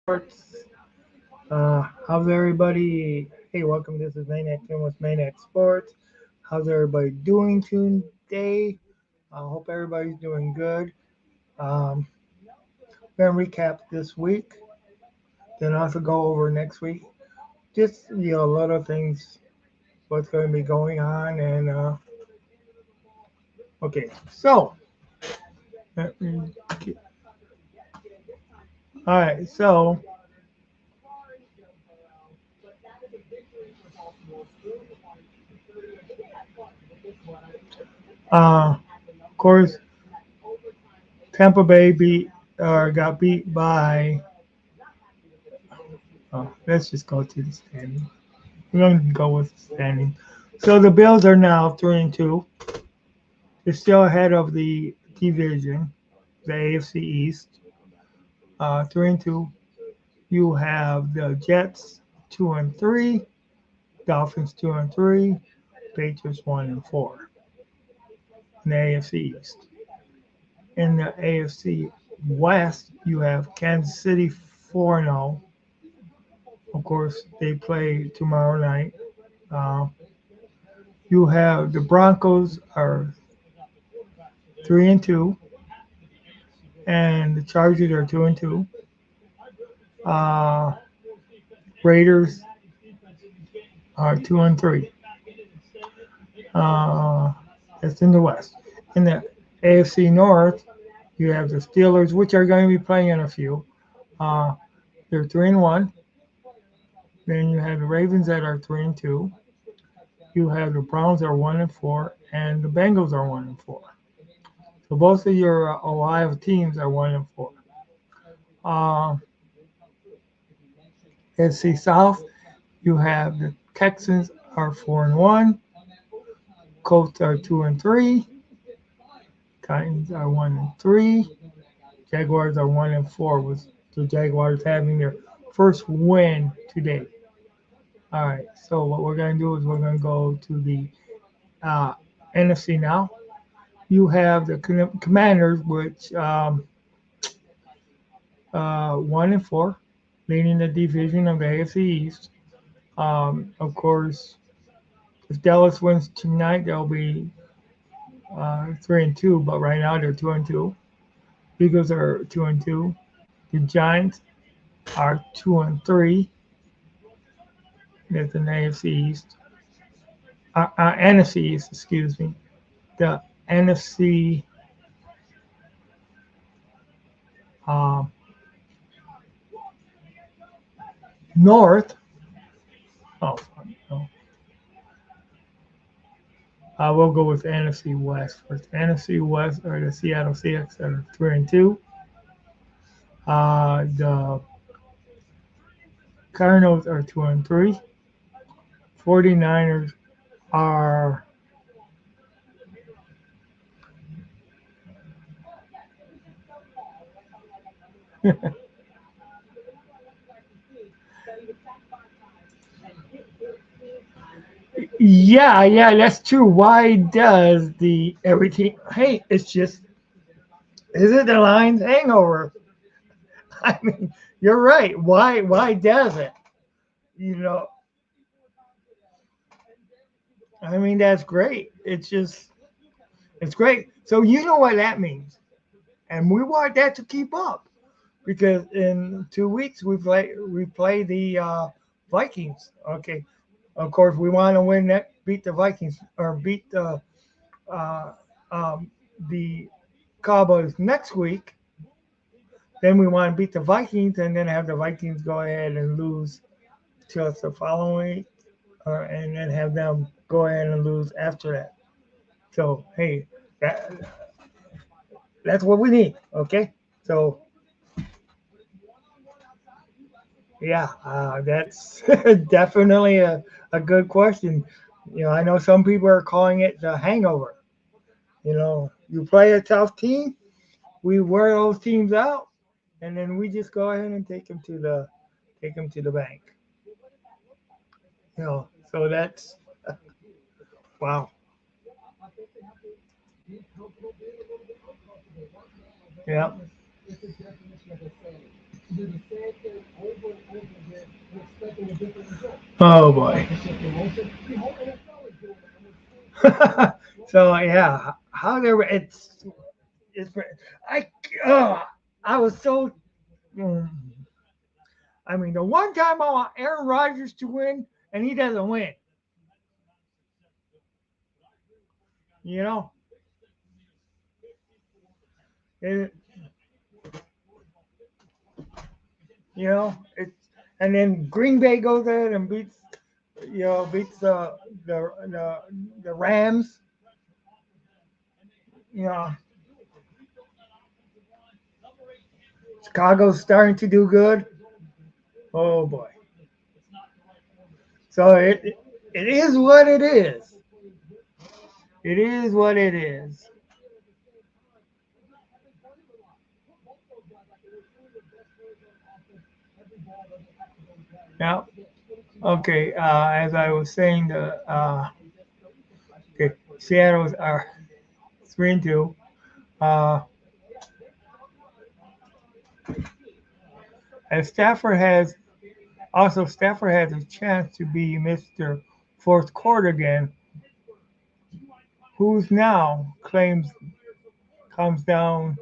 Sports. How's everybody? Hey, welcome. This is Maniac with Maniac Sports. How's everybody doing today? I hope everybody's doing good. Um, we're gonna recap this week, then also go over next week. Just a lot of things, what's going to be going on, and okay. So, let me get- all right. So, of course, Tampa Bay got beat by. Oh, let's just go to the standing. We're going to go with the standing. So the Bills are now 3-2. They're still ahead of the division, the AFC East. 3-2. You have the Jets 2-3, Dolphins 2-3, Patriots 1-4 in the AFC East. In the AFC West, you have Kansas City 4-0. Of course, they play tomorrow night. Uh, you have the Broncos are 3-2, and the Chargers are 2-2. Uh, Raiders are 2-3. Uh, that's in the West. In the AFC North, you have the Steelers, which are going to be playing in a few. Uh, they're 3-1. Then you have the Ravens that are 3-2. You have the Browns are 1-4, and the Bengals are 1-4. So both of your Ohio teams are 1-4. Uh, SC South, you have the Texans are 4-1, Colts are 2-3, Titans are 1-3, Jaguars are 1-4. With the Jaguars having their first win today. All right, so what we're gonna do is we're gonna go to the uh, NFC now. You have the Commanders, which 1-4, leading the division of the AFC East. Of course, if Dallas wins tonight, they'll be 3-2. But right now they're 2-2. Eagles are 2-2. The Giants are 2-3. That's in the AFC East. NFC East, excuse me. The NFC um, North. Oh, no. I will go with NFC West first. NFC West are the Seattle Seahawks that are 3-2. The Cardinals are 2-3. 49ers are yeah, that's true. Why does the everything? Hey, it's just is it the Lions hangover? I mean, you're right. Why does it? You know, I mean that's great. It's great. So you know what that means, and we want that to keep up because in 2 weeks we play the Vikings. Okay, of course we want to win that, beat the Vikings or beat uh, um, the Cowboys next week. Then we want to beat the Vikings and then have the Vikings go ahead and lose to us the following week, and then have them go ahead and lose after that. So hey, that, that's what we need. Okay, so yeah, that's definitely a good question. I know some people are calling it the hangover. You play a tough team, we wear those teams out, and then we just go ahead and take them to the bank. So that's wow. Yeah. Oh boy. So yeah, how there it's I uh, I was so mm, I mean the one time I want Aaron Rodgers to win and he doesn't win, you know, it, it's and then Green Bay goes there and beats the the Rams, you know, Chicago's starting to do good. Oh boy, so it is what it is. It is what it is. Yeah. Okay. As I was saying, the okay, Seattle's are 3-2. Uh, as Stafford has a chance to be Mr. Fourth Quarter again, who's now comes down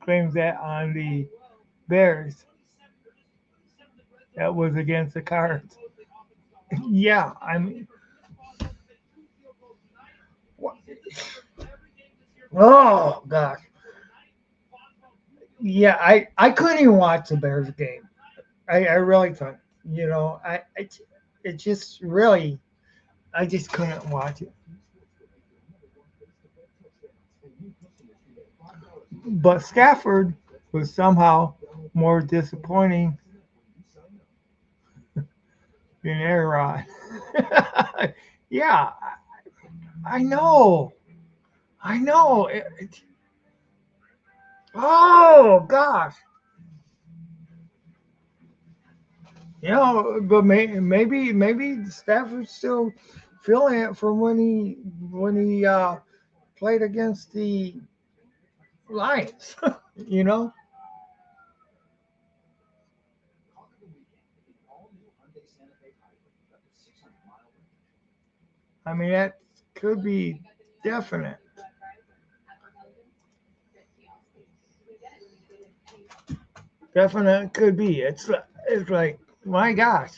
claims that on the Bears that was against the Cards. Yeah, I mean, oh gosh, yeah, I couldn't even watch the Bears game. I really couldn't. It just really I just couldn't watch it. But Stafford was somehow more disappointing than Aaron. Yeah, I know. I know. Oh gosh. But maybe Stafford's still feeling it from when he played against the Lions. you know, I mean that could be definite. Definite could be. It's like my gosh.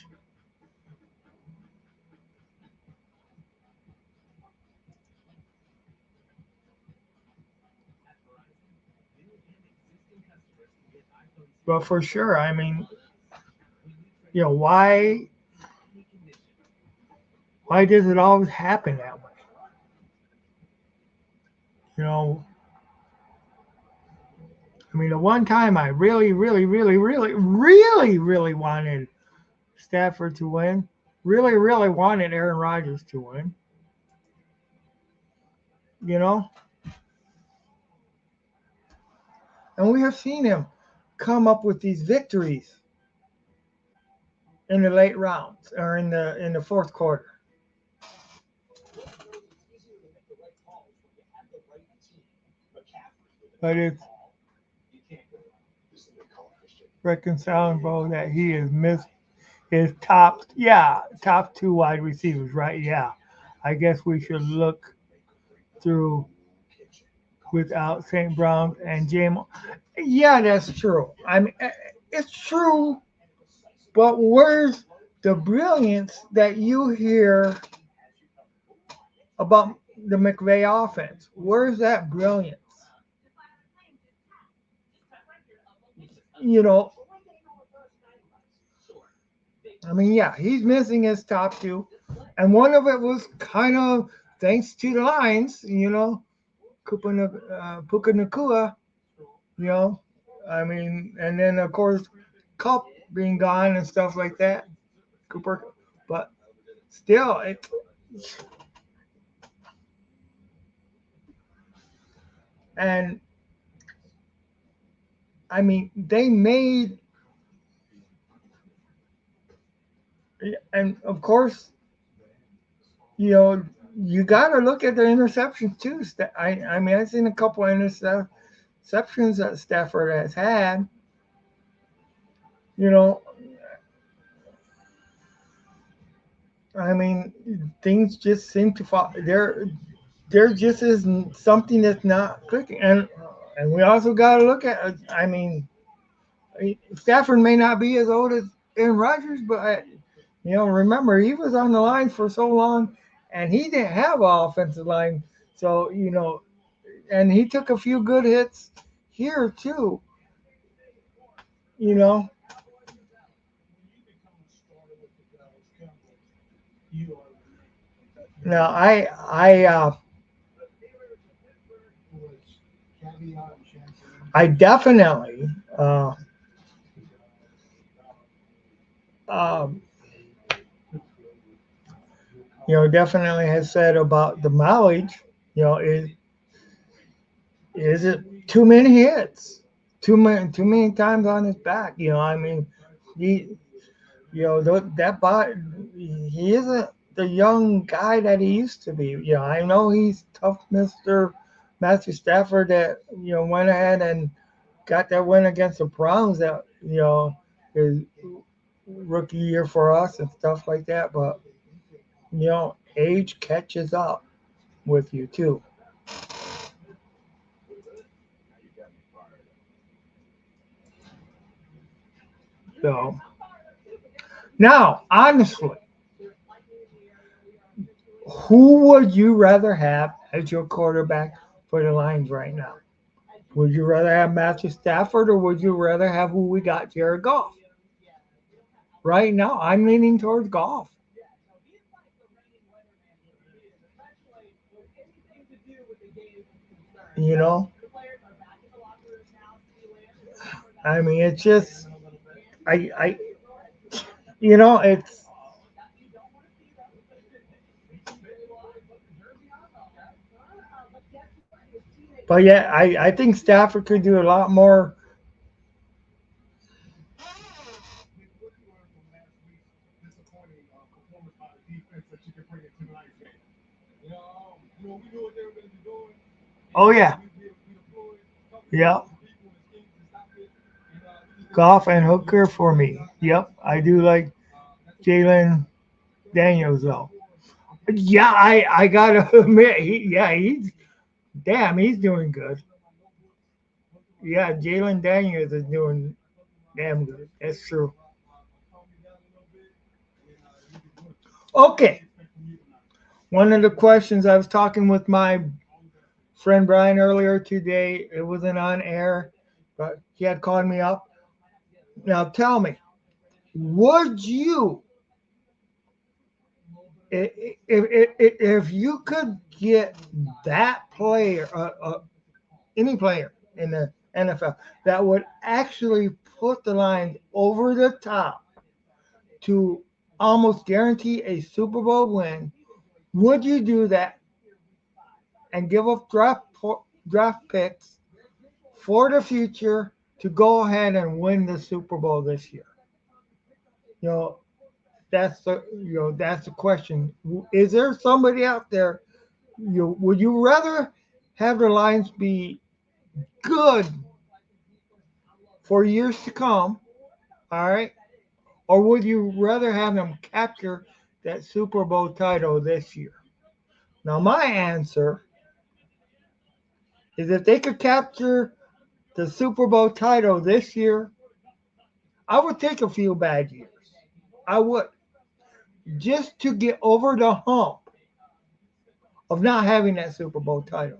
But for sure, I mean, why does it always happen that way? You know, I mean, the one time I really, really, really, really, really, really wanted Stafford to win, really, really wanted Aaron Rodgers to win. You know, and we have seen him come up with these victories in the late rounds or in the fourth quarter. But it's reconcilable that he has missed his top two wide receivers, right? Yeah, I guess we should look through without St. Brown and James. Yeah, that's true. I mean, it's true, but where's the brilliance that you hear about the McVay offense? Where's that brilliance? You know, I mean, yeah, he's missing his top two, and one of it was kind of thanks to the Lions. Puka Nakua. You know, I mean, and then of course, Cup being gone and stuff like that. Cooper, but still, and I mean, they made, and of course, you know, you got to look at the interceptions too. I mean, I've seen a couple of interceptions that Stafford has had, You know, I mean, things just seem to fall. There just is something that's not clicking, and we also got to look at. I mean, Stafford may not be as old as Aaron Rodgers, but remember he was on the line for so long, and he didn't have an offensive line. So and he took a few good hits here too. You know. Now I definitely um, definitely has said about the mileage. Is it too many hits? Too many times on his back. I mean, he that bot he isn't the young guy that he used to be. I know he's tough, Mister Matthew Stafford, that went ahead and got that win against the Browns. That his rookie year for us and stuff like that. But age catches up with you too. So now, honestly, who would you rather have as your quarterback for the Lions right now? Would you rather have Matthew Stafford or would you rather have who we got, Jared Goff? Right now, I'm leaning towards Goff. You know, I mean, it's just, I, it's, but yeah, I think Stafford could do a lot more. Oh yeah, yeah, Goff and Hooker for me. Yep, I do like Jalen Daniels though. Yeah, I gotta admit, he's damn, he's doing good. Yeah, Jalen Daniels is doing damn good. That's true. Okay, one of the questions I was talking with my friend Brian earlier today. It wasn't on air, but he had called me up. Now tell me, would you, if you could get that player, any player in the NFL that would actually put the Lions over the top to almost guarantee a Super Bowl win, would you do that and give up draft picks for the future to go ahead and win the Super Bowl this year? You know, that's the question. Is there somebody out there? Would you rather have the Lions be good for years to come? All right, or would you rather have them capture that Super Bowl title this year? Now, my answer is if they could capture the Super Bowl title this year, I would take a few bad years. I would, just to get over the hump of not having that Super Bowl title.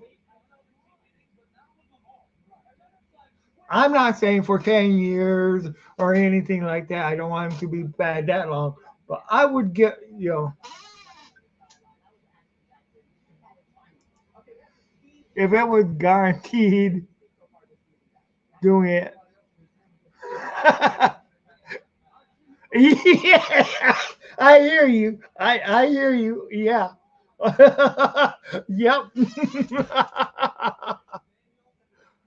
I'm not saying for 10 years or anything like that. I don't want him to be bad that long. But I would get, if it was guaranteed doing it. Yeah, I hear you. I hear you. Yeah. Yep.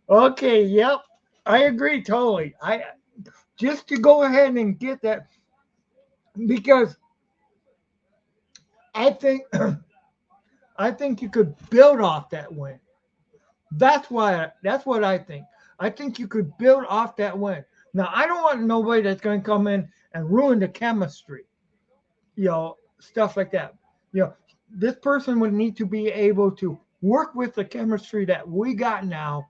Okay. Yep. I agree totally. I just to go ahead and get that because I think I think you could build off that win. That's why. That's what I think. I think you could build off that win. Now, I don't want nobody that's going to come in and ruin the chemistry, stuff like that. This person would need to be able to work with the chemistry that we got now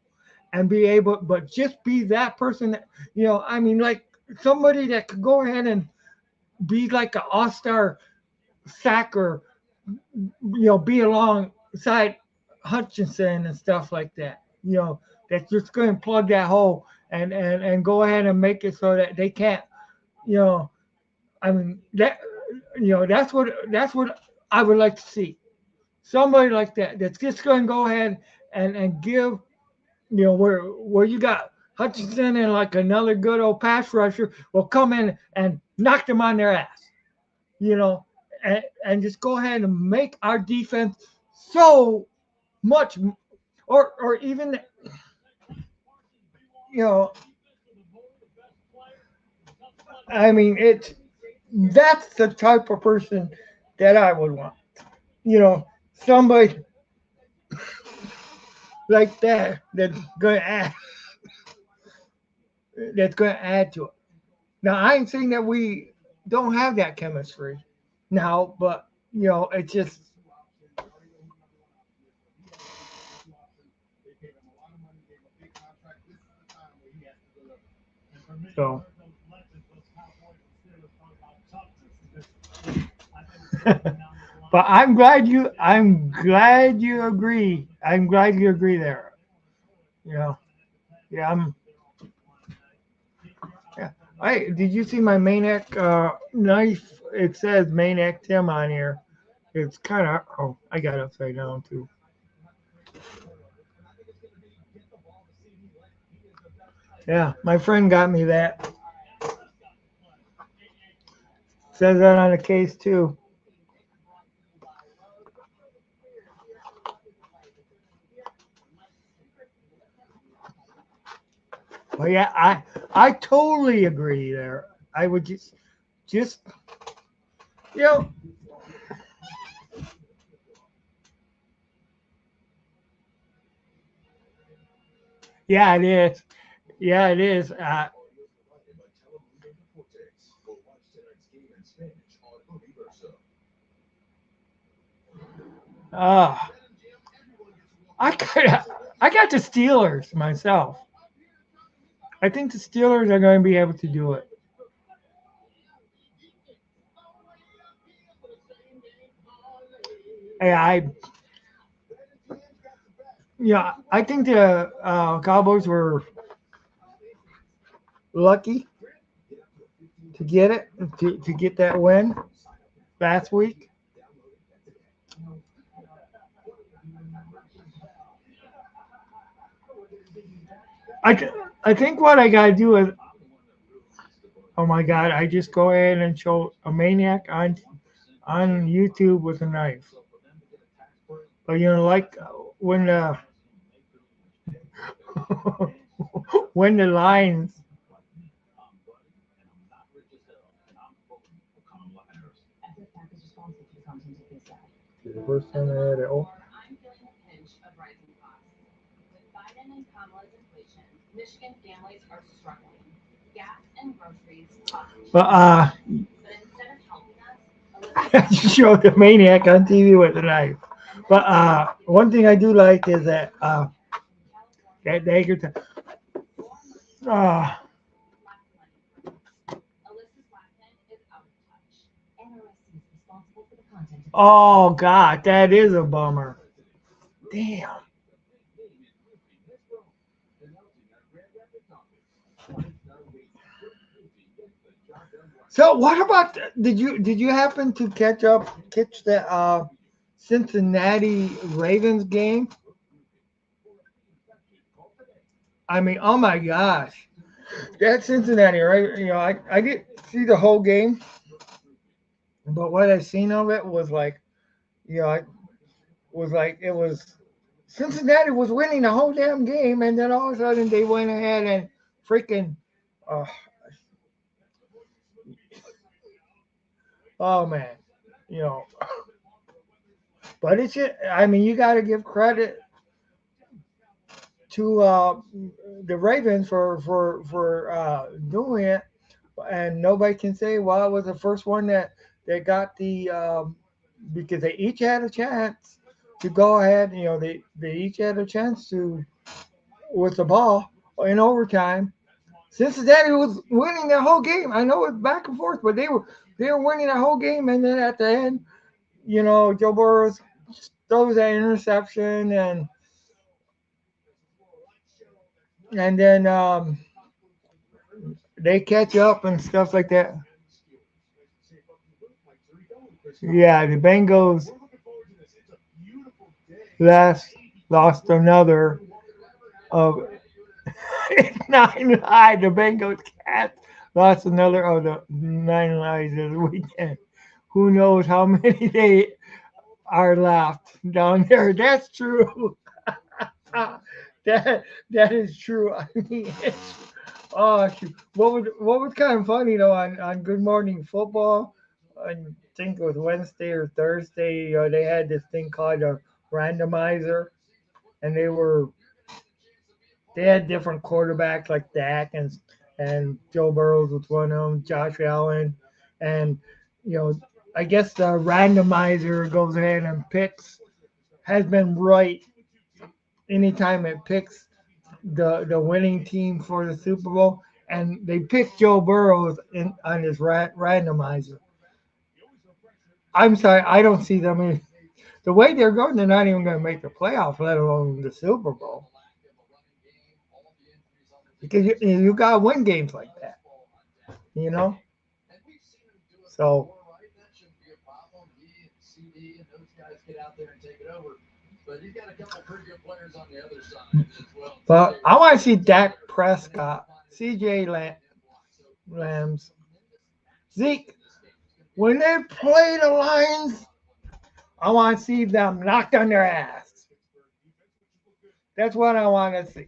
and be able, but just be that person that, I mean, like somebody that could go ahead and be like an all-star sacker, be alongside Hutchinson and stuff like that. That's just going to plug that hole and go ahead and make it so that they can't, you know, I mean that, that's what I would like to see. Somebody like that that's just going to go ahead and give, where you got Hutchinson and like another good old pass rusher will come in and knock them on their ass, you know, and just go ahead and make our defense so much, or even, you know, I mean, that's the type of person that I would want, you know, somebody like that that's gonna add to it. Now, I ain't saying that we don't have that chemistry now, but it's just so. But I'm glad you agree. I'm glad you agree there. You know, yeah, yeah. Did you see my Maniac knife? It says Maniac Tim on here. It's kind of, oh, I got it upside down too. Yeah, my friend got me that. Says that on the case too. But yeah, I totally agree there. I would just you know yeah, it is. Yeah, it is. Uh, I got the Steelers myself. I think the Steelers are going to be able to do it. I yeah, I think the Cowboys were lucky to get it to get that win last week. I I think what I got to do is, oh my God, I just go ahead and show a maniac on YouTube with a knife. But like when the when the lines, the first time I had it, oh, but I just showed the maniac on TV with a knife. But one thing I do like is that dagger. Uh, oh God, that is a bummer. Damn. So what about did you happen to catch the Cincinnati Ravens game? I mean, oh my gosh, that Cincinnati, right? I didn't see the whole game, but what I seen of it was like, I was like it was Cincinnati was winning the whole damn game, and then all of a sudden they went ahead and freaking, uh, oh man, you know. But it's just, I mean, you got to give credit to the Ravens for doing it, and nobody can say, well, it was the first one that got the because they each had a chance to go ahead. They each had a chance to with the ball in overtime. Cincinnati was winning the whole game. I know it's back and forth, but they were winning the whole game, and then at the end, Joe Burrow throws that interception, and then they catch up and stuff like that. Yeah, the Bengals last lost another of 9 lives. The Bengals cats lost another of the 9 lives this weekend. Who knows how many they are left down there? That's true. That is true. I mean, oh shoot. What was kind of funny though on Good Morning Football, I think it was Wednesday or Thursday. They had this thing called a randomizer, and they had different quarterbacks like Dak and Joe Burrows was one of them, Josh Allen, and you know I guess the randomizer goes ahead and picks has been right anytime it picks the winning team for the Super Bowl, and they picked Joe Burrows on this randomizer. I'm sorry, I don't see them. The way they're going, they're not even going to make the playoffs, let alone the Super Bowl, because you got to win games like that, you know. So, but I want to see Dak Prescott, C.J. Lambs, Zeke when they play the Lions. I want to see them knocked on their ass. That's what I want to see.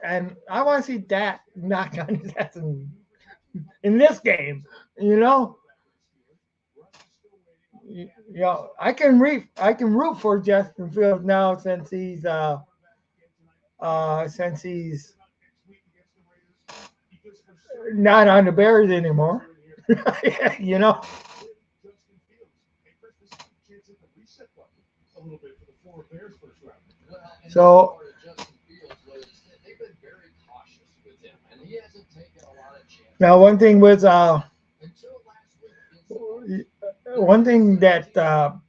And I want to see Dak knocked on his ass in this game. You know, I can root for Justin Fields now since he's not on the Bears anymore. you know. So now one thing that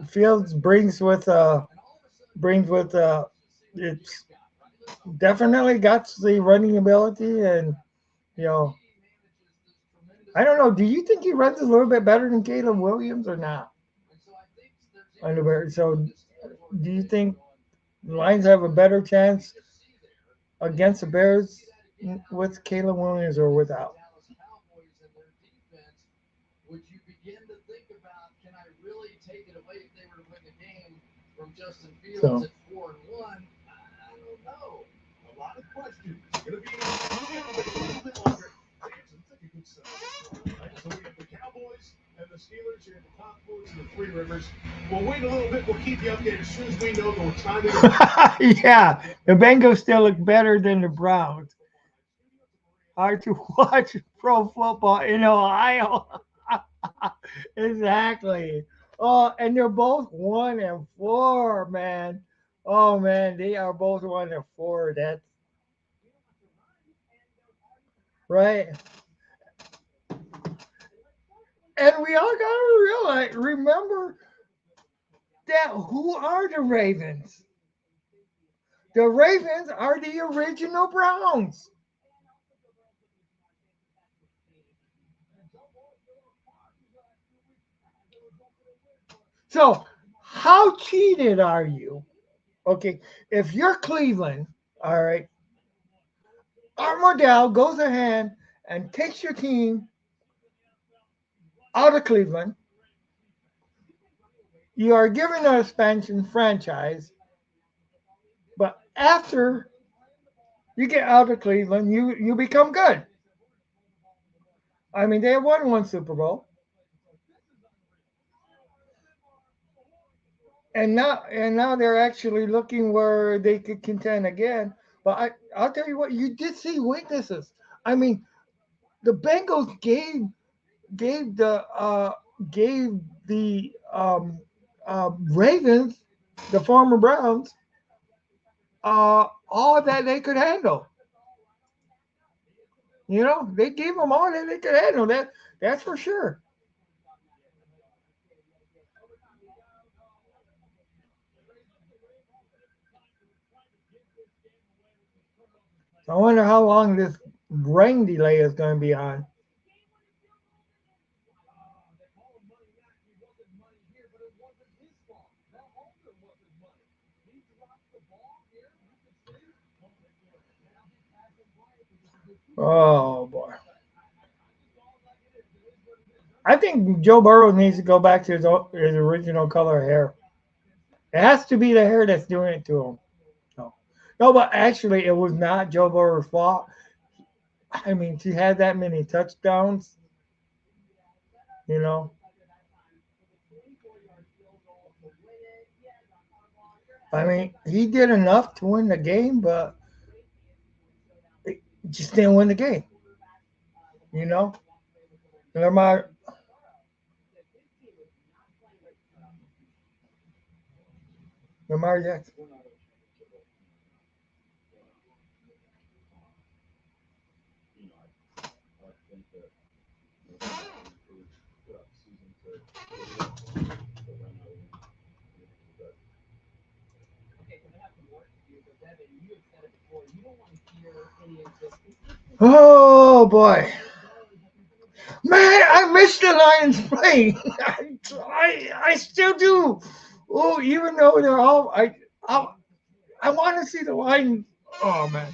Fields brings with it's definitely got the running ability, and you know I don't know. Do you think he runs a little bit better than Caleb Williams or not? So do you think the Lions have a better chance against the Bears with Caleb Williams or without? So yeah, the Bengals still look better than the Browns. Hard to watch pro football in Ohio. Exactly. Oh, and they're both 1-4, man. Oh man, they are both 1-4. That's right. And we all gotta remember that who are the Ravens? The Ravens are the original Browns. So how cheated are you? Okay, if you're Cleveland, all right, Art Modell goes ahead and takes your team out of Cleveland. You are given an expansion franchise, but after you get out of Cleveland, you become good. I mean, they won one Super Bowl, and now they're actually looking where they could contend again. But I'll tell you what, you did see weaknesses. I mean, the Bengals gave the gave the Ravens, the former Browns, all that they could handle. They gave them all that they could handle. That's for sure. So I wonder how long this rain delay is going to be on. Oh boy, I think Joe Burrow needs to go back to his original color hair. It has to be the hair that's doing it to him. No, no, but actually, it was not Joe Burrow's fault. I mean, to have that many touchdowns, you know. I mean, he did enough to win the game, but he just didn't win the game. You know, Lamar, Lamar Jackson. Oh boy, man, I miss the Lions playing. I still do. Oh, even though they're all, I I want to see the Lions. Oh man,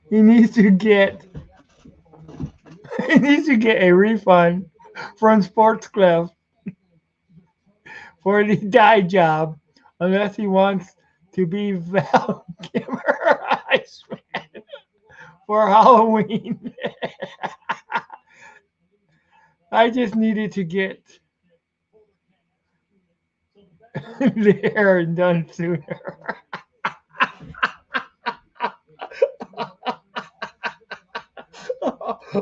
he needs to get he needs to get a refund from Sports Club for the dye job, unless he wants to be Val Kimmer Iceman for Halloween. I just needed to get the hair done sooner.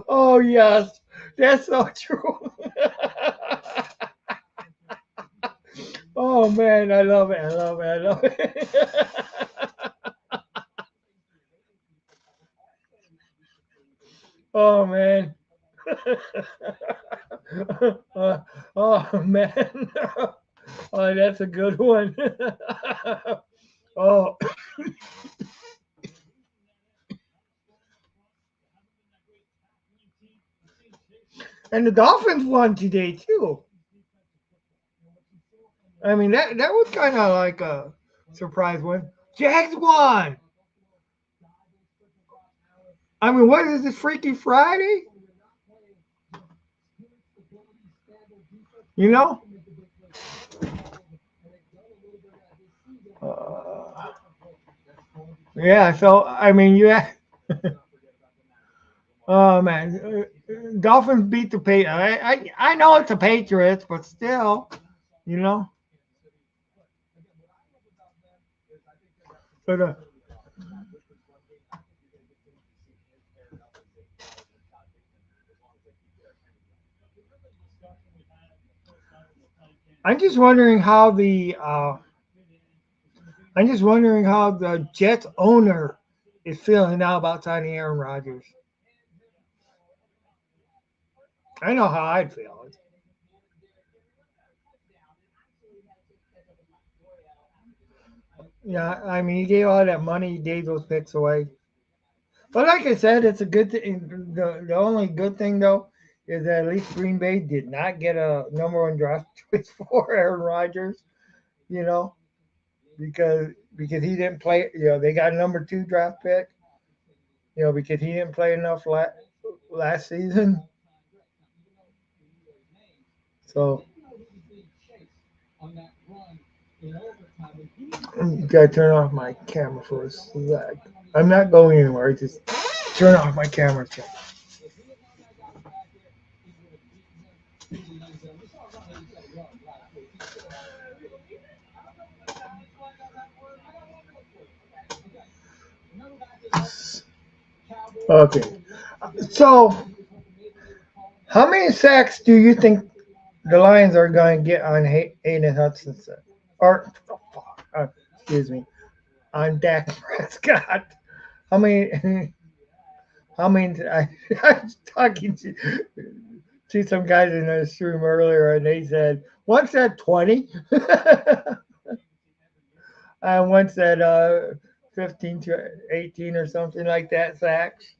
Oh yes, that's so true. Oh man, I love it. I love it. I love it. Oh man. uh, oh man. Oh, that's a good one. Oh, and the Dolphins won today too. I mean that was kind of like a surprise win. Jags won. I mean, what is this Freaky Friday? You know? Uh, yeah. So I mean, oh man, Dolphins beat the Patriots. I know it's the Patriots, but still, you know. But I'm just wondering how the I'm just wondering how the Jets owner is feeling now about signing Aaron Rodgers. I know how I'd feel. Yeah, I mean, he gave all that money, he gave those picks away. But like I said, it's a good thing. The only good thing though is that at least Green Bay did not get a number one draft choice for Aaron Rodgers. You know, because he didn't play. They got a number two draft pick. Because he didn't play enough last season. So you gotta turn off my camera for a sec. I'm not going anywhere. Just turn off my camera. Okay. So, how many sacks do you think the Lions are going to get on Hayden Hutchinson? Or, oh, fuck, excuse me, on Dak Prescott? How many? How many? I was talking to some guys in this room earlier, and they said one said 20, and one said 15 to 18 or something like that sacks.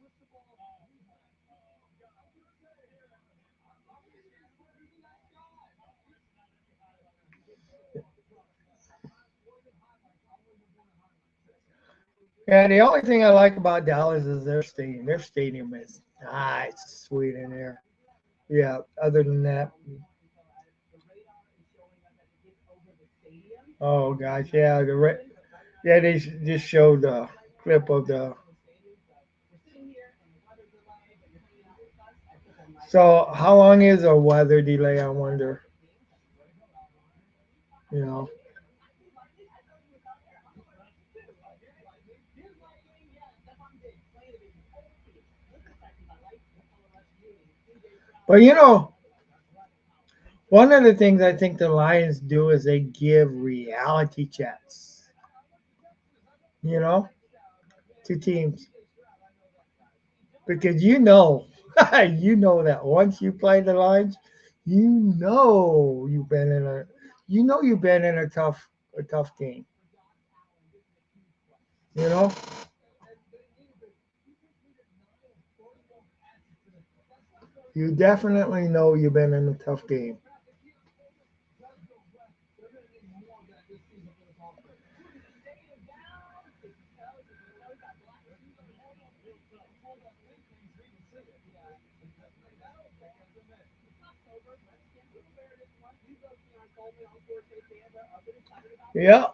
Yeah, the only thing I like about Dallas is their stadium. Their stadium is nice, sweet in there. Yeah. Other than that, oh gosh, yeah, yeah, they just showed the clip of the. So how long is a weather delay? I wonder. You know, but one of the things I think the Lions do is they give reality checks. You know, to teams because you know that once you play the Lions, you know you've been in a tough game. You know, you definitely know you've been in a tough game. Yeah,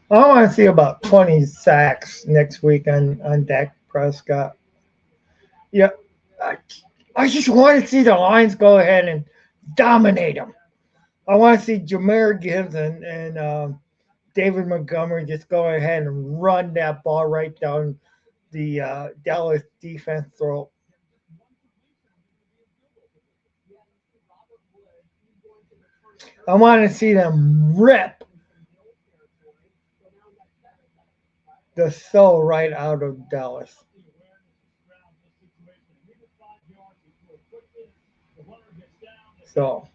I want to see about 20 sacks next week on Dak Prescott. Yeah, I, I just want to see the Lions go ahead and dominate them. I want to see Jameer Gibbs and David Montgomery just go ahead and run that ball right down the Dallas defense throat. I want to see them rip the soul right out of Dallas. So,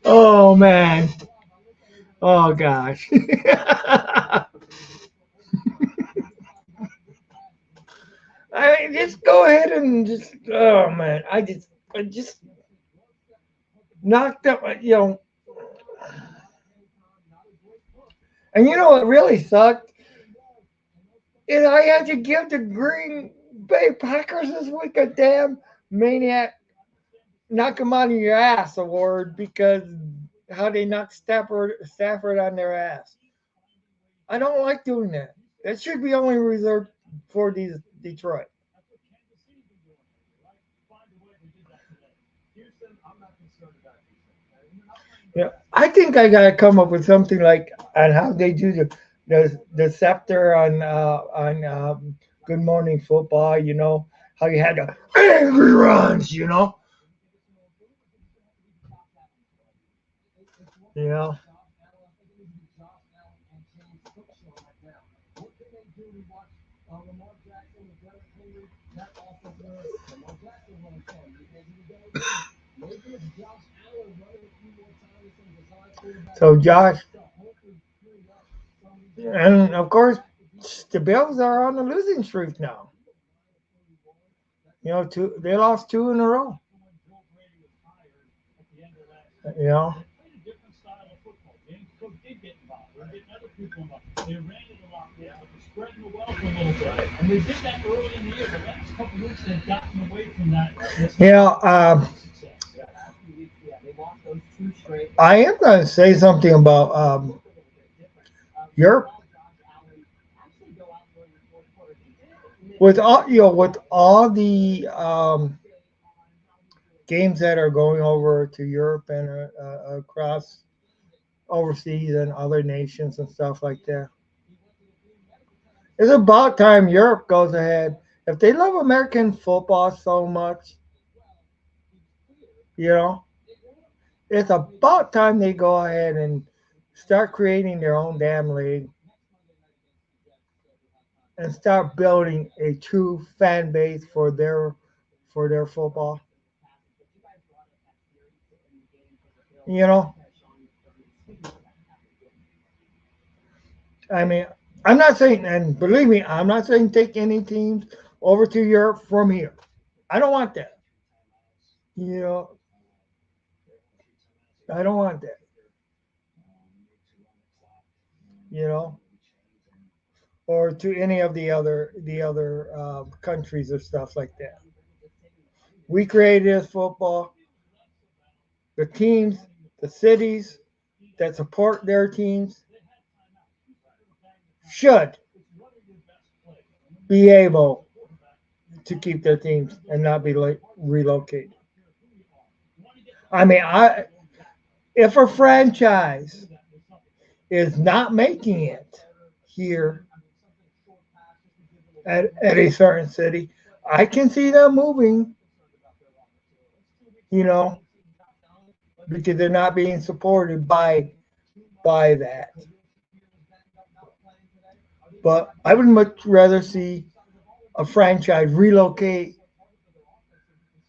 oh man, oh gosh. I mean, just go ahead and just oh man, I just knocked up and you know what really sucked is I had to give the Green Bay Packers this week a damn Maniac knock 'em out of your ass award because how they knocked Stafford on their ass. I don't like doing that. That should be only reserved for these Detroit. Yeah, I think I gotta come up with something like on how they do the scepter on Good Morning Football. You know how you had the angry runs. You know. So Josh, and of course, the Bills are on the losing streak now. They lost two in a row. You know. You know, I am going to say something about Europe. With all the games that are going over to Europe and across overseas and other nations and stuff like that. It's about time Europe goes ahead. If they love American football so much, you know, it's about time they go ahead and start creating their own damn league and start building a true fan base for their football. You know, I mean, I'm not saying, and believe me, I'm not saying take any teams over to Europe from here. I don't want that. You know, I don't want that. You know, or to any of the other countries or stuff like that. We created this football. The teams, the cities that support their teams should be able to keep their teams and not be like relocated. I mean, I if a franchise is not making it here at a certain city, I can see them moving, you know, because they're not being supported by that. But I would much rather see a franchise relocate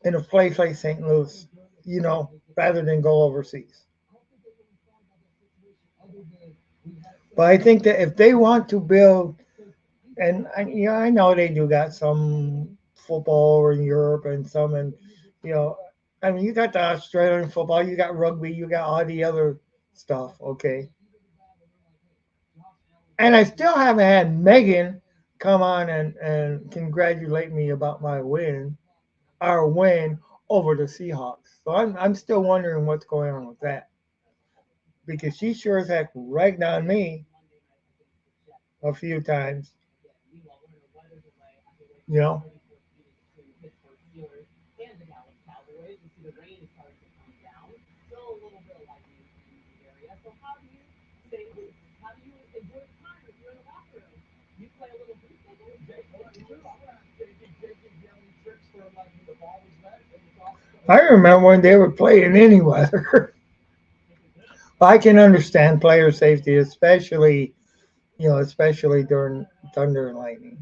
in a place like St. Louis, you know, rather than go overseas. But I think that if they want to build, and I know they do got some football over in Europe and some in, you know, I mean, you got the Australian football, you got rugby, you got all the other stuff, okay. And I still haven't had Megan come on and congratulate me about my win, our win over the Seahawks. So I'm still wondering what's going on with that because she sure as heck ragged on me a few times, you know. I remember when they were playing any weather. I can understand player safety, especially especially during thunder and lightning.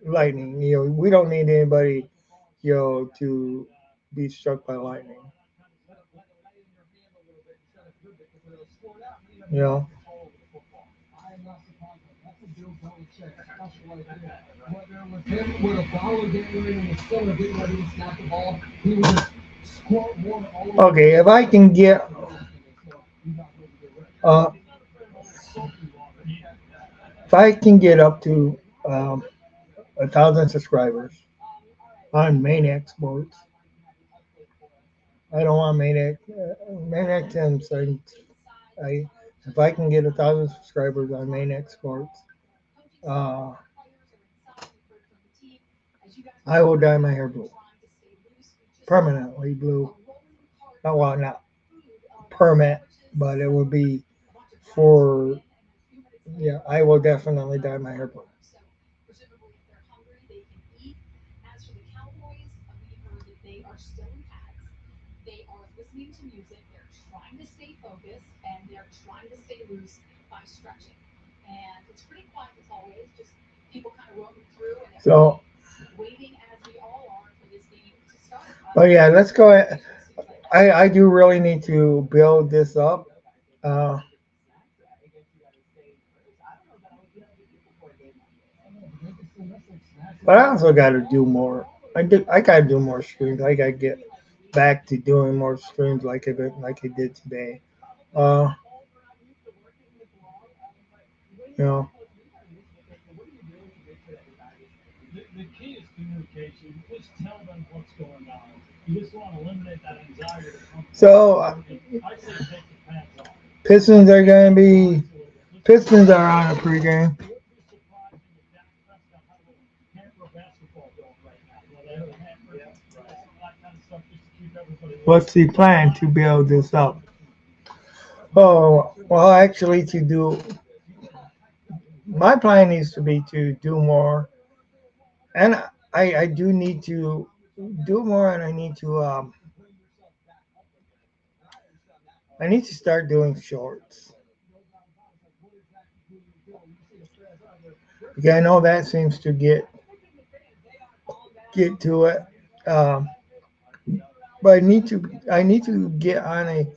Lightning. We don't need anybody, to be struck by lightning. You know. Okay, if I can get uh, if I can get up to 1,000 subscribers on Maniac Sports, I don't want Maniac 10 cents. I If I can get 1,000 subscribers on Maniac Sports, uh, I will dye my hair blue, permanently blue. Not permanent, but it will be for yeah. I will definitely dye my hair blue. So, but yeah, let's go. I do really need to build this up. Uh, but I also got to do more. I got to do more streams. I got to get back to doing more streams like I did today. Uh, you know, So Pistons are going to be Pistons are on a pregame. What's the plan to build this up? Oh, well, actually, to do my plan needs to be to do more, and I do need to do more, and I need to start doing shorts. Okay, I know that seems to get to it, um, but I need to get on a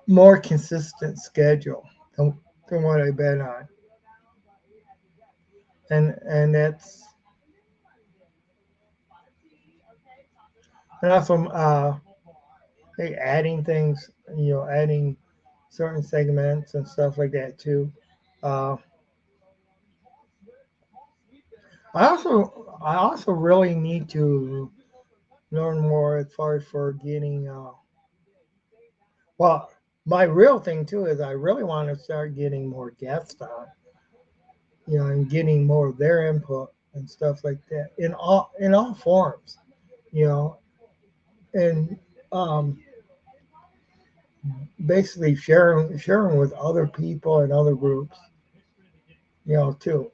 more consistent schedule than what I've been on, and that's and also like adding things, adding certain segments and stuff like that too. Uh, I also really need to learn more as far as for getting. Well, my real thing too is I really want to start getting more guests on, and getting more of their input and stuff like that in all forms, you know, and um, basically sharing with other people and other groups, too.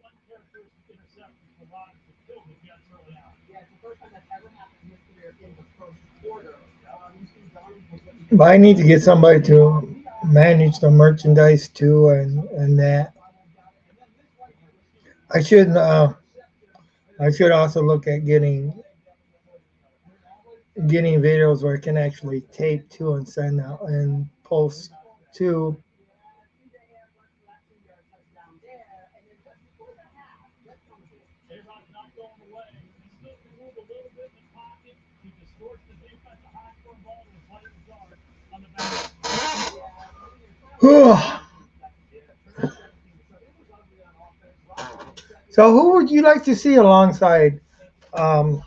But I need to get somebody to manage the merchandise too, and that I should I should also look at getting videos where I can actually tape to and send out and post to. So who would you like to see um,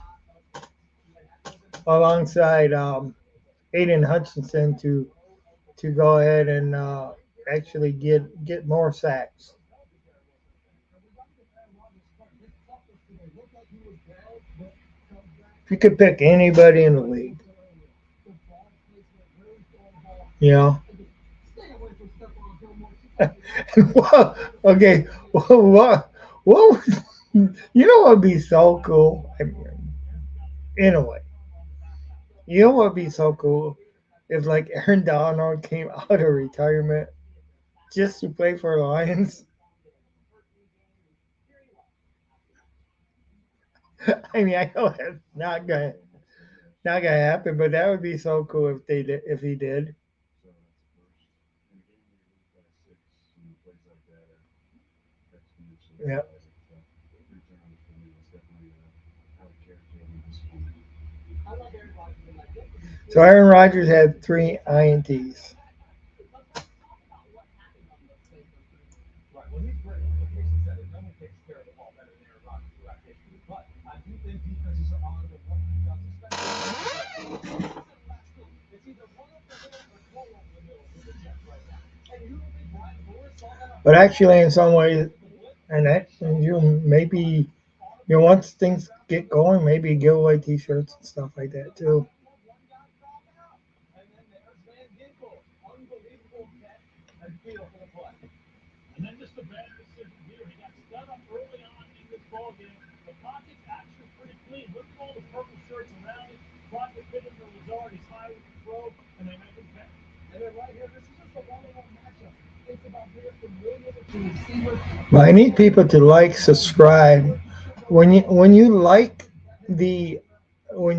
alongside Aiden Hutchinson to go ahead and actually get more sacks? If you could pick anybody in the league, you know. Well, okay, well, what, what would be so cool? I mean, in a way, what would be so cool if like Aaron Donald came out of retirement just to play for the Lions. I mean, I know that's not gonna happen, but that would be so cool if he did. Yeah. So Aaron Rodgers had 3 INTs. But actually, in some ways, and maybe once things get going, maybe give away T-shirts and stuff like that too. But I need people to like, subscribe. When you like the when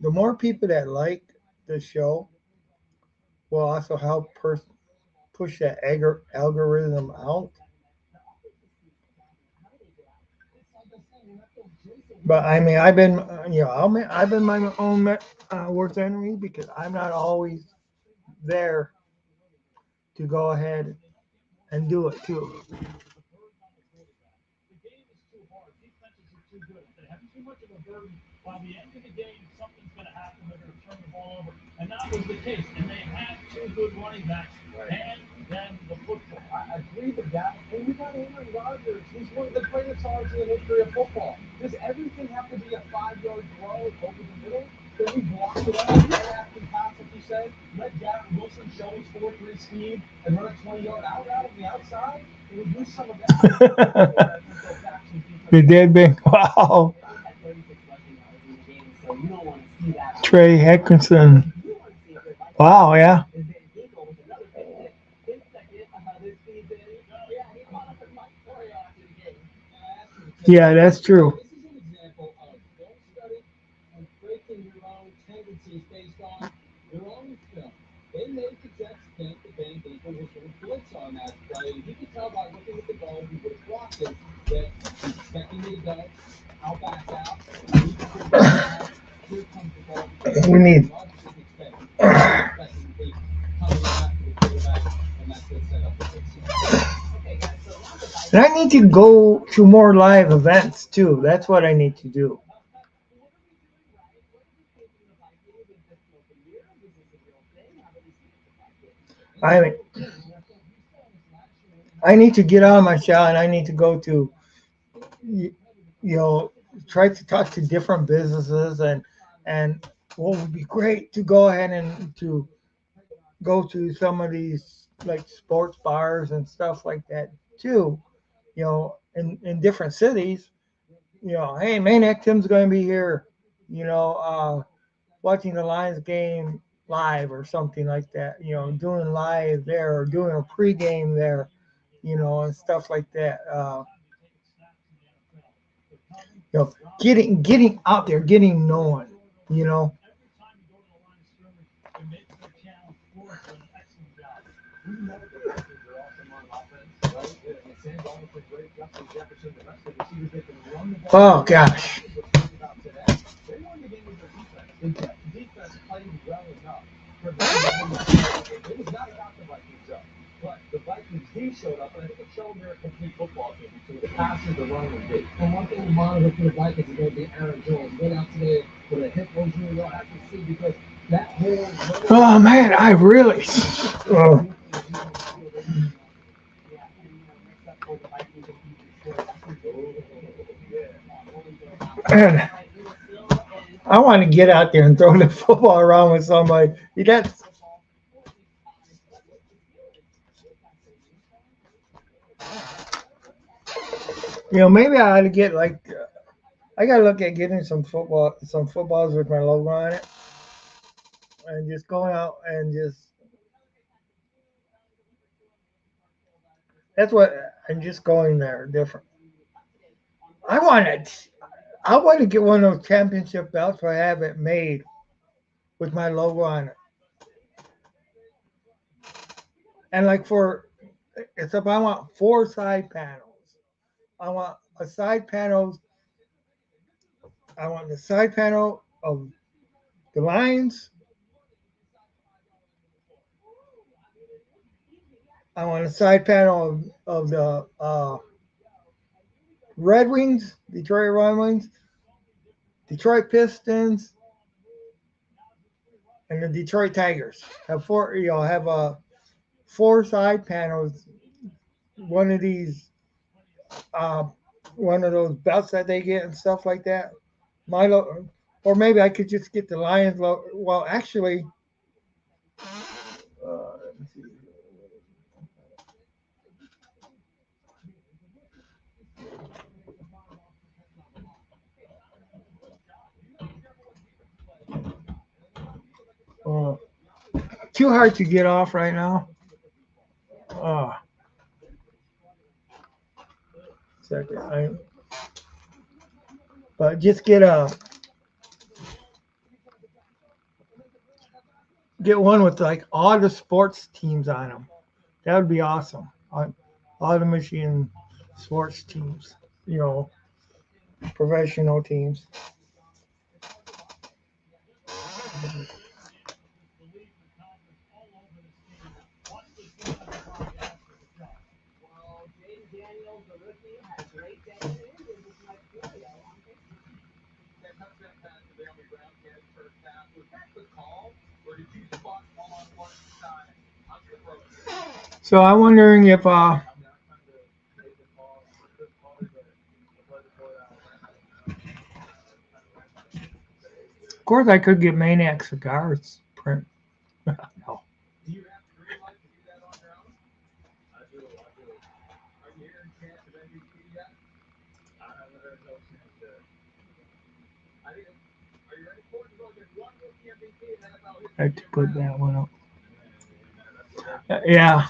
the more people that like the show will also help push that algorithm out. But I mean, I've been my own worst enemy because I'm not always there to go ahead and do it too. The dead big. Wow. Trey Heckinson. Wow, yeah. Yeah, that's true. We need. And I need to go to more live events too. That's what I need to do. I I need to get out of my shell and I need to go to you know try to talk to different businesses and what would be great to go ahead and to go to some of these like sports bars and stuff like that too. In different cities. Hey, Maniac Tim's going to be here. Watching the Lions game live or something like that. Doing live there or doing a pregame there. And stuff like that. Getting out there, getting known. You know. Oh gosh. Oh man, I really. Uh, man, I want to get out there and throw the football around with somebody. That's maybe I ought to get like I gotta look at getting some footballs with my logo on it, and just going out and just that's what I'm just going there different. I want it. I want to get one of those championship belts where I have it made with my logo on it, and like it's up. I want four side panels. I want a side panels. I want the side panel of the Lions. I want a side panel of the Red Wings, Detroit Red Wings, Detroit Pistons, and the Detroit Tigers. Have four. Have four side panels. One of these, uh, one of those belts that they get and stuff like that. Or maybe I could just get the Lions. Well, actually, let me see. Uh, Too hard to get off right now. Uh, Second, but just get one with like all the sports teams on them. That would be awesome. All the Michigan sports teams, you know, professional teams. So I'm wondering if, of course, I could get Maniac cigars print. No. I had to put that one up. Yeah,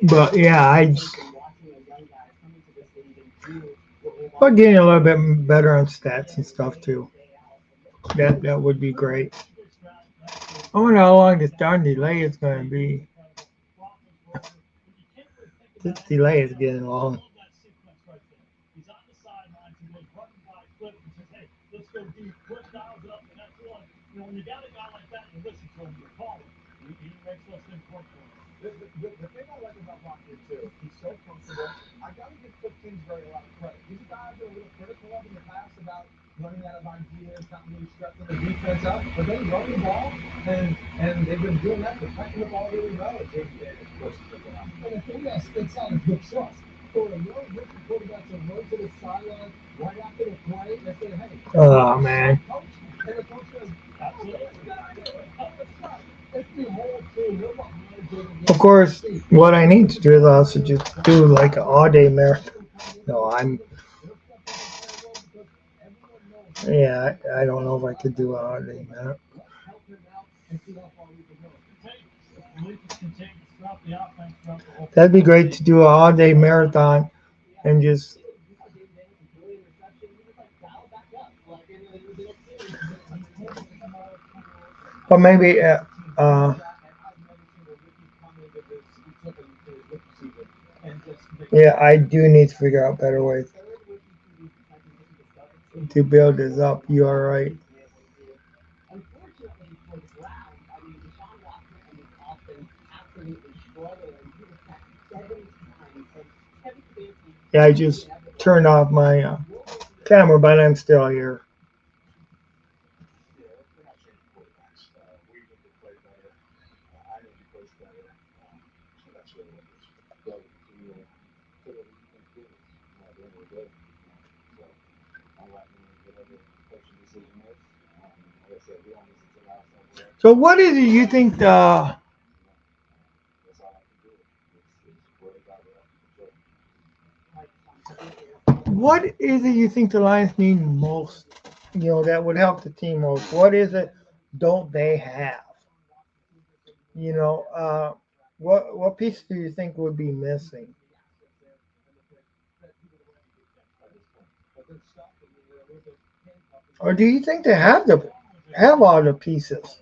but yeah, but getting a little bit better on stats and stuff too. That would be great. I wonder how long this darn delay is going to be. This delay is getting long. Oh man. Of course, what I need to do is also just do like an all day marathon. No, yeah, I don't know if I could do an all day marathon. That'd be great to do an all day marathon and just, but maybe, uh, yeah, I do need to figure out better ways to build this up. You are right. Yeah, I just turned off my camera, but I'm still here. So, what is it you think what is it you think the Lions need most? You know, that would help the team most. What is it? Don't they have? You know, what piece do you think would be missing? Or do you think they have all the pieces?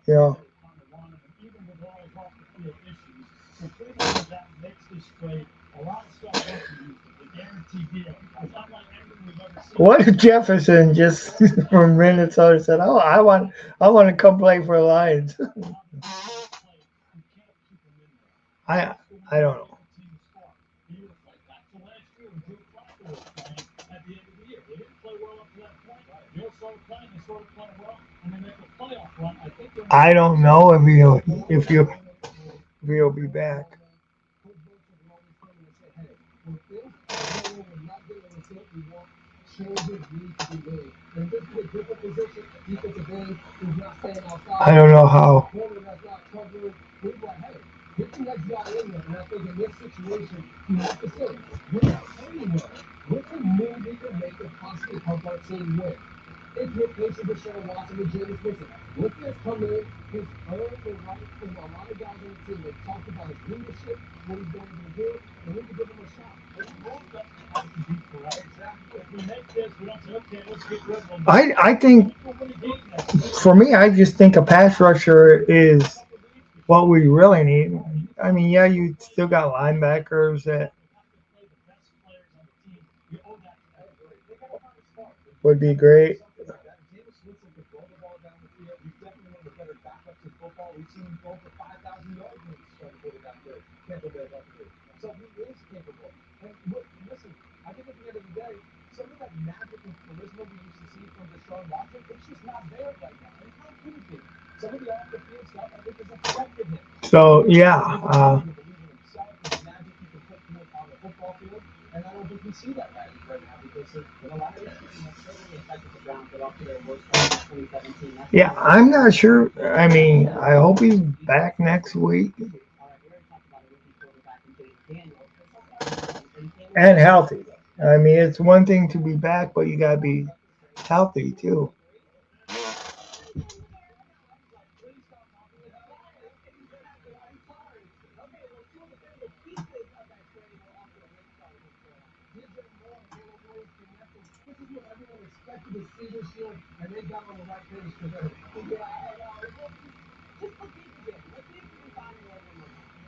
You know, what if Jefferson just for Minnesota said, "Oh, I want to come play for the Lions." I I don't know. I don't know if he'll be back. I don't know how. I think for me, I just think a pass rusher is what we really need. I mean, yeah, you still got linebackers that would be great. So yeah, yeah. I'm not sure. I mean, I hope he's back next week and healthy. I mean, it's one thing to be back, but you gotta be healthy too.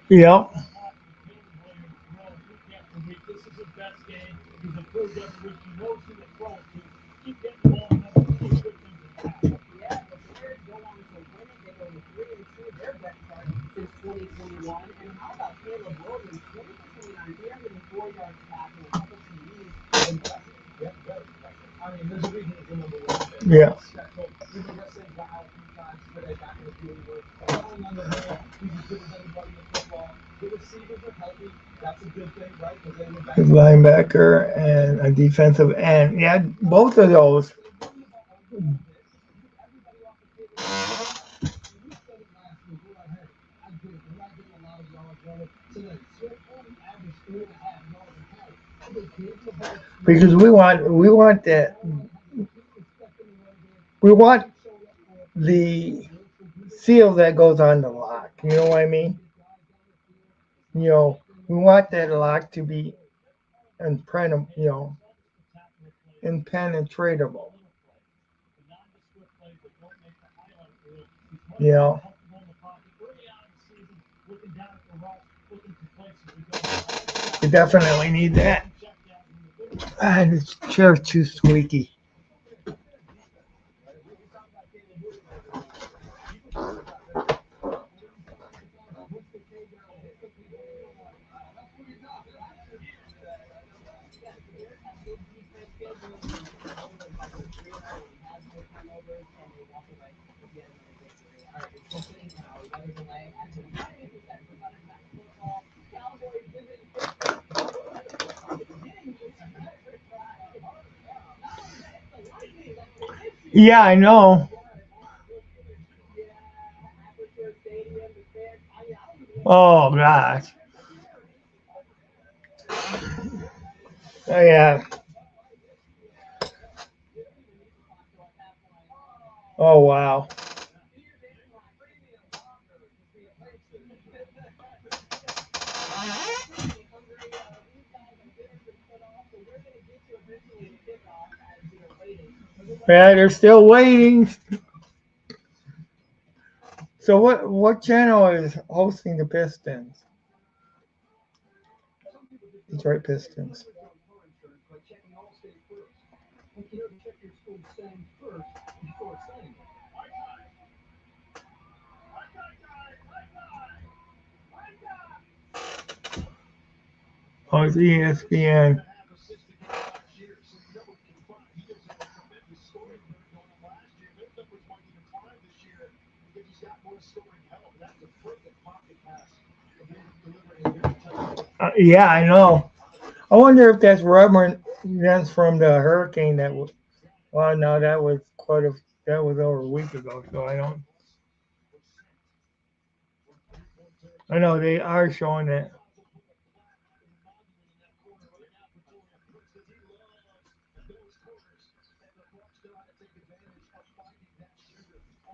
Yep. Yeah. Good linebacker and a defensive end. Yeah, both of those. Because we want that we want the seal that goes on the lock. You know what I mean? You know, we want that lock to be impenetratable. You know, we definitely need that. Ah, this chair's too squeaky. Yeah, I know. Oh gosh. Oh yeah. Oh wow. Yeah, they're still waiting. So what channel is hosting the Pistons? Detroit Pistons. Oh, it's ESPN. Yeah, I know. I wonder if that's remnants from the hurricane that was. Well, no, that was that was over a week ago. So I don't. I know they are showing it.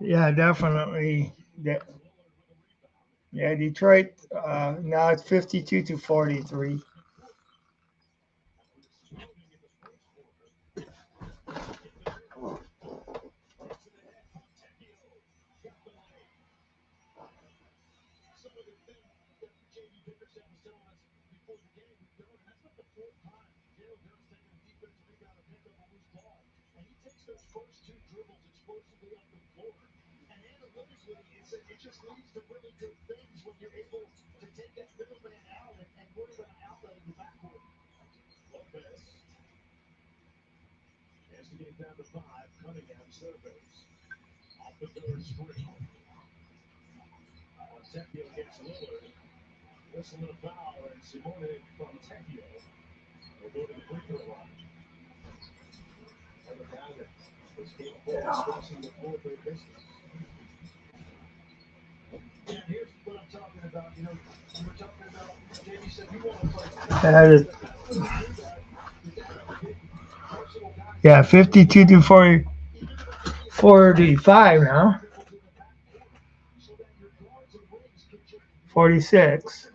Yeah, definitely. Yeah, Detroit. Now it's 52-43. That is, yeah, 52 to 40, 45 now. 46.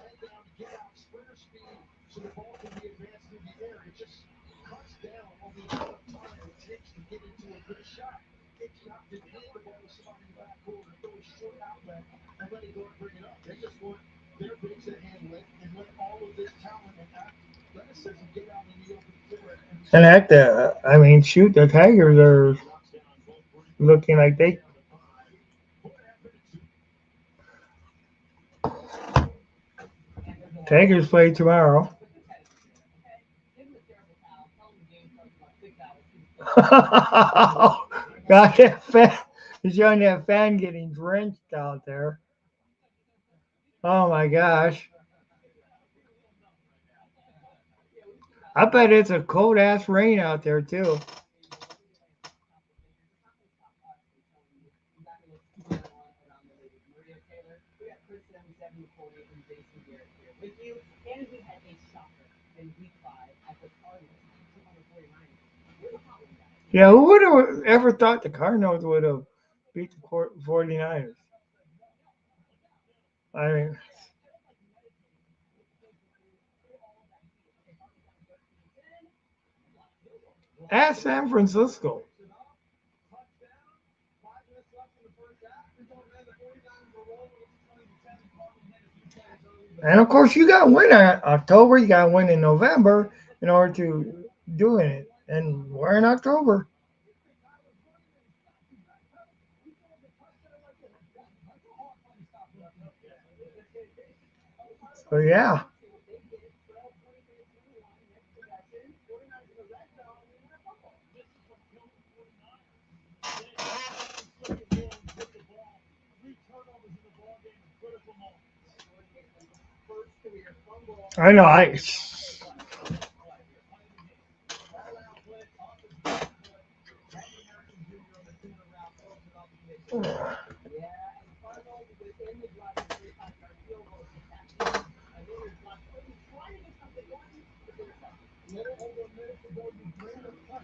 And heck, I mean, shoot, the Tigers are looking like they. Tigers play tomorrow. God, that fan, showing that fan getting drenched out there. Oh my gosh. I bet it's a cold ass rain out there too. Yeah, who would have ever thought the Cardinals would have beat the 49ers? I mean, at San Francisco. And of course, you got to win in October, you got to win in November in order to doing it. And we're in October. So, yeah. I know.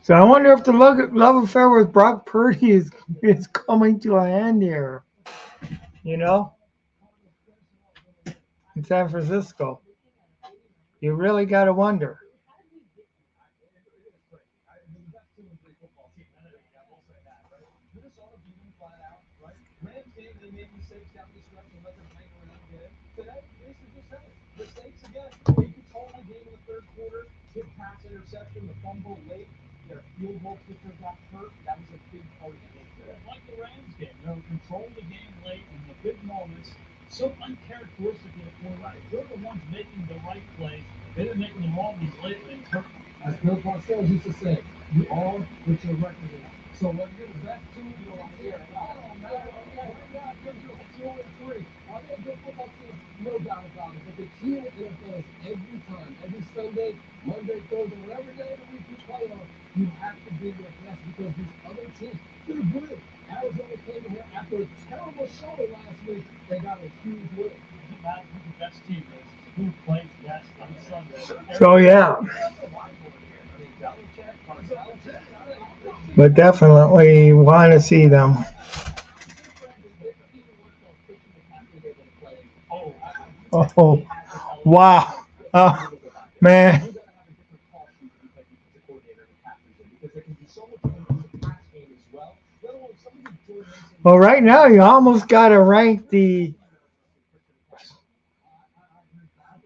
So I wonder if the love affair with Brock Purdy is coming to an end here. You know, in San Francisco, you really got to wonder. So yeah, but definitely want to see them. Oh, wow. Oh, man. Well, right now you almost got to rank the.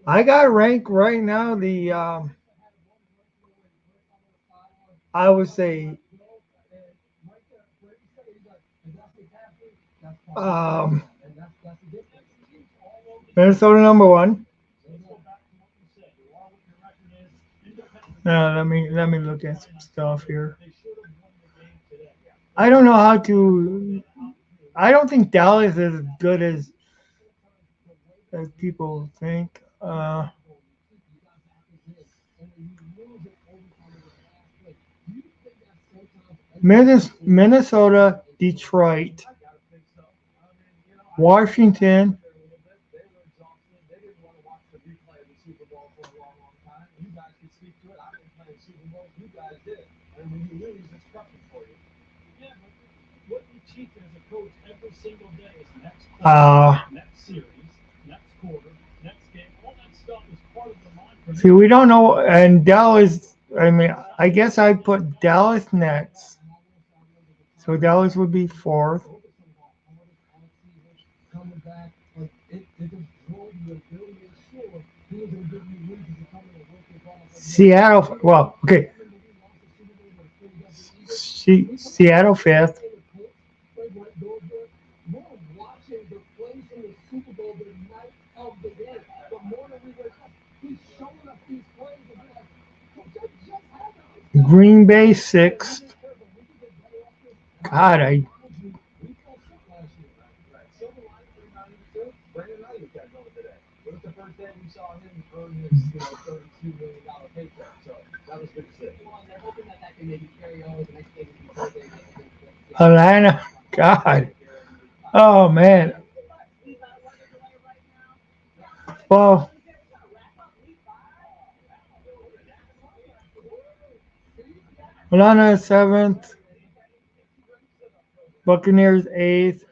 I got to rank right now the. I would say um, Minnesota number one. Let me look at some stuff here. I don't know how to. I don't think Dallas is as good as as people think. Minnesota, Detroit, Washington, uh, see, we don't know. And Dallas, I mean, I guess I'd put Dallas next. So Dallas would be fourth. Seattle, well, okay. Seattle fifth. Green Bay sixth. God, I Atlanta. God. Oh man. Well, Atlanta seventh. Buccaneers eighth.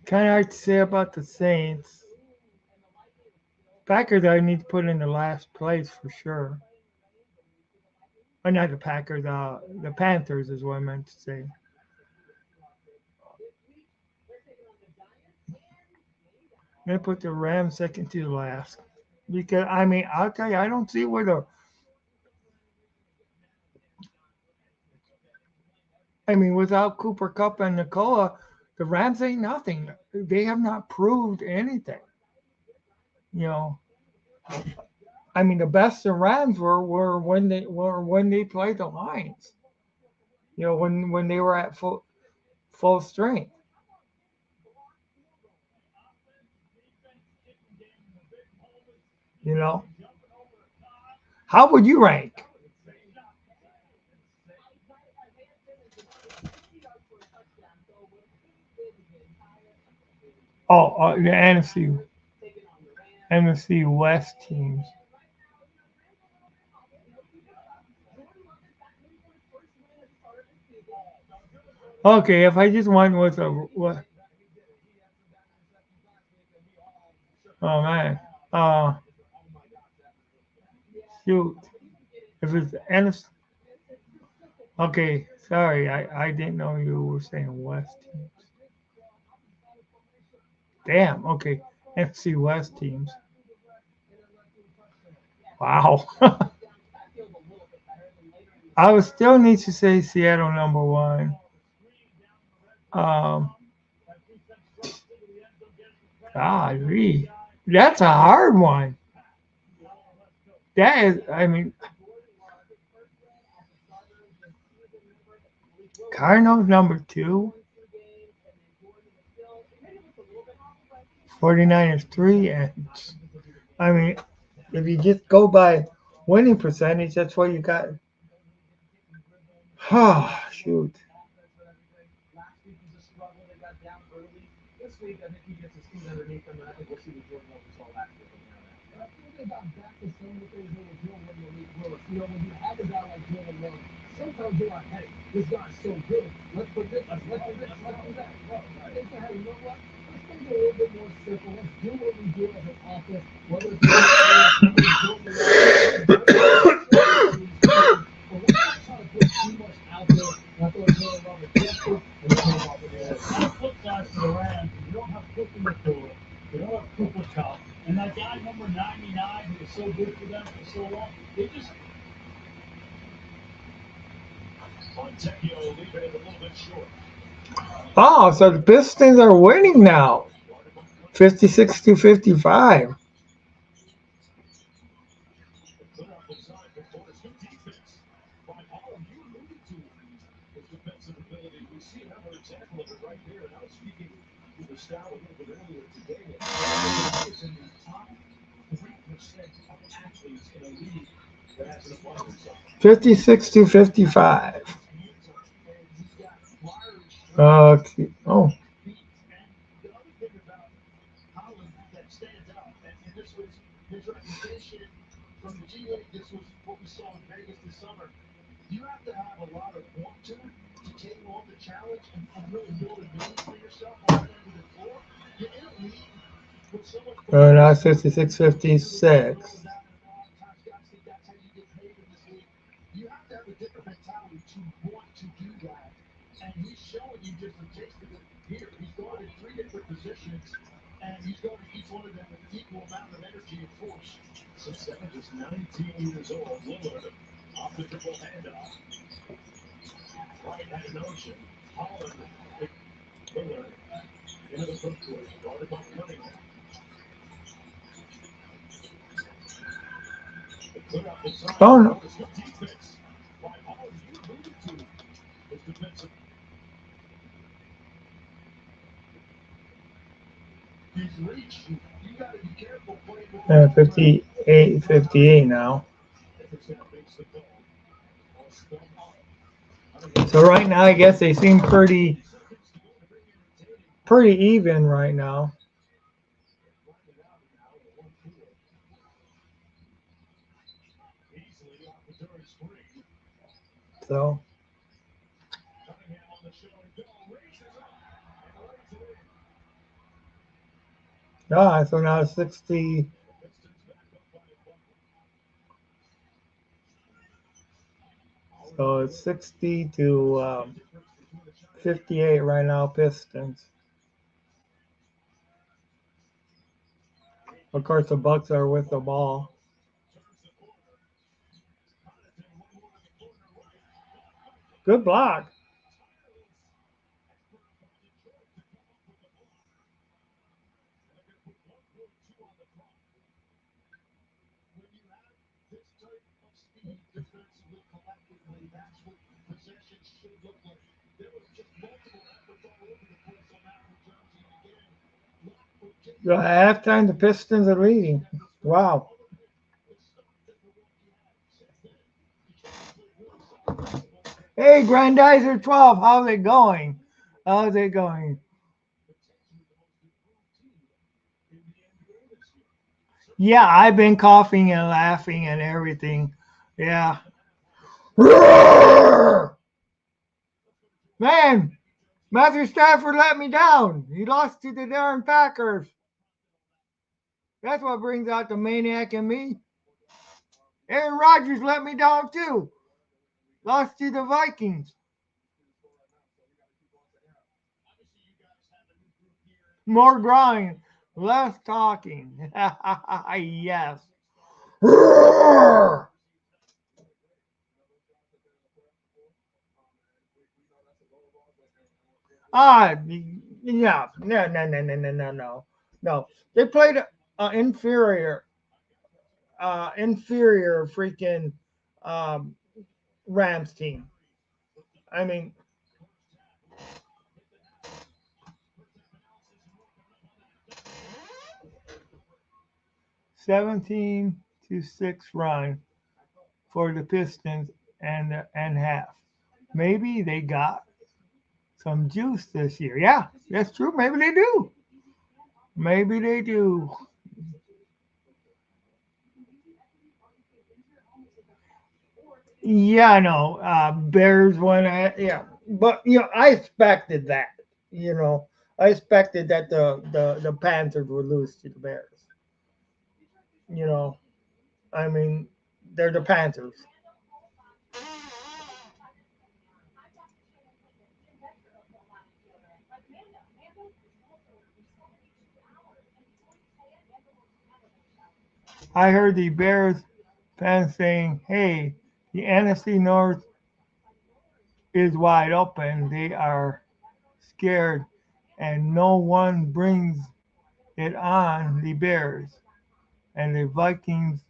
Kind of hard to say about the Saints. Packers, I need to put in the last place for sure. Or not the Packers, the Panthers is what I meant to say. I'm gonna put the Rams second to the last. Because I mean, I'll tell you, I don't see where the I mean, without Cooper Cup and Nicola, the Rams ain't nothing. They have not proved anything. You know, I mean, the best the Rams were when they played the Lions. You know, when they were at full strength. You know, how would you rank? Oh, the NFC West teams. Okay, if I just went with a what? Oh man, uh, shoot. If it's NFC, okay. Sorry, I didn't know you were saying West teams. Damn. Okay, NFC West teams. Wow. I would still need to say Seattle number one. Um, golly, that's a hard one. That is, I mean, Cardinals number two, 49ers three, and I mean, if you just go by winning percentage, that's what you got. Oh, shoot. Oh, so the Pistons are winning now, 56 to 55. 56 to 55. Oh, now it's 56 56. Oh, no. Yeah, 58 58 now. So right now, I guess they seem pretty even right now. So yeah, so now 60. So it's 60 to 58 right now, Pistons. Of course, the Bucks are with the ball. Good block. At halftime, the Pistons are leading. Wow. Hey, Grandizer 12, how's it going? How's it going? Yeah, I've been coughing and laughing and everything. Yeah. Man, Matthew Stafford let me down. He lost to the darn Packers. That's what brings out the maniac in me. Aaron Rodgers let me down too. Lost to the Vikings. More grind, less talking. Yes. Ah, yeah. No, no, no, no, no, no, no. No. They played inferior, inferior freaking um, Rams team. I mean, 17-6 run for the Pistons and half. Maybe they got some juice this year. Yeah, that's true. Maybe they do. Maybe they do. Yeah, I know. Bears won. Yeah, but I expected that. You know, I expected that the Panthers would lose to the Bears. You know, I mean, they're the Panthers. I heard the Bears fans saying, "Hey, the NFC North is wide open. They are scared, and no one brings it on the Bears and the Vikings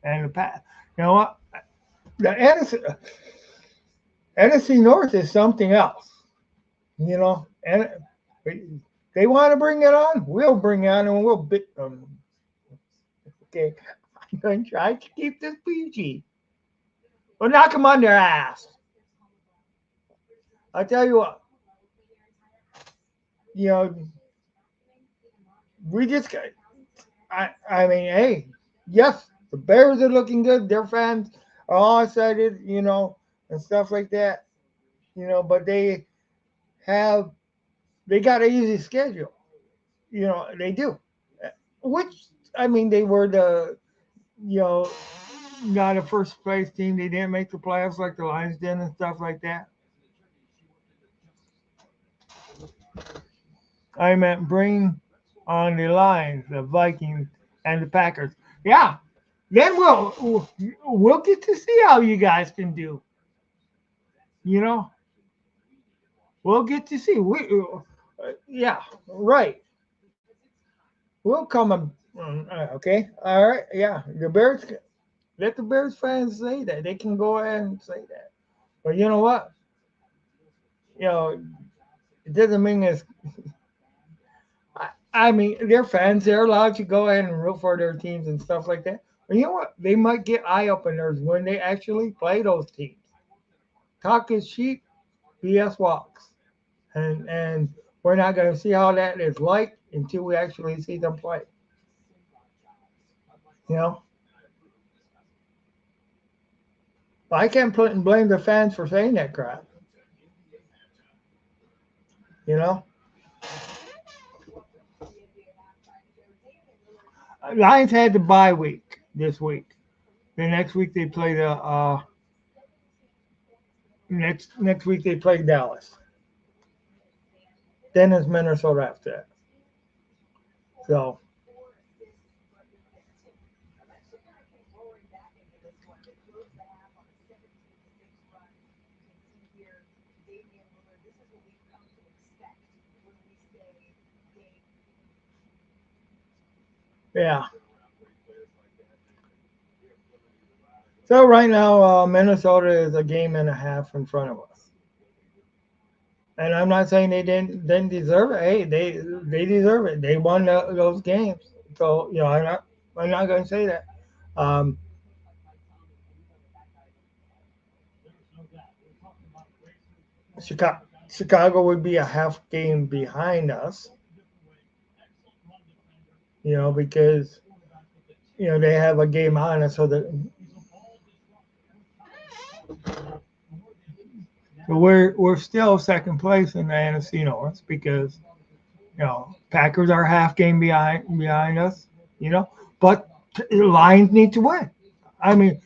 and the Pat." You know what? The NFC North is something else. And they want to bring it on, we'll bring it on and we'll bit them. Okay, I'm going to try to keep this PG. We'll knock them on their ass. I tell you what, you know, we just got. I mean, hey, yes, the Bears are looking good. Their fans are all excited, and stuff like that. But have they got an easy schedule. They do. Which I mean, they were you know not a first place team. They didn't make the playoffs like the Lions did and stuff like that. I meant bring on the Lions, the Vikings, and the Packers. Yeah, then we'll get to see how you guys can do. You know, we'll get to see. Yeah, right. We'll come. Okay, all right. Yeah, the Bears. Let the Bears fans say that. They can go ahead and say that. But you know what? You know, it doesn't mean it's. I mean, they're fans. They're allowed to go ahead and root for their teams and stuff like that. But you know what? They might get eye openers when they actually play those teams. Talk is cheap, BS walks, and we're not going to see how that is like until we actually see them play. You know, I can't put and blame the fans for saying that crap. You know, Lions had the bye week this week. The next week they play next week they play Dallas. Then it's Minnesota after that. So yeah. So right now Minnesota is a game and a half in front of us. And I'm not saying they didn't deserve it. Hey, they deserve it. They won those games. So I'm not going to say that. Um, Chicago would be a half game behind us. Because they have a game on us, so we're still second place in the NFC North because Packers are half game behind us. But the Lions need to win. I mean,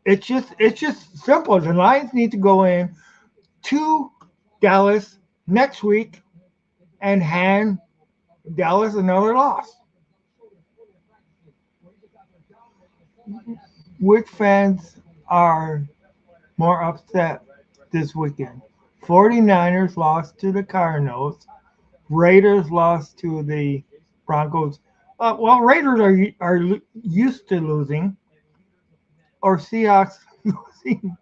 it's just simple. The Lions need to go in to Dallas next week and hand Dallas another loss. Which fans are more upset this weekend? 49ers lost to the Cardinals. Raiders lost to the Broncos. Well, Raiders are used to losing, or Seahawks losing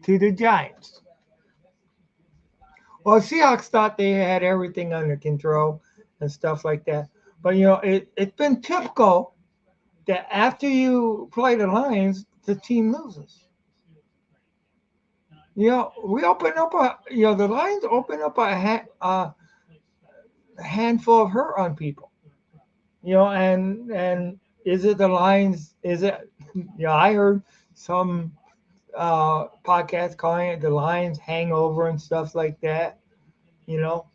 to the Giants. Well, Seahawks thought they had everything under control and stuff like that. But it's been typical that after you play the Lions, the team loses. We open up the Lions open up a handful of hurt on people. And is it the Lions? Is it? I heard some podcasts calling it the Lions hangover and stuff like that. You know,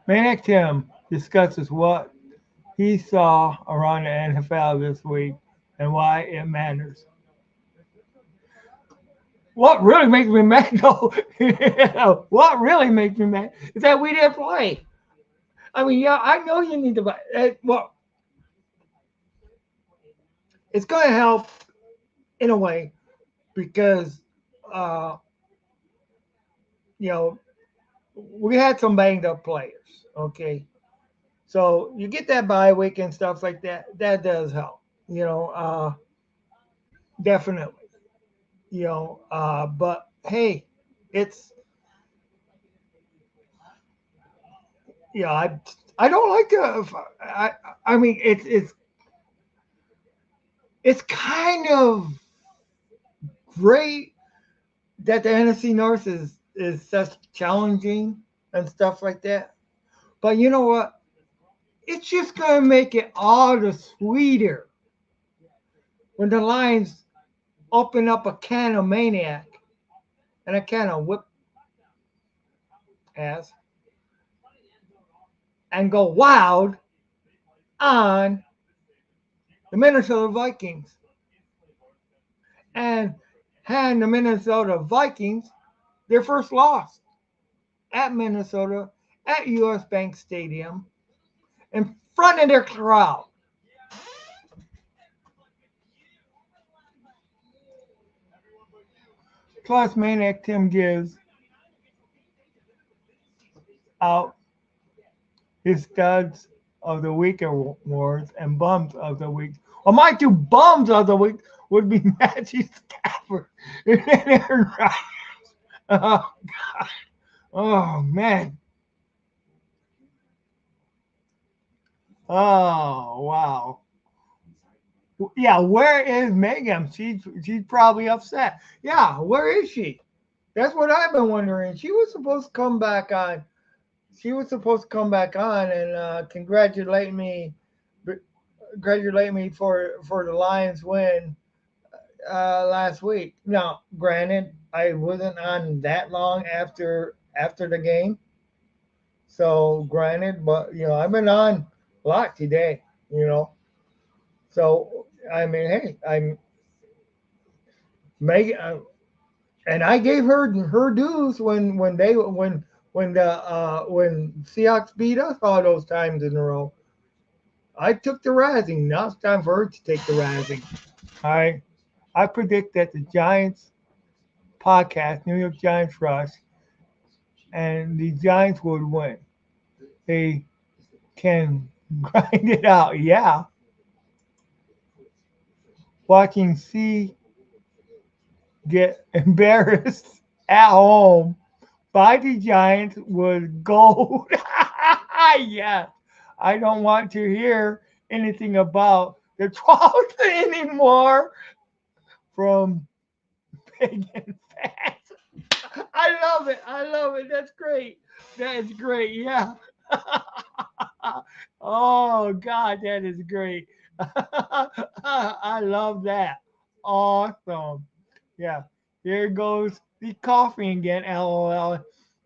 Maniac Tim discusses what he saw around the NFL this week and why it matters. What really makes me mad, though, what really makes me mad is that we didn't play. I mean, yeah, I know you need to buy. Well, it's going to help in a way because, uh, you know, we had some banged up players. Okay, so you get that bye week and stuff like that. That does help. definitely. But hey, it's I don't like I I mean it's kind of great that the NFC North is such challenging and stuff like that. But you know what? It's just gonna make it all the sweeter when the Lions open up a can of Maniac and a can of whip ass and go wild on the Minnesota Vikings and hand the Minnesota Vikings their first loss at Minnesota at US Bank Stadium in front of their crowd. Plus, Maniac Tim gives out his studs of the week awards and bums of the week. Well, my two bums of the week would be Matthew Stafford and Aaron Rodgers. Oh, oh man. Oh wow. Yeah, where is Megan? She's probably upset. Yeah, where is she? That's what I've been wondering. She was supposed to come back on. She was supposed to come back on and congratulate me for the Lions win last week. Now, granted, I wasn't on that long after the game, so granted, but I've been on a lot today. You know, so I mean, hey, I'm Megan, and I gave her dues when Seahawks beat us all those times in a row. I took the razzing. Now it's time for her to take the razzing. All right. I predict that the Giants podcast, New York Giants Rush, and the Giants would win. They can grind it out. Yeah. Watching C get embarrassed at home by the Giants was gold. Yeah. I don't want to hear anything about the 12th anymore from pagan fans. I love it. I love it. That's great. That is great. Yeah. Oh God, that is great. I love that. Awesome. Yeah. Here goes the coffee again. LOL.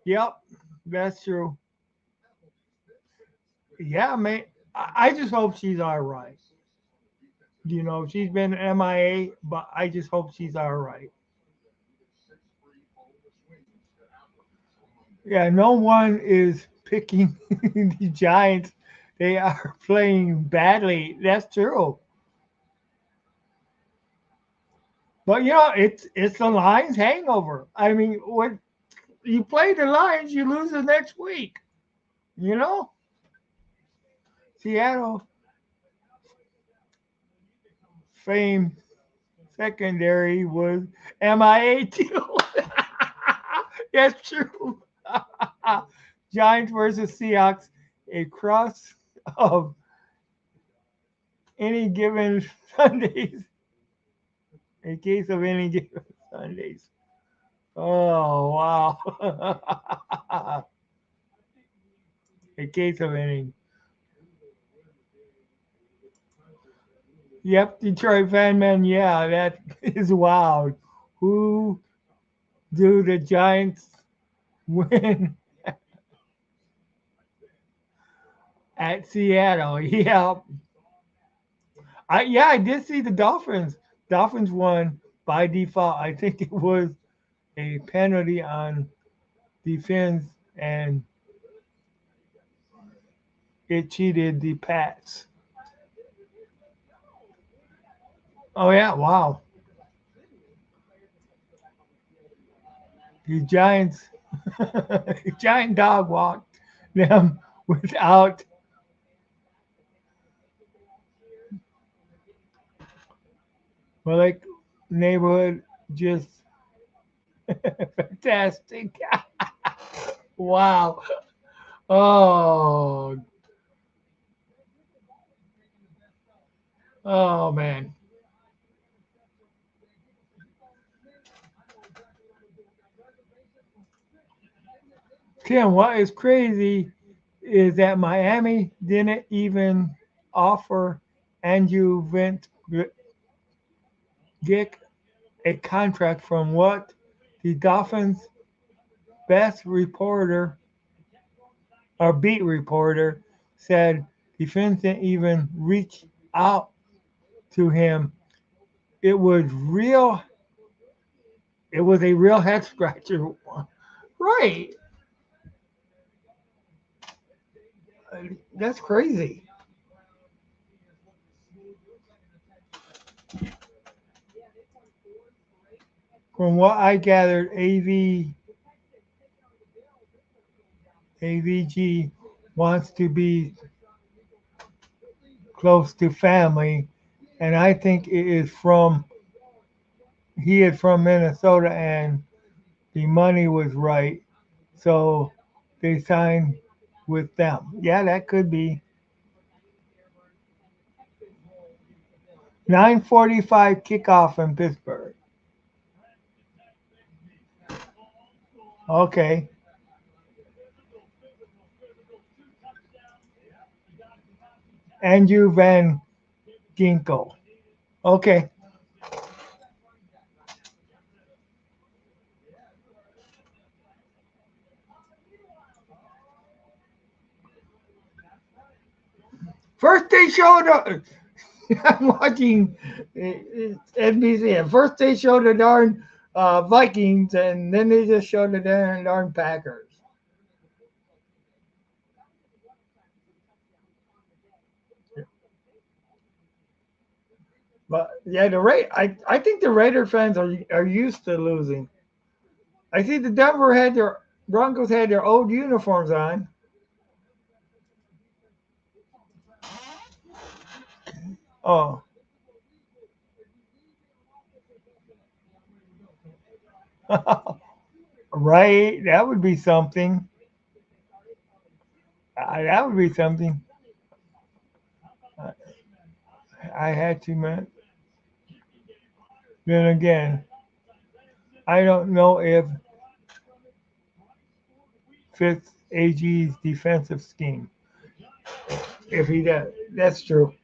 Yep, that's true. Yeah, man. I just hope she's all right. She's been MIA, but I just hope she's all right. Yeah, no one is picking the Giants. They are playing badly. That's true. But it's the Lions hangover. I mean, when you play the Lions, you lose the next week. You know, Seattle fame secondary was MIA too. That's true. Giants versus Seahawks, a cross of any given Sundays. In case of any given Sundays. Oh wow. In case of any. Yep, Detroit fan man. Yeah, that is wild. Who do the Giants win at Seattle? Yeah, I did see the Dolphins. Dolphins won by default. I think it was a penalty on defense, and it cheated the Pats. Oh yeah, wow. The Giants, giant dog walked them without. Well, like neighborhood just fantastic. Wow. Oh, oh man. Tim, what is crazy is that Miami didn't even offer Andrew Vint Gick a contract from what the Dolphins' best reporter or beat reporter said the Fins didn't even reach out to him. It was real. It was a real head scratcher. Right. That's crazy. From what I gathered, AVG wants to be close to family, and I think it is from he is from Minnesota, and the money was right, so they signed with them. Yeah, that could be 9:45 kickoff in Pittsburgh. Okay, Andrew Van Ginkel. Okay, first they showed up. I'm watching NBC, and first they showed the darn Vikings, and then they just showed the darn Packers. But yeah, I think the Raider fans are used to losing. I see the Denver had their Broncos had their old uniforms on. Oh, right, that would be something. That would be something. Uh, I had to, man. Then again, I don't know if fits AG's defensive scheme. If he does, that's true.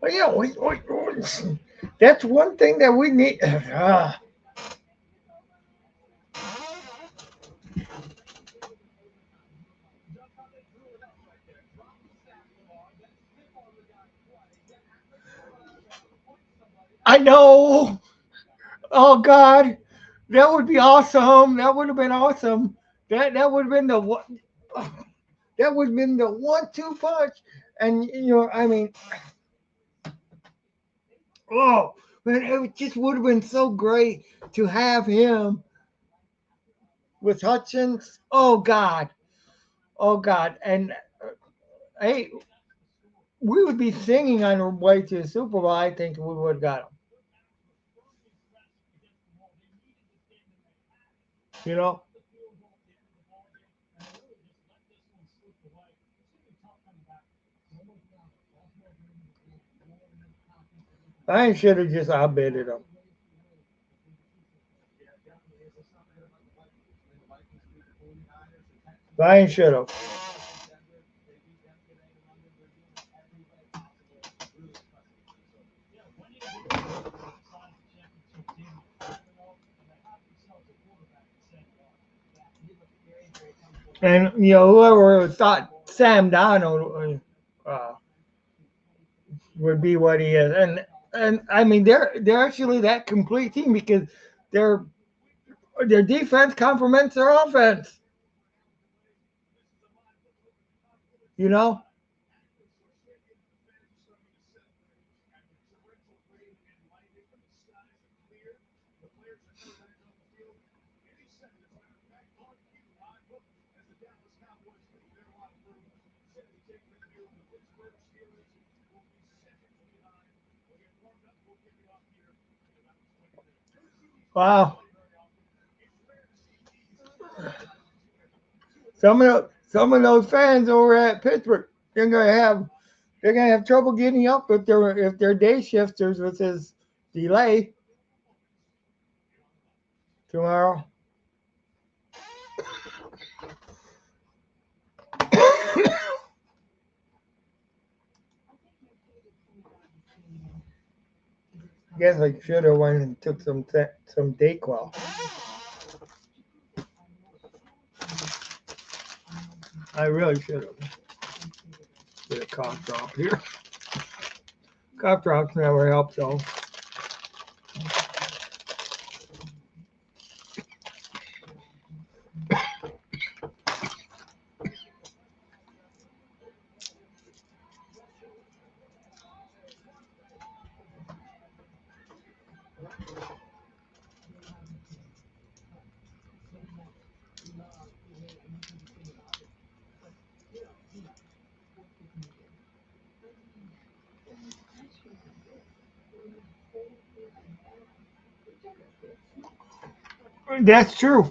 But yeah, that's one thing that we need. I know. Oh God, that would be awesome. That would have been awesome. That would have been the one. That would have been the one-two punch. And I mean, oh man, it just would have been so great to have him with Hutchins. Oh God, and hey, we would be singing on our way to the Super Bowl. I think we would have got him. You know, I should have just outbidded him. I should have. And whoever thought Sam Donald would be what he is, and I mean they're actually that complete team because their their defense complements their offense. You know, Wow. Some of those fans over at Pittsburgh, they're gonna have they're gonna have trouble getting up if their day shifters with this delay tomorrow. Guess I should have went and took some Dayquil. I really should have. Get a cough drop here. Cough drops never help though. That's true.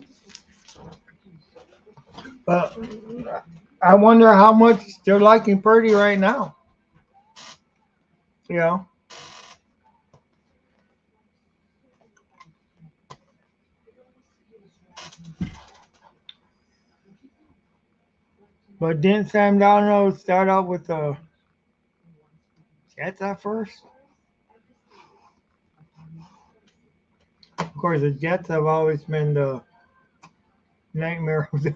But I wonder how much they're liking Purdy right now. You know, but didn't Sam Darnold start out with the Jets at first? Of course, the Jets have always been the nightmare of the.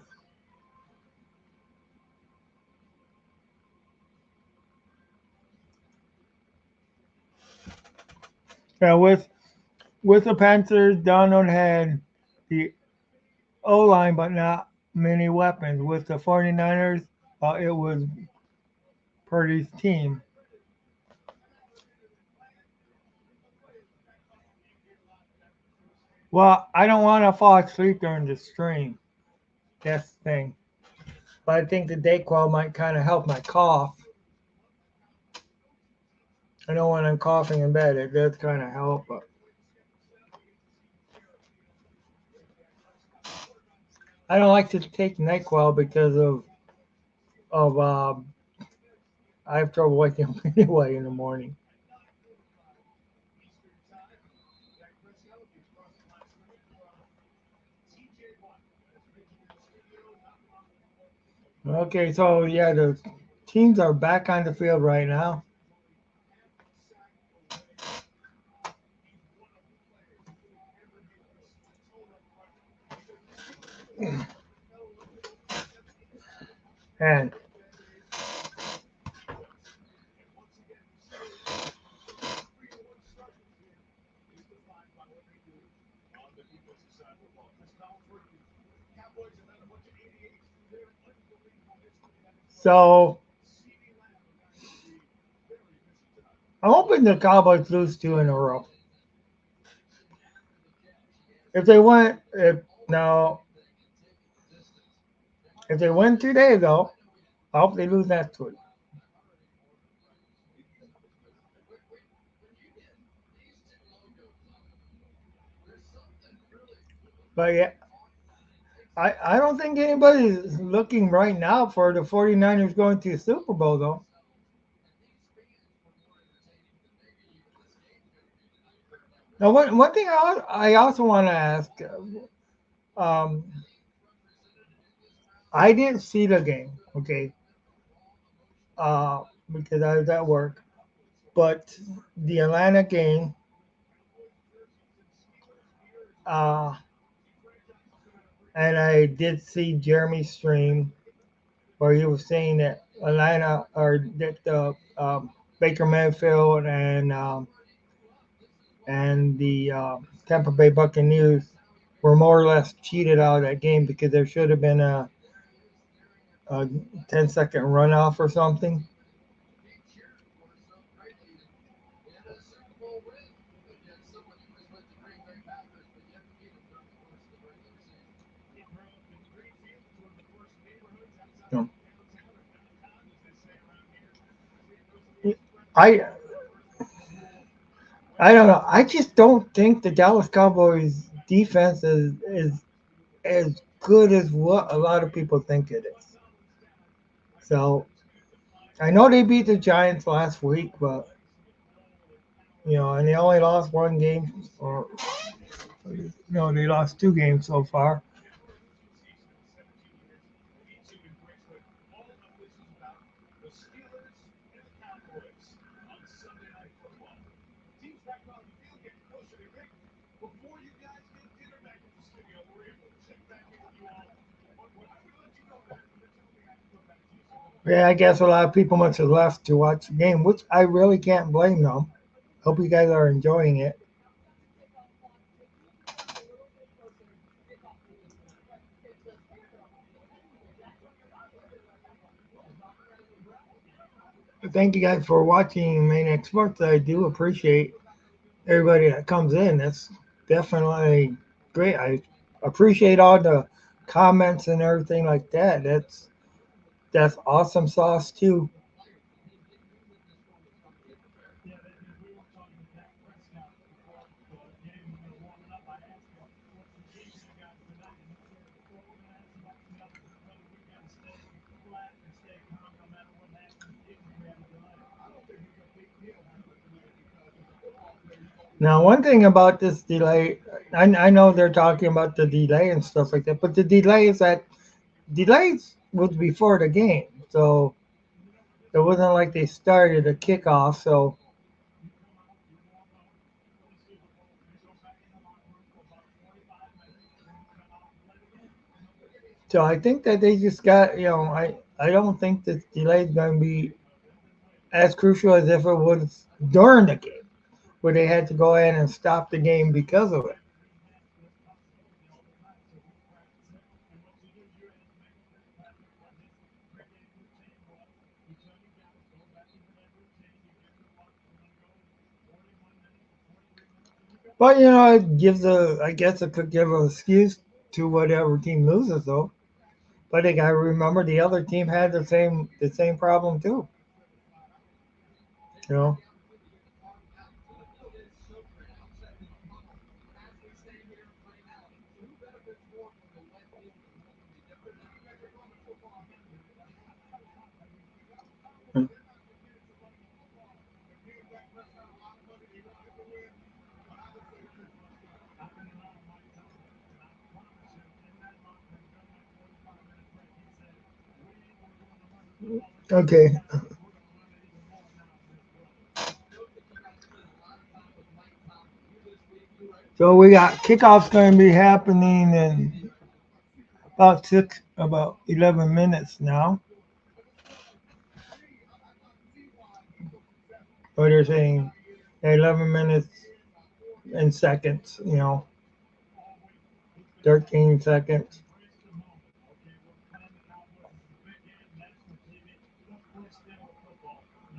Yeah, with the Panthers, Darnold had the O line, but not many weapons. With the 49ers, it was Purdy's team. Well, I don't want to fall asleep during the stream. That's the thing. But I think the Dayquil might kind of help my cough. I know when I'm coughing in bed, it does kind of help. But I don't like to take NyQuil because of I have trouble waking up anyway in the morning. Okay, so yeah, the teams are back on the field right now. And so I'm hoping the Cowboys lose two in a row. If they win, if now if they win today though, I hope they lose next week. But yeah, I don't think anybody's looking right now for the 49ers going to the Super Bowl though. Now, one thing I also want to ask, um, I didn't see the game, okay, because I was at work. But the Atlanta game, uh, and I did see Jeremy's stream where he was saying that Atlanta or that Baker Mayfield and the Tampa Bay Buccaneers were more or less cheated out of that game because there should have been a 10-second runoff or something. You know, I don't know. I just don't think the Dallas Cowboys. defense is as good as what a lot of people think it is. So I know they beat the Giants last week, but and they only lost one game, or no, they lost two games so far. Yeah, I guess a lot of people must have left to watch the game, which I really can't blame them. Hope you guys are enjoying it. Thank you guys for watching Maniac Sports. I do appreciate everybody that comes in. That's definitely great. I appreciate all the comments and everything like that. That's awesome sauce too. Now, one thing about this delay, I know they're talking about the delay and stuff like that, but the delay is that delays was before the game, so it wasn't like they started a kickoff. So I think that they just got, I don't think this delay is going to be as crucial as if it was during the game, where they had to go ahead and stop the game because of it. But it gives I guess it could give an excuse to whatever team loses though. But they got to remember the other team had the same problem too. You know. Okay. So we got kickoffs going to be happening in about 11 minutes now. Or they're saying 11 minutes and seconds. 13 seconds.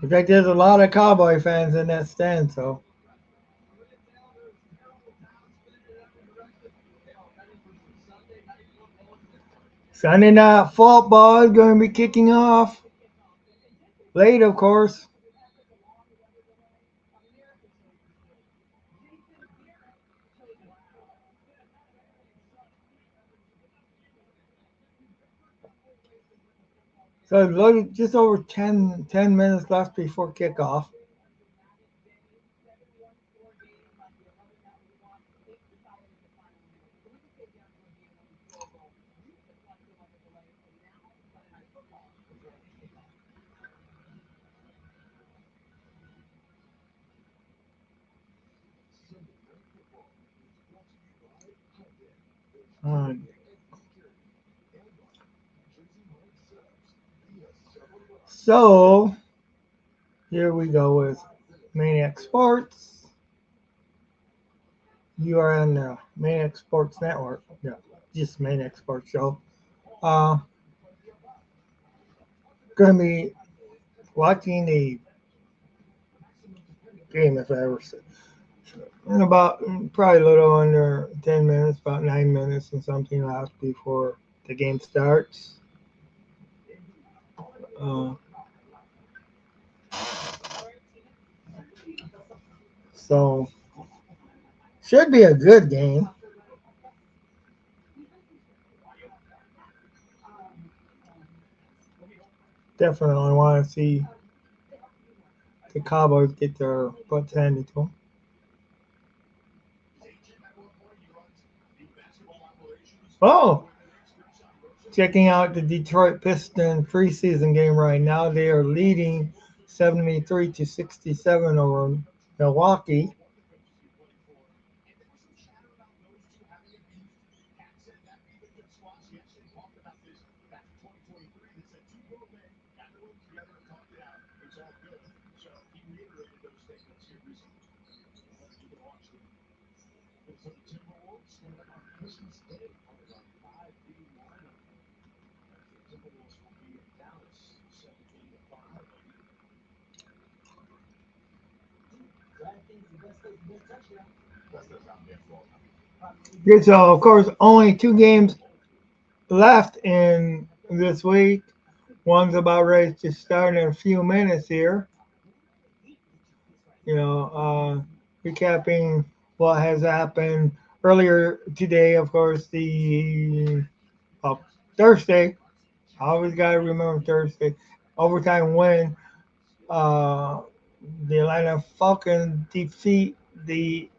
In fact, there's a lot of Cowboy fans in that stand. So Sunday night football is going to be kicking off late, of course. So just over 10 minutes left before kickoff. Um, so here we go with Maniac Sports. You are on the Maniac Sports Network. Yeah, just Maniac Sports Show. Uh, going to be watching the game if I ever see. In about probably a little under 10 minutes, about 9 minutes and something left before the game starts. Uh, so should be a good game. definitely want to see the Cowboys get their butts handed to them. Oh, checking out the Detroit Pistons preseason game right now. They are leading 73-67 over Milwaukee. Yeah, so of course, only two games left in this week. One's about ready to start in a few minutes here. You know, recapping what has happened earlier today. Of course, the uh, Thursday. I always gotta remember Thursday overtime win. Uh, the Atlanta Falcons defeat the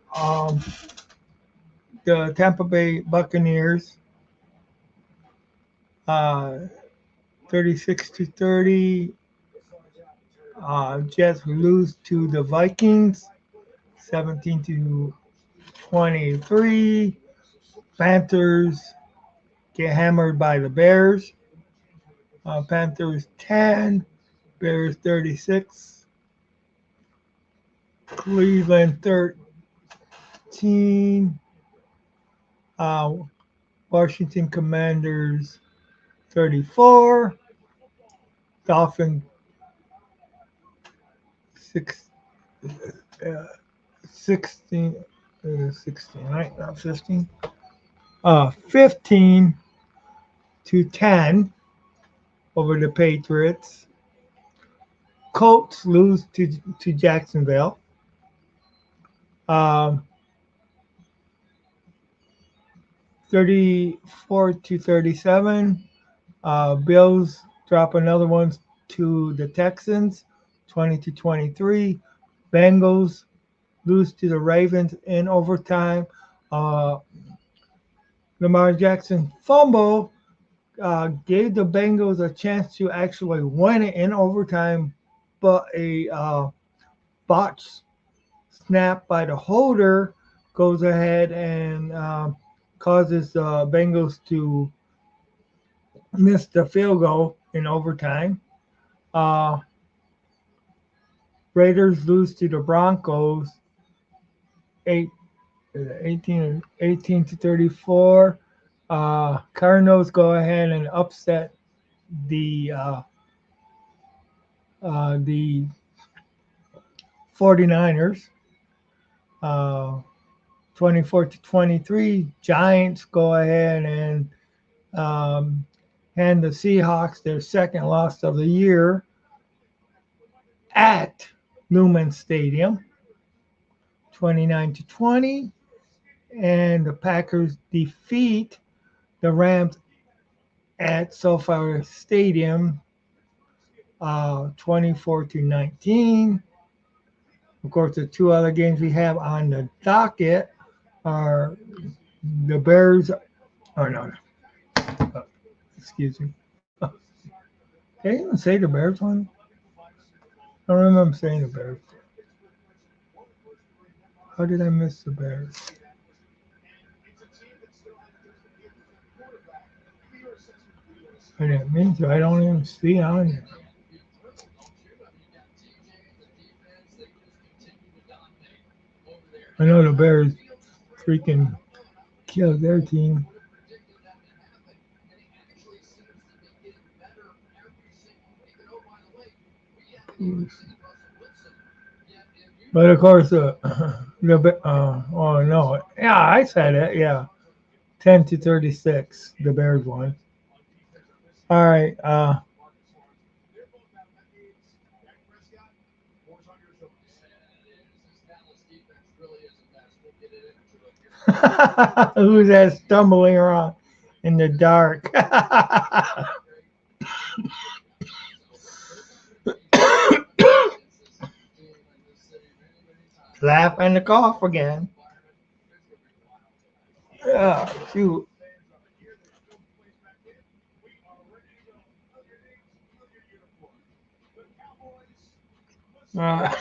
Tampa Bay Buccaneers, uh, 36-30. Jets lose to the Vikings, 17-23. Panthers get hammered by the Bears. Panthers 10, Bears 36. Cleveland 13. Uh, Washington Commanders 34. Dolphins 6, uh, 16, 16, right? Not 15. 15-10 over the Patriots. Colts lose to Jacksonville. Um, 34-37. Bills drop another one to the Texans, 20-23. Bengals lose to the Ravens in overtime. Uh, Lamar Jackson fumble gave the Bengals a chance to actually win it in overtime, but a botched snap by the holder goes ahead and causes the Bengals to miss the field goal in overtime. Uh, Raiders lose to the Broncos 8, 18-34. Cardinals go ahead and upset the the 49ers. Uh, 24-23. Giants go ahead and um, hand the Seahawks their second loss of the year at Newman Stadium, 29-20. And the Packers defeat the Rams at SoFi Stadium, 24-19. Of course, the two other games we have on the docket are the Bears. Oh no, excuse me. Did I even say the Bears one? I don't remember saying the Bears. How did I miss the Bears? I didn't mean to. I don't even see on here. I know the Bears freaking killed their team. But of course, oh no, yeah, I said it. Yeah, 10-36, the Bears won. All right, who's that stumbling around in the dark? Laugh and cough again. Shoot. Uh,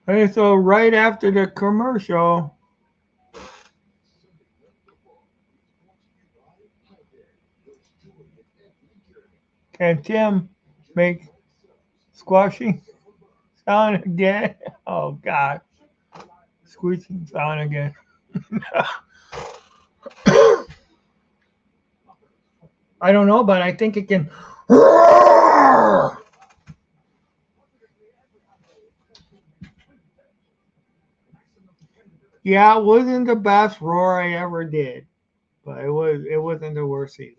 hey, so right after the commercial, can Tim make squashing sound again? Oh God, squeaking sound again. I don't know, but I think it can. Yeah, it wasn't the best roar I ever did, but it wasn't the worst either.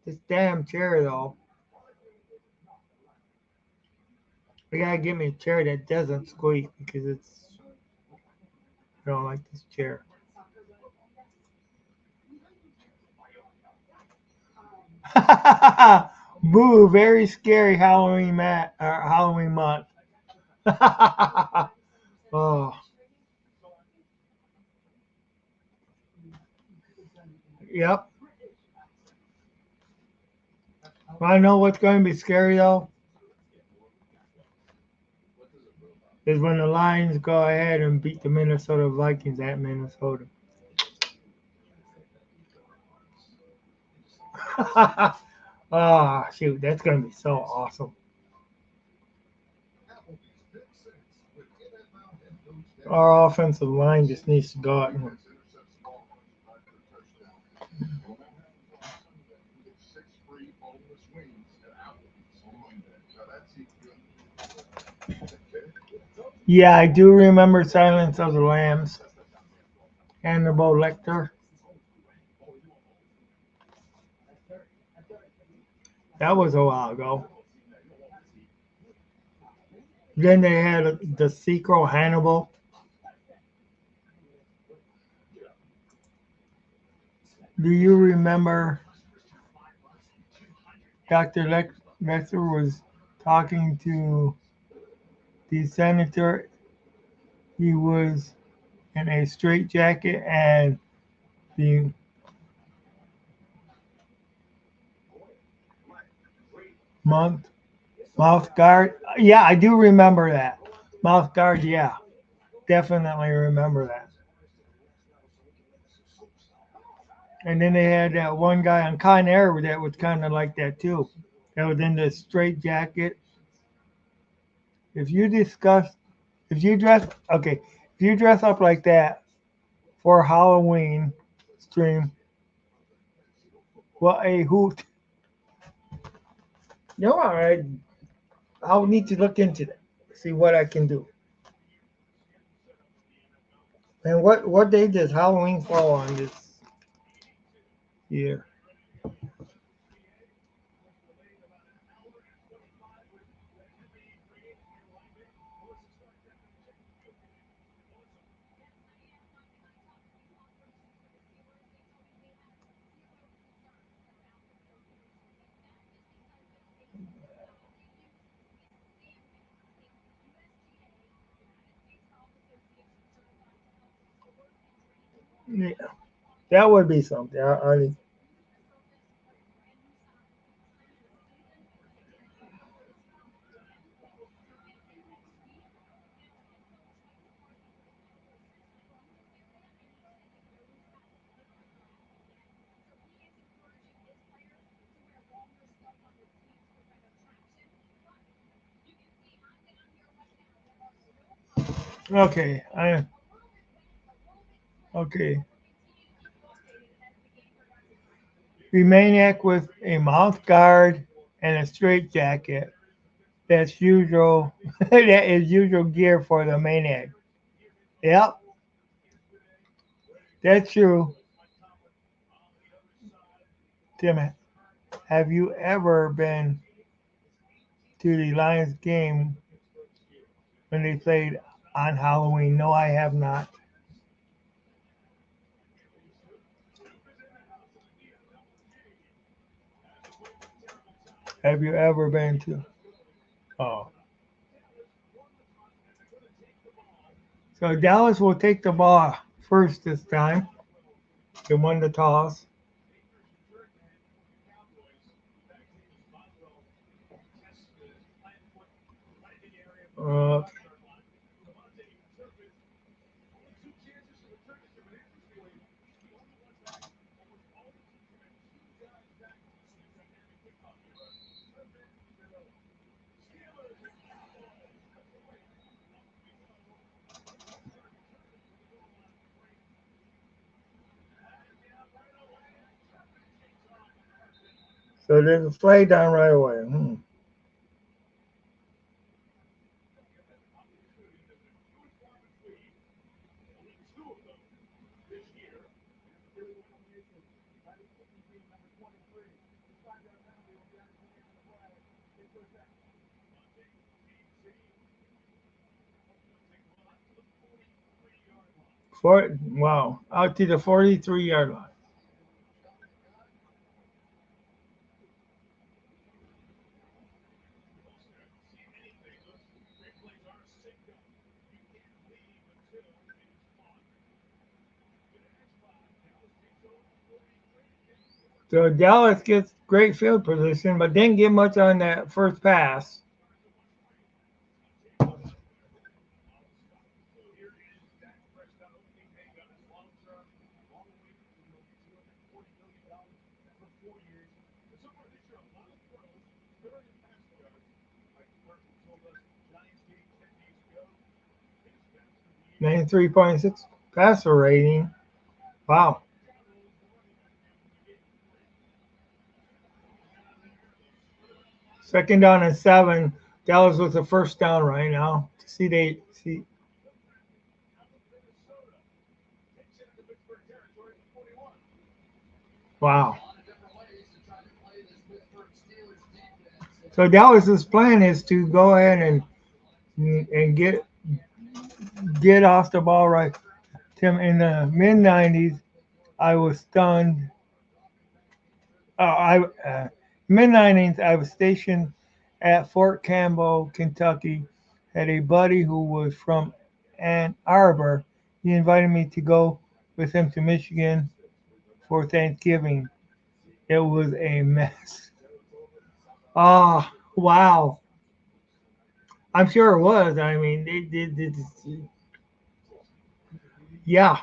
This damn chair though. I gotta get me a chair that doesn't squeak because I don't like this chair. Boo! Very scary Halloween month. Oh, yep. I know what's going to be scary though is when the Lions go ahead and beat the Minnesota Vikings at Minnesota. Oh shoot, that's going to be so awesome. Our offensive line just needs to go out and yeah, I do remember Silence of the Lambs. Hannibal Lecter. That was a while ago. Then they had the sequel Hannibal. Do you remember Dr. Lecter was talking to the senator? He was in a straitjacket and the month mouth guard. Yeah, I do remember that. Mouth guard, yeah. Definitely remember that. And then they had that one guy on Con Air that was kind of like that too. That was in the straight jacket. If you discuss, if you dress, okay, if you dress up like that for a Halloween stream, what a hoot. No, all right. I'll need to look into that, see what I can do. And what day does Halloween fall on this year? Yeah, that would be something. Okay, okay. Be Maniac with a mouth guard and a straight jacket. That's usual. That is usual gear for the Maniac. Yep, that's true. Tim, have you ever been to the Lions game when they played on Halloween? No, I have not. Have you ever been to? Oh, so Dallas will take the ball first this time. They won the toss. Uh, so there's a flag down right away. Hmm. Wow, out to the 43-yard line. So Dallas gets great field position, but didn't get much on that first pass. – 93.6 passer rating. Wow. Second down and 7. Dallas with the first down right now. See. Wow. So Dallas's plan is to go ahead and get off the ball right. Tim, in the mid 90s, I was stunned. I mid 90s, I was stationed at Fort Campbell, Kentucky. Had a buddy who was from Ann Arbor. He invited me to go with him to Michigan for Thanksgiving. It was a mess. Ah, wow. I'm sure it was. I mean, yeah.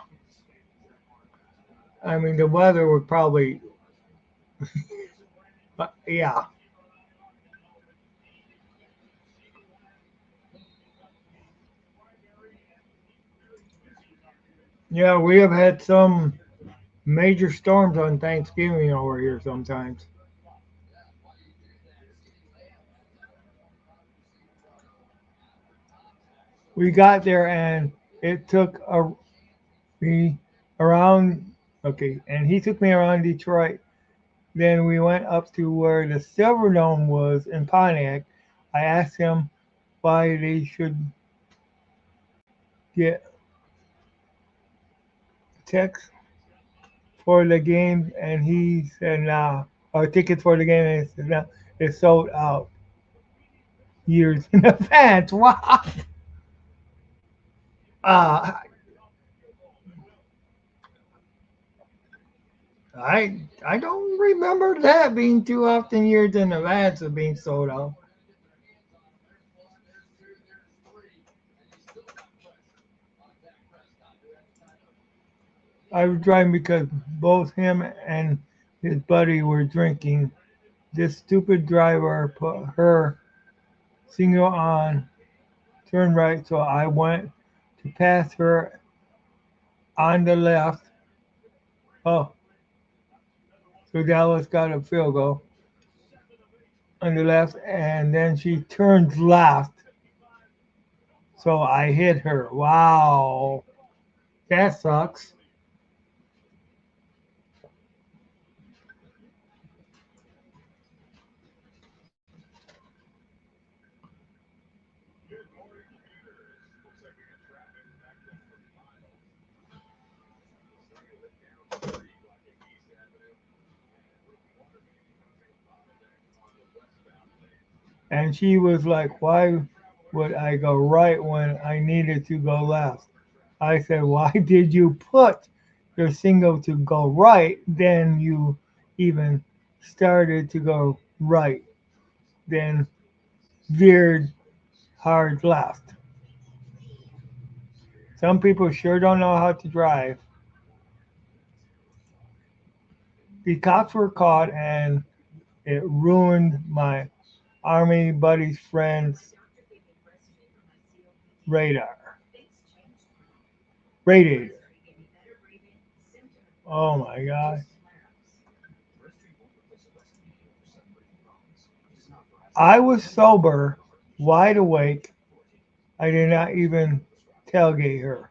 I mean, the weather would probably, yeah. Yeah, we have had some major storms on Thanksgiving over here sometimes. We got there and it took me around, okay, and he took me around Detroit. Then we went up to where the Silverdome was in Pontiac. I asked him why they should get tickets for the game, and he said, nah, or tickets for the game, and he said, nah, it's sold out years in advance. Wow. Uh, I don't remember that being too often years in advance of being sold out. I was driving because both him and his buddy were drinking. This stupid driver put her signal on, turn right, so I went to pass her on the left. Oh, so Dallas got a field goal on the left, and then she turns left, so I hit her. Wow, that sucks. And she was like, "Why would I go right when I needed to go left?" I said, "Why did you put your signal to go right? Then you even started to go right, then veered hard left. Some people sure don't know how to drive." The cops were caught, and it ruined my army buddy's friend's radar. Radiator. Oh my God. I was sober, wide awake. I did not even tailgate her.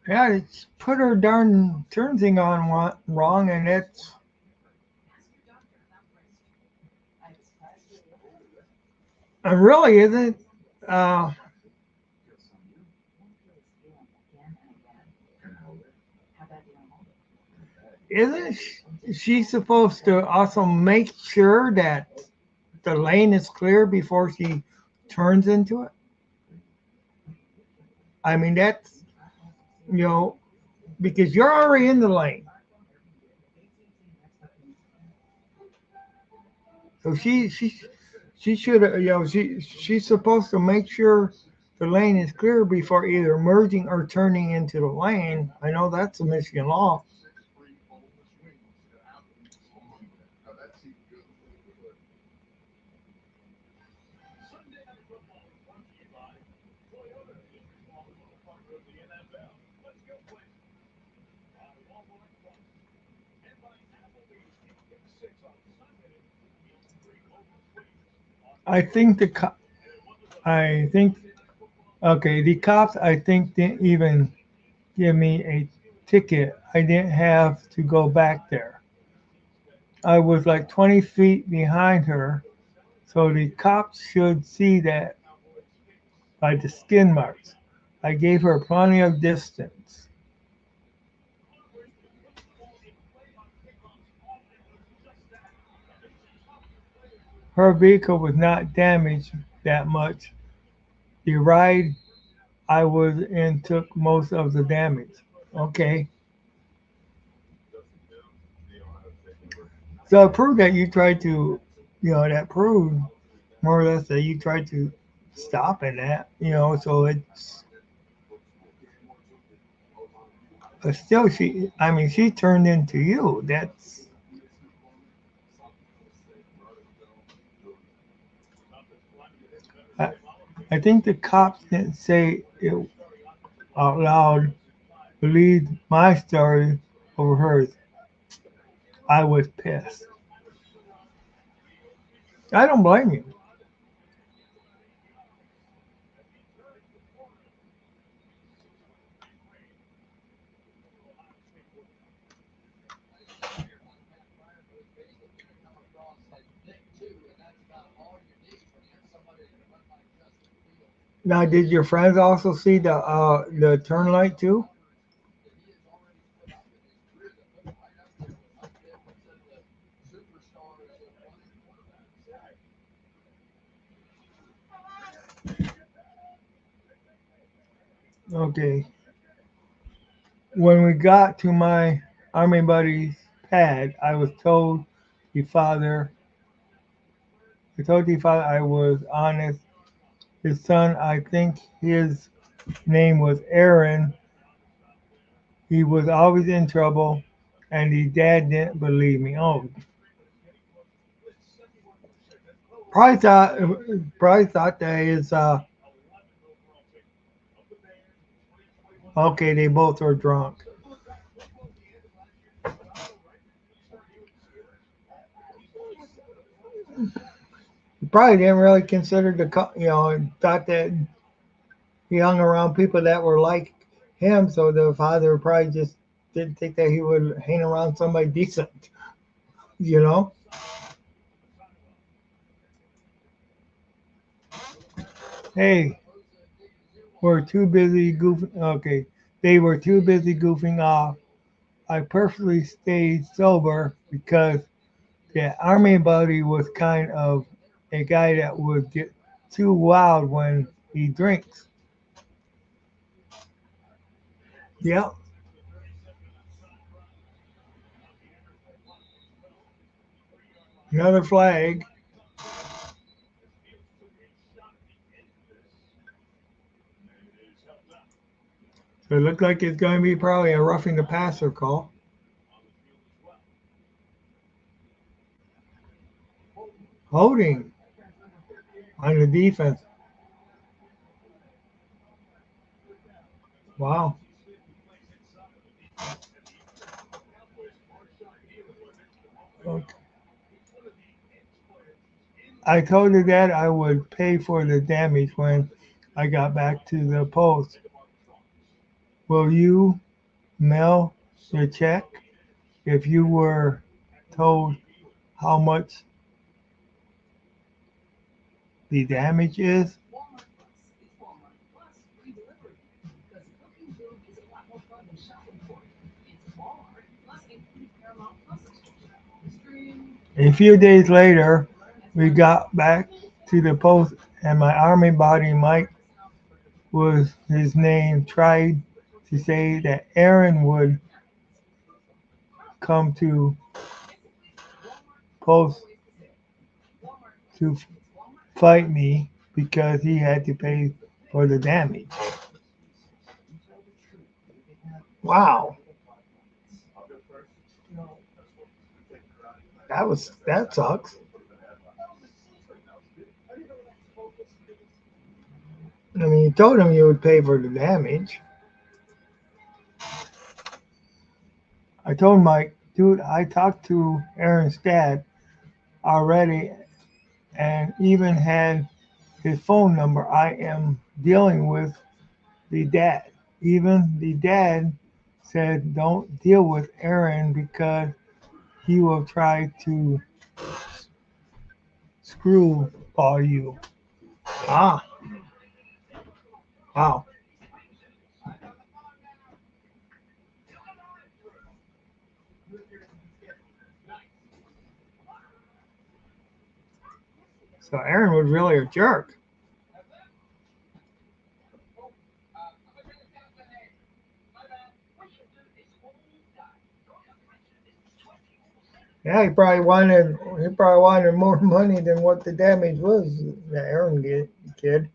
Yeah, it's put her darn turn thing on wrong, and really isn't. Uh, isn't she supposed to also make sure that the lane is clear before she turns into it? I mean, that's you know because you're already in the lane, so she should she's supposed to make sure the lane is clear before either merging or turning into the lane. I know that's a Michigan law. I think I think okay, the cops I think didn't even give me a ticket. I didn't have to go back there. I was like 20 feet behind her, so the cops should see that by the skin marks. I gave her plenty of distance. Her vehicle was not damaged that much. The ride I was in took most of the damage. Okay. So it proved that you tried to, that proved more or less that you tried to stop in that, so but still I mean, she turned into you. I, I think the cops didn't say it out loud, believed my story over hers. I was pissed. I don't blame you. Now, did your friends also see the turn light too? Okay. When we got to my army buddy's pad, the father, I told the father I was honest. His son, I think his name was Aaron. He was always in trouble, and the dad didn't believe me. Oh, probably thought probably thought that is okay. They both were drunk. He probably didn't really consider thought that he hung around people that were like him. So the father probably just didn't think that he would hang around somebody decent. You know. Hey, we're too busy goofing. Okay, they were too busy goofing off. I perfectly stayed sober because Yeah, Army Buddy was kind of a guy that would get too wild when he drinks. Yep, another flag. So it looked like it's going to be probably a roughing the passer call. Holding on the defense. Wow. Okay. I told her that I would pay for the damage when I got back to the post. Will you mail the check if you were told how much the damage is? A few days later, we got back to the post, and my army buddy Mike was his name tried to say that Aaron would come to post to fight me because he had to pay for the damage. Wow, that sucks. I mean, you told him you would pay for the damage. I told Mike, dude, I talked to Aaron's dad already and even had his phone number. I am dealing with the dad. Even the dad said, don't deal with Aaron because he will try to screw all you. Ah, wow. So Aaron was really a jerk. Yeah, he probably wanted more money than what the damage was that Aaron did, kid.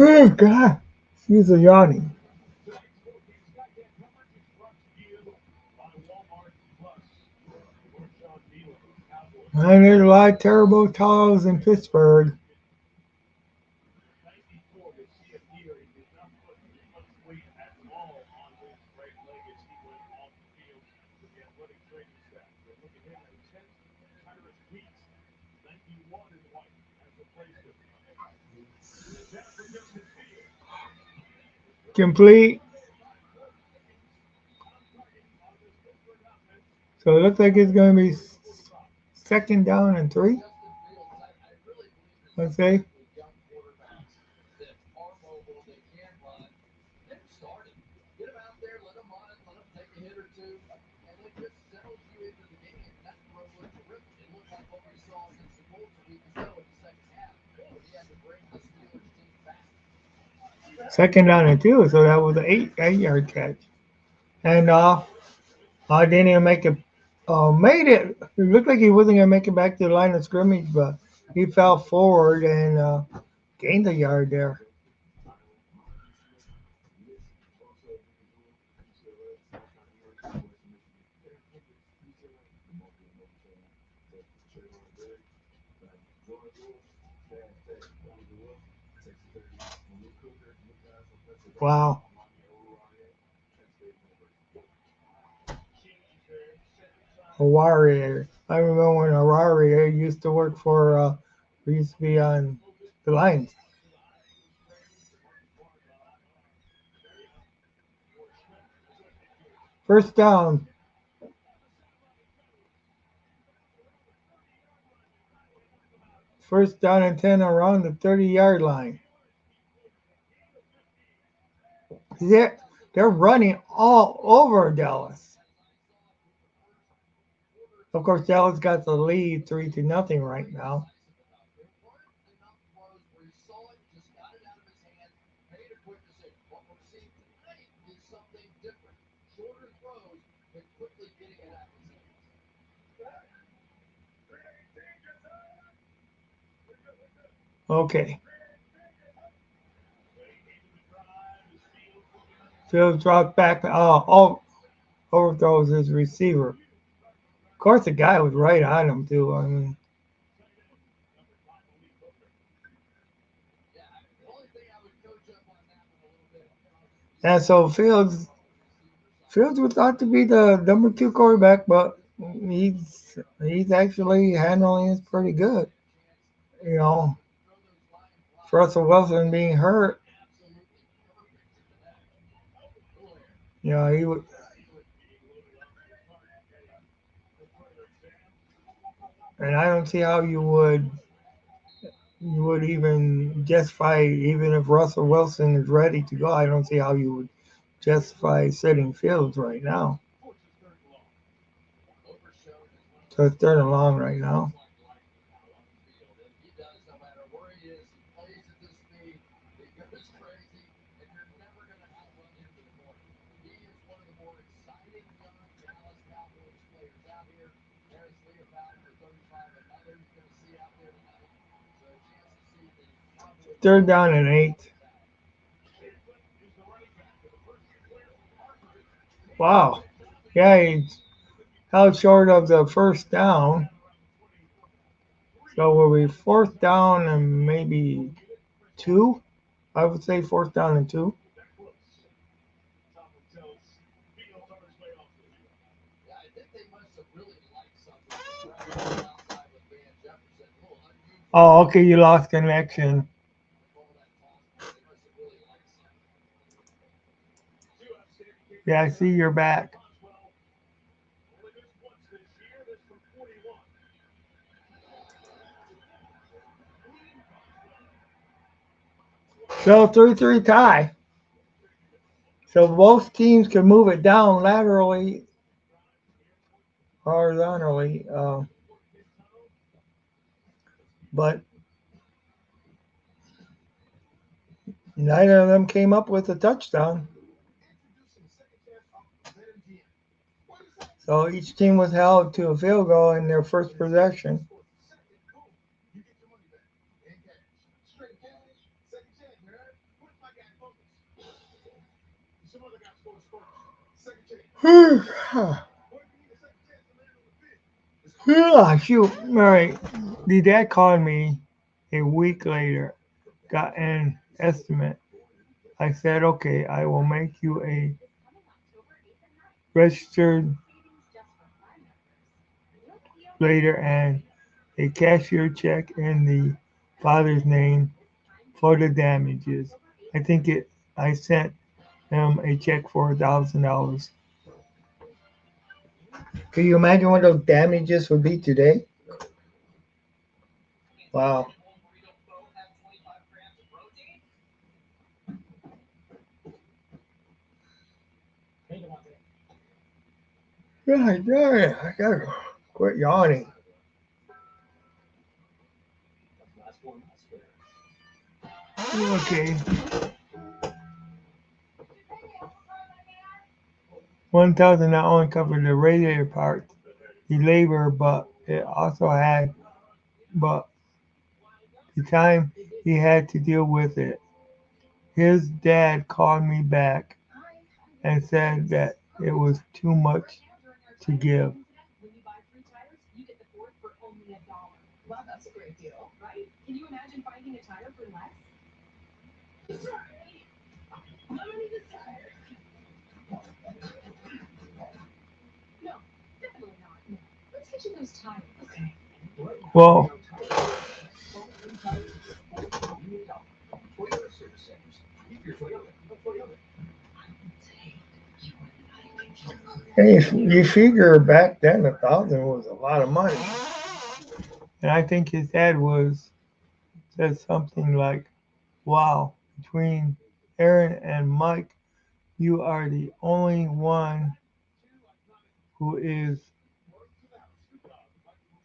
Oh God, he's a yawning. And there's a lot of terrible calls in Pittsburgh. Complete. So it looks like it's going to be second down and three. Let's say. Second down and two. So that was an eight-yard catch. And I didn't even make it. Made it. It looked like he wasn't going to make it back to the line of scrimmage, but he fell forward and gained a yard there. Wow. A warrior. I remember when Harari used to work for, we used to be on the Lions. First down, first down and 10 around the 30-yard line. They're, they're running all over Dallas. Of course, Dallas got the lead 3-0 right now. Okay. Fields dropped back. Overthrows his receiver. Of course, the guy was right on him, too. I mean, and so Fields was thought to be the number two quarterback, but he's actually handling it pretty good. You know, Russell Wilson being hurt, you know, and I don't see how you would even justify, even if Russell Wilson is ready to go. I don't see how you would justify sitting Fields right now. So it's third and long right now. Third down and 8. Wow. Yeah, he held short of the first down. So will be fourth down and maybe two? I would say fourth down and two. Oh, okay, you lost connection. Yeah, I see you're back. So 3-3 tie. So both teams can move it down laterally, horizontally, but neither of them came up with a touchdown. So each team was held to a field goal in their first possession. Shoot. All right. The dad called me a week later, got an estimate. I said, okay, I will make you a registered later and a cashier check in the father's name for the damages. I think it. I sent him a check for $1,000. Can you imagine what those damages would be today? Wow. Yeah, yeah, I gotta quit yawning. Okay. 1,000 not only covered the radiator part, the labor, but it also had, but the time he had to deal with it. His dad called me back and said that it was too much to give. Well, and you figure back then 1,000 was a lot of money. And I think his dad said something like, "Wow, between Aaron and Mike, you are the only one who is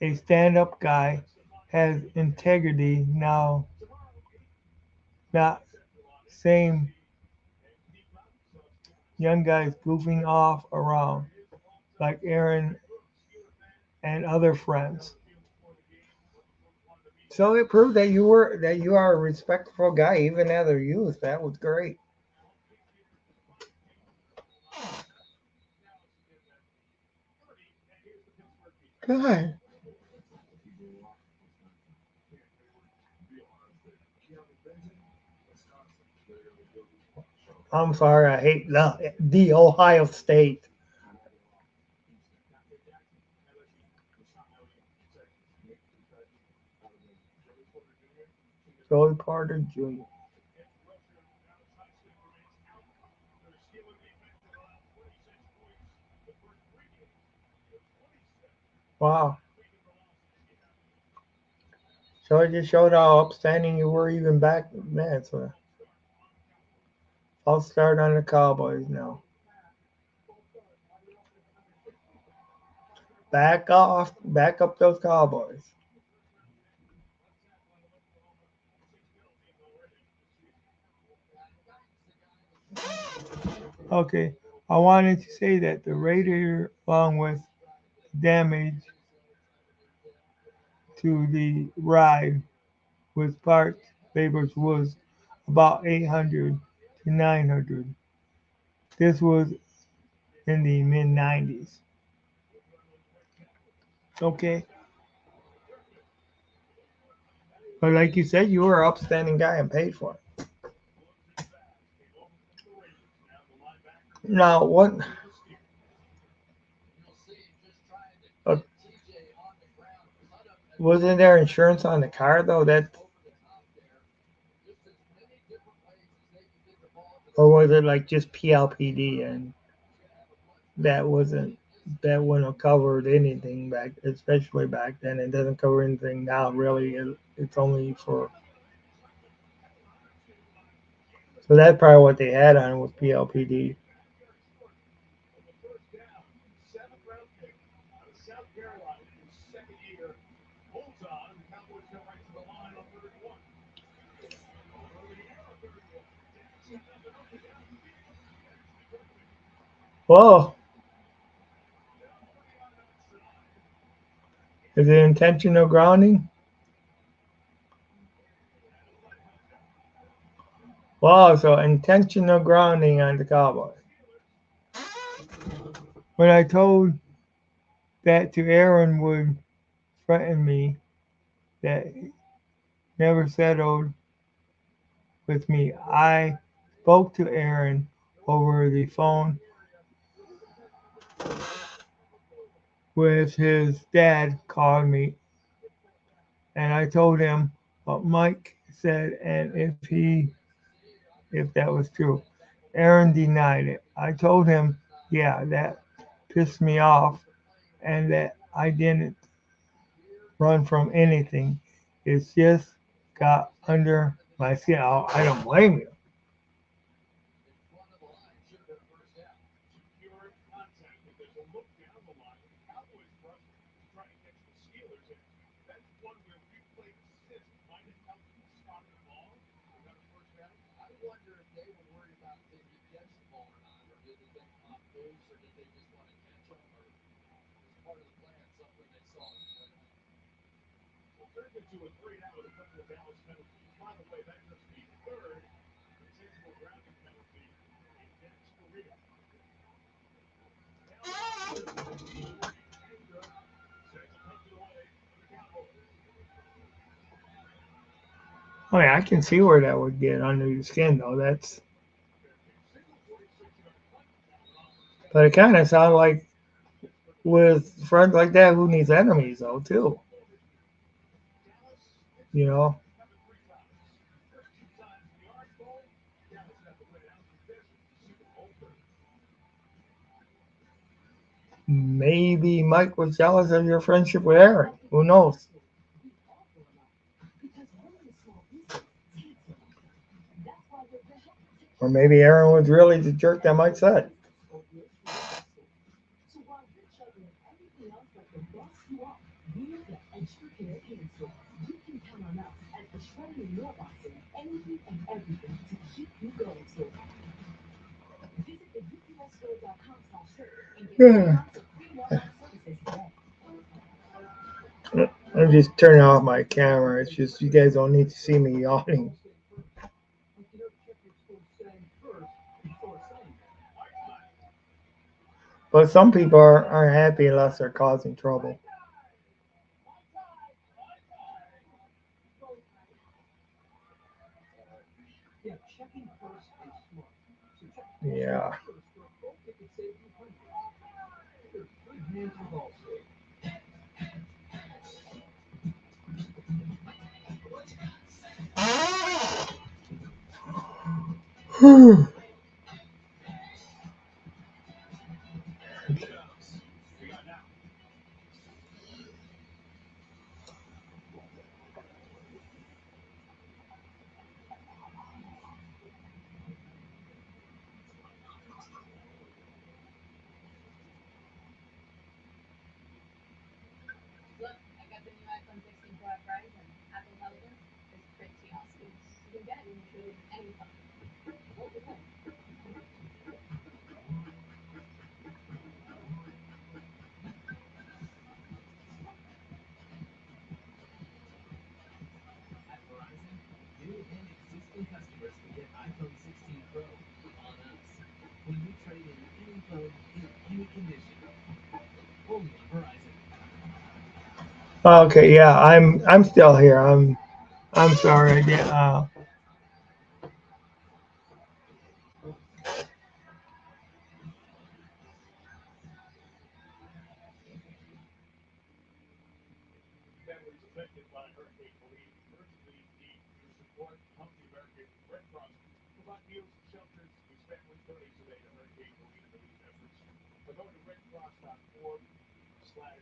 a stand-up guy, has integrity now, not same young guys goofing off around like Aaron and other friends." So it proved that you are a respectful guy even as a youth. That was great. Good. I'm sorry, I hate the Ohio State. Joey Porter Jr. Wow. So it just showed how upstanding you were even back then. So I'll start on the Cowboys now. Back off, back up those Cowboys. Okay, I wanted to say that the radiator, along with damage to the ride with parts labors, was about 800 to 900. This was in the mid 90s. Okay, but like you said, you were an upstanding guy and paid for it. Now, what uh, wasn't there insurance on the car though? That or was it like just PLPD and that wasn't that wouldn't have covered anything back, especially back then. It doesn't cover anything now. Really, it's only for so that's probably what they had on was PLPD. Well, is it intentional grounding? Well, so intentional grounding on the Cowboys. When I told that to Aaron would threaten me, that never settled with me. I spoke to Aaron over the phone with his dad called me, and I told him what Mike said and if that was true. Aaron denied it. I told him, yeah, that pissed me off and that I didn't run from anything. It's just got under my skin. I don't blame you. Oh yeah, I can see where that would get under your skin though. That's but it kind of sounds like with friends like that, who needs enemies though too? You know, maybe Mike was jealous of your friendship with Aaron. Who knows? Or maybe Aaron was really the jerk that Mike said. Yeah. I'm just turning off my camera. It's just you guys don't need to see me yawning. But some people aren't happy unless they're causing trouble. Yeah. Okay, yeah, I'm still here. I'm sorry. I did.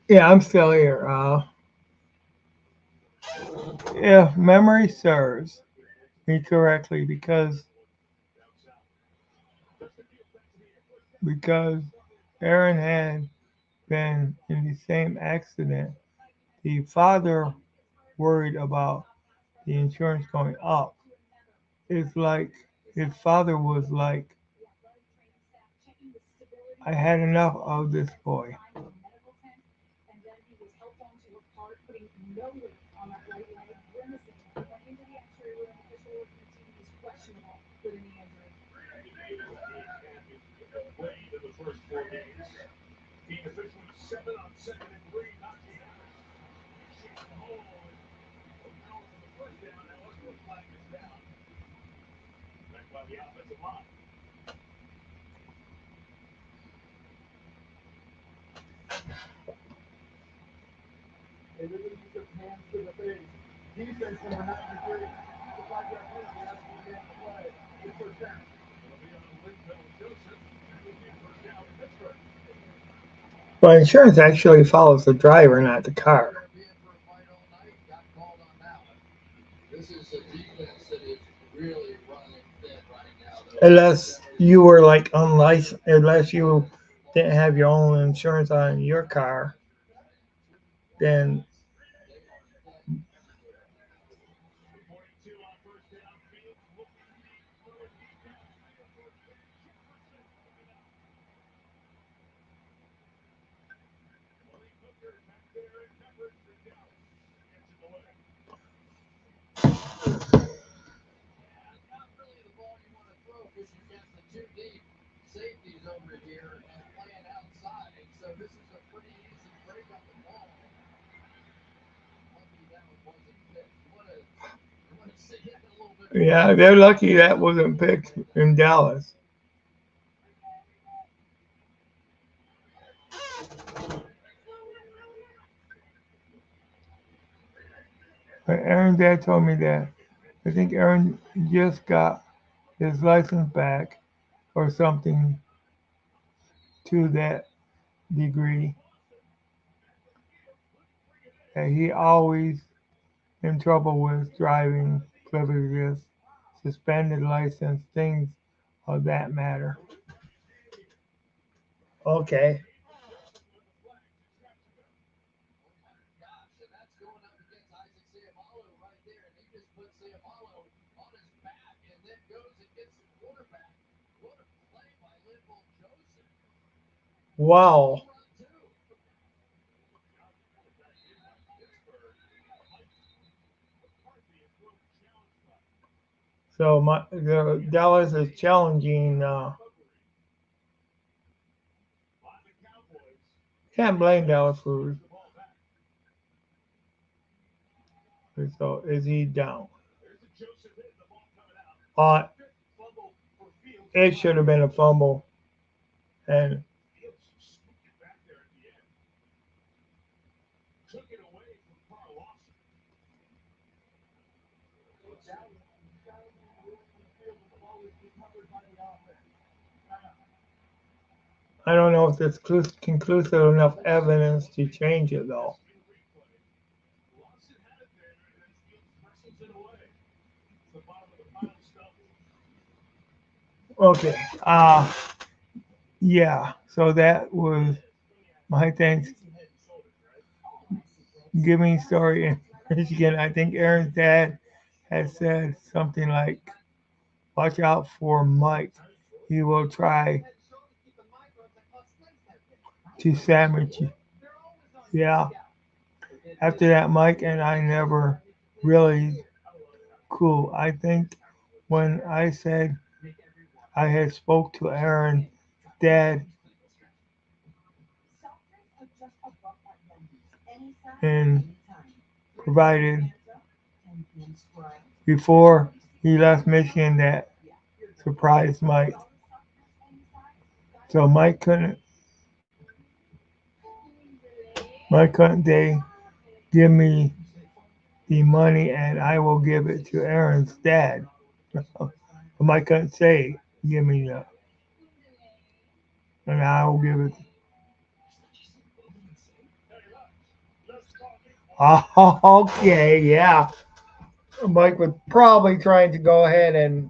Yeah, I'm still here. If memory serves me correctly, because Aaron had been in the same accident, the father worried about the insurance going up. It's like his father was like, I had enough of this boy. But insurance actually follows the driver, not the car. Unless you were like unlicensed, unless you didn't have your own insurance on your car, then yeah, they're lucky that wasn't picked in Dallas. Aaron's dad told me that I think Aaron just got his license back or something to that degree. That he always in trouble with driving privileges, suspended license, things of that matter. Okay. Wow. So the Dallas is challenging. Can't blame Dallas for. So is he down? Uh, it should have been a fumble, and I don't know if there's conclusive enough evidence to change it though. Okay. Yeah. So that was my Thanksgiving story in Michigan. I think Aaron's dad had said something like, "Watch out for Mike. He will try to sandwich you." Yeah. After that, Mike and I never really cool. I think when I said I had spoke to Aaron, dad, and provided before he left Michigan that surprised Mike. So Mike couldn't they give me the money and I will give it to Aaron's dad. Mike couldn't say give me the and I will give it. Oh, okay, yeah. Mike was probably trying to go ahead and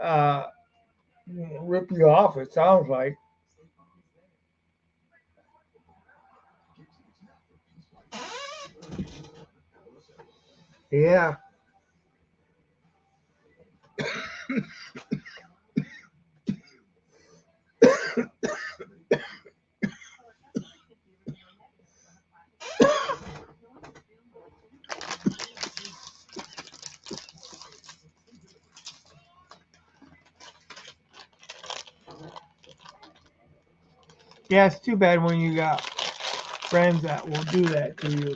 uh, rip you off. It sounds like. Yeah. Yeah, it's too bad when you got friends that will do that to you.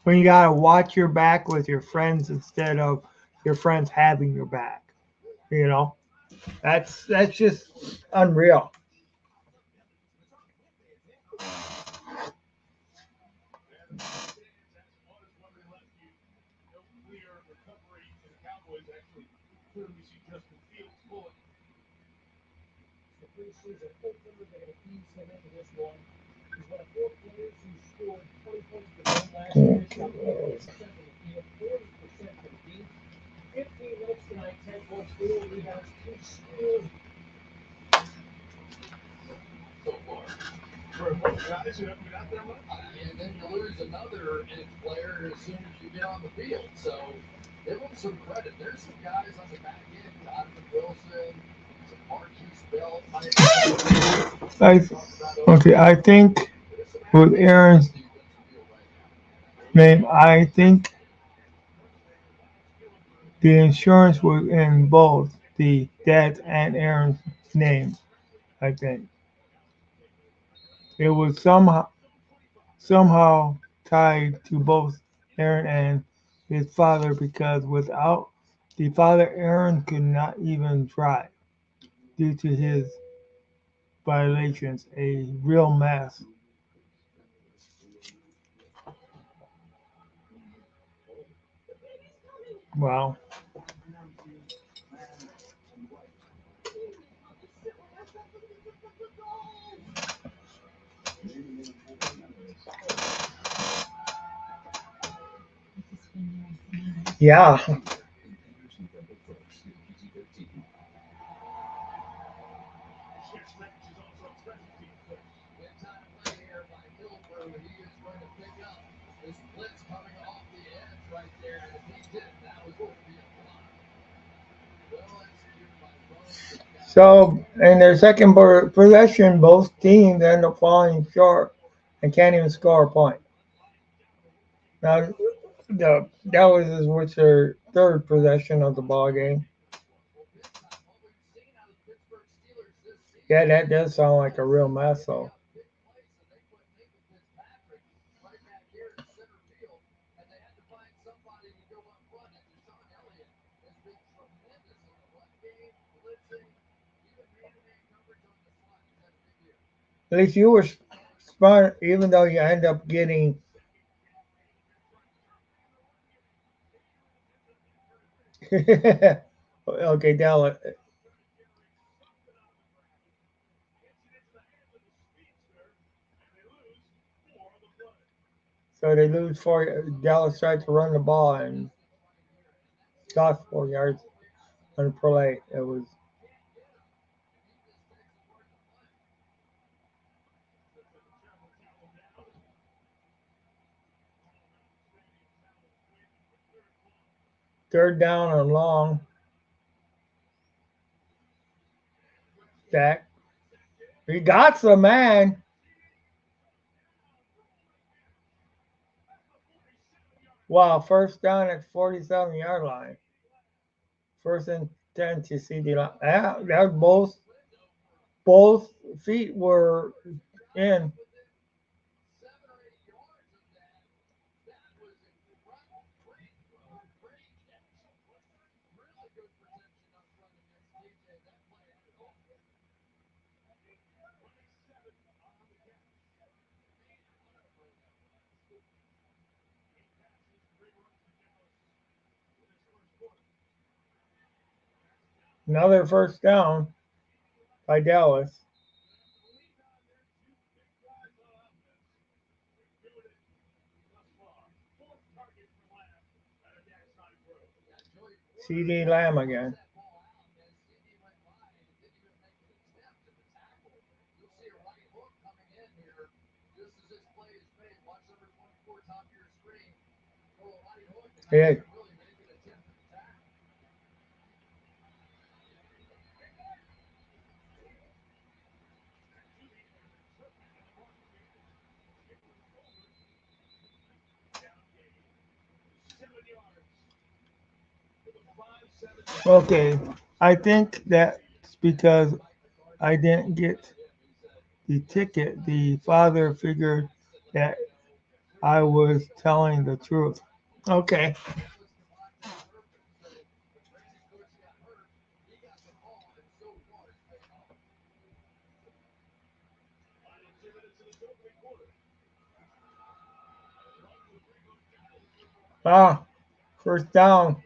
When you gotta watch your back with your friends instead of your friends having your back. You know, that's just unreal. I okay. I think with Aaron's name, I think the insurance was in both the dad's and Aaron's names. I think it was somehow tied to both Aaron and his father because without the father, Aaron could not even try due to his violations. A real mess. Wow. Yeah. So in their second possession, both teams end up falling short and can't even score a point. Now, that was their third possession of the ball game. Yeah, that does sound like a real mess, though. At least you were smart, even though you end up getting. Okay, Dallas. So they lose four. Dallas tried to run the ball and lost 4 yards on the play. It was third down and long. Dak. He got some man. Wow, first down at 47-yard line. First and 10 to CD line. That both feet were in. Another first down by Dallas. CD Lamb again. Yeah. Okay. I think that's because I didn't get the ticket. The father figured that I was telling the truth. Okay. Ah, first down.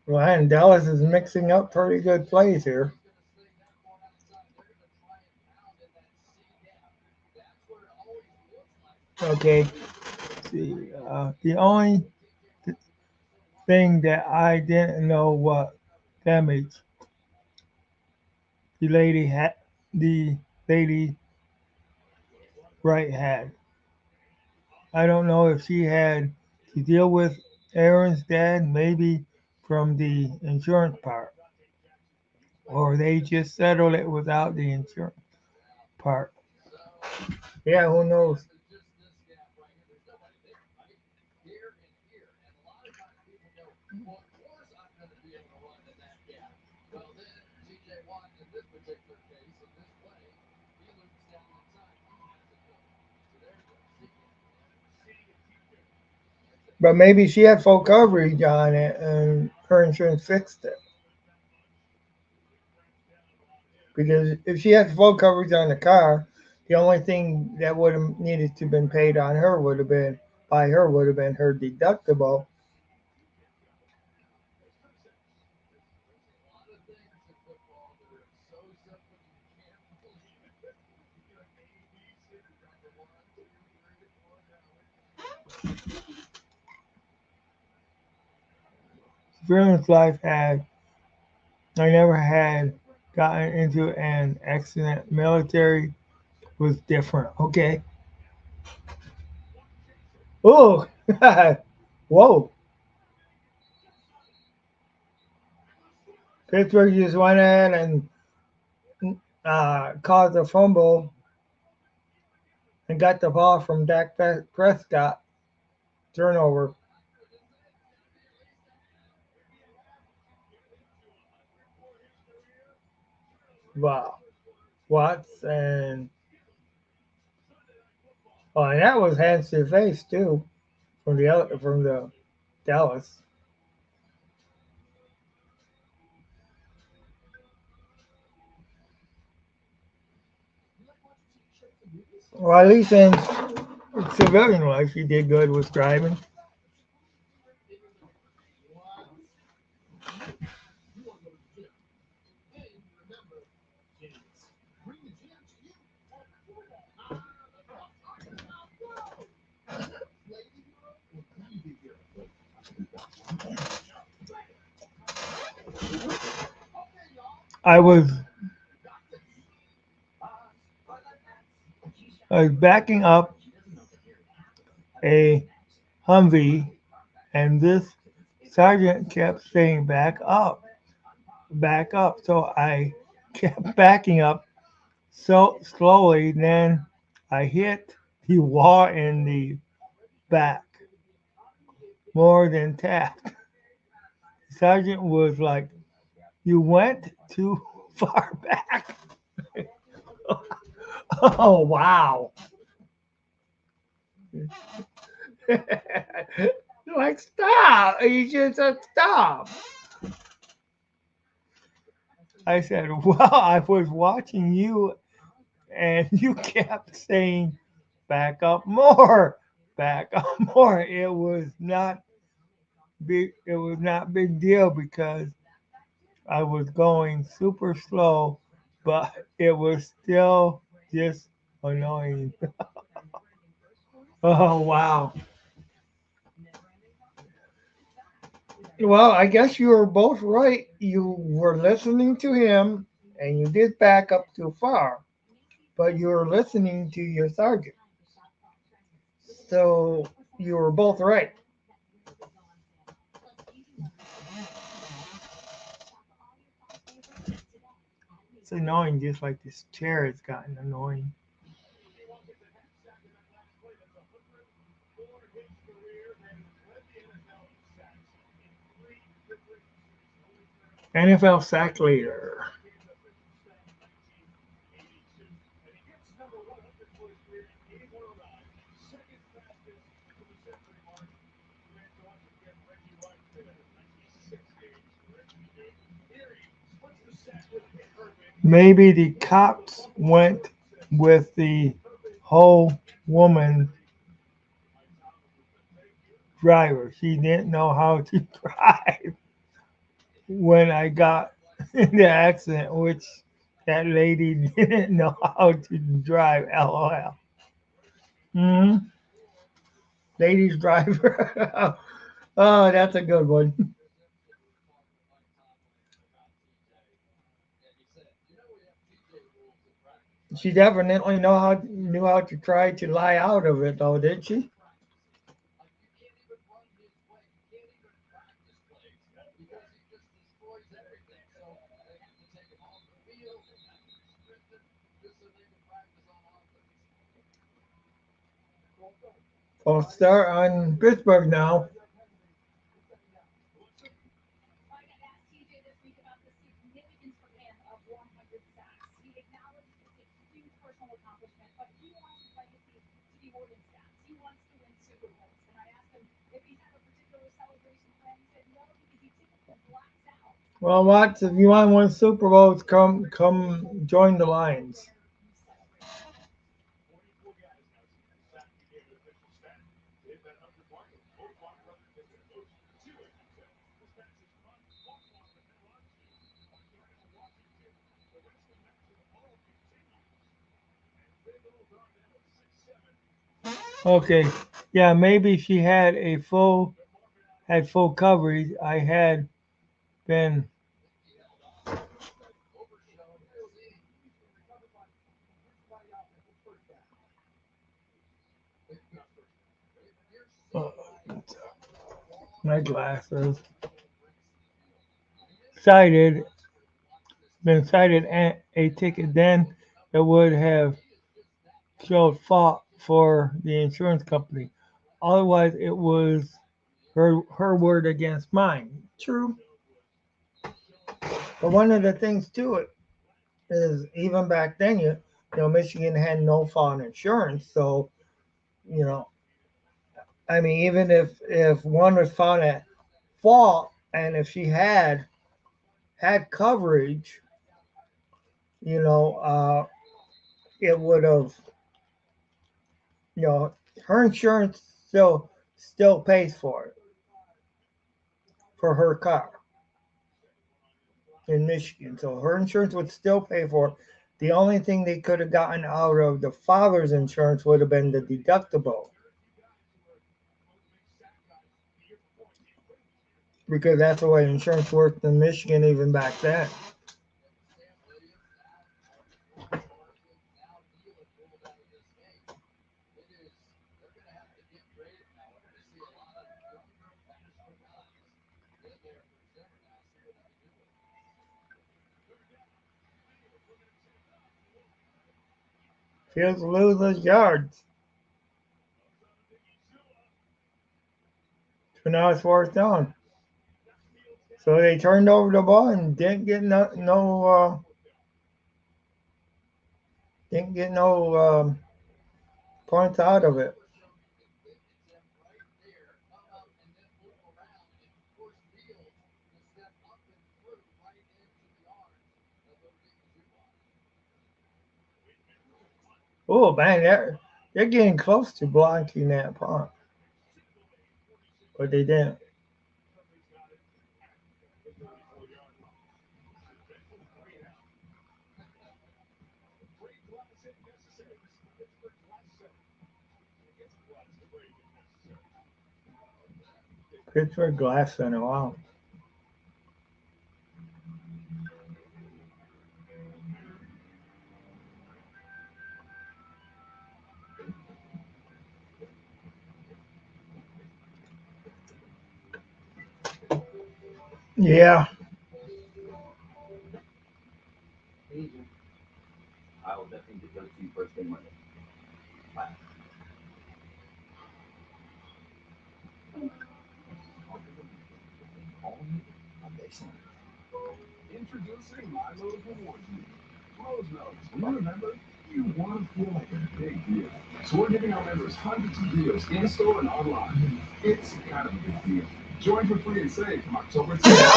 Ryan Dallas is mixing up pretty good plays here. Okay. See, the only thing that I didn't know what damage the lady had, the lady right had. I don't know if she had to deal with Aaron's dad, maybe from the insurance part, or they just settled it without the insurance part. Yeah, who knows? But maybe she had full coverage on it and her insurance fixed it. Because if she had full coverage on the car, the only thing that would have needed to been paid on her would have been by her would have been her deductible. Experience life had I never had gotten into an accident. Military was different. Okay. Oh, whoa. Pittsburgh just went in and caused a fumble and got the ball from Dak Prescott. Turnover. Wow. Watts and oh, and that was hands to the face too from the Dallas. Well, at least in civilian life, he did good with driving. I was I was backing up a Humvee, and this sergeant kept saying, "Back up, back up." So I kept backing up so slowly. Then I hit the wall in the back more than tapped. The sergeant was like, "You went too far back." Oh wow! Like stop! You just said stop. I said, "Well, I was watching you, and you kept saying." Back up more, back up more. It was not big. It was not big deal because I was going super slow, but it was still just annoying. Oh wow. Well, I guess you were both right. You were listening to him, and you did back up too far, but you were listening to your sergeant. So you were both right. It's annoying, just like this chair has gotten annoying. NFL sack leader. Maybe the cops went with the whole woman driver. She didn't know how to drive when I got in the accident, which that lady didn't know how to drive. LOL. Mm-hmm. Ladies driver. Oh, that's a good one. She definitely knew how to try to lie out of it, though, did she? I'll start on Pittsburgh now. Well, Watts, if you want to win Super Bowls, come join the Lions. Okay, yeah, maybe if she had full coverage. I had been uh, my glasses cited been cited a ticket, then it would have showed fault for the insurance company. Otherwise, it was her word against mine. True, but one of the things to it is even back then, Michigan had no fault insurance, so you know, I mean, even if one was found at fault, and if she had coverage, you know, it would have, you know, her insurance still pays for it for her car in Michigan, so her insurance would still pay for it. The only thing they could have gotten out of the father's insurance would have been the deductible, because that's the way insurance worked in Michigan even back then. Fields loses yards, so now it's fourth down. So they turned over the ball and didn't get no points out of it. Oh man, they're getting close to blocking that punt, but they didn't. Pittsburgh Glass Center. Wow. Yeah.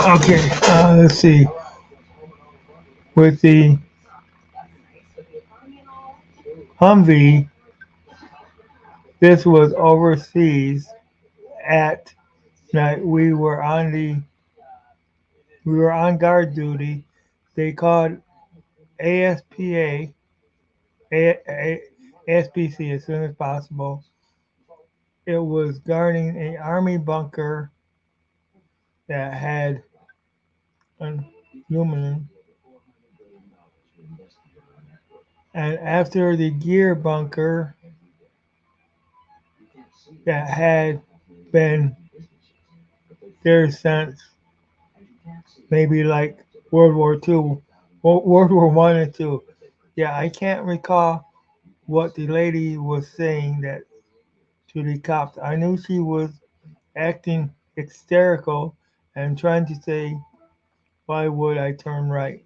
Okay. Let's see. With the Humvee, this was overseas at night. We were on guard duty. They called ASPA, ASPC as soon as possible. It was guarding an army bunker that had aluminum, and after the gear bunker that had been there since maybe like World War Two, World War One and Two. Yeah, I can't recall what the lady was saying that to the cops. I knew she was acting hysterical and trying to say, "Why would I turn right?"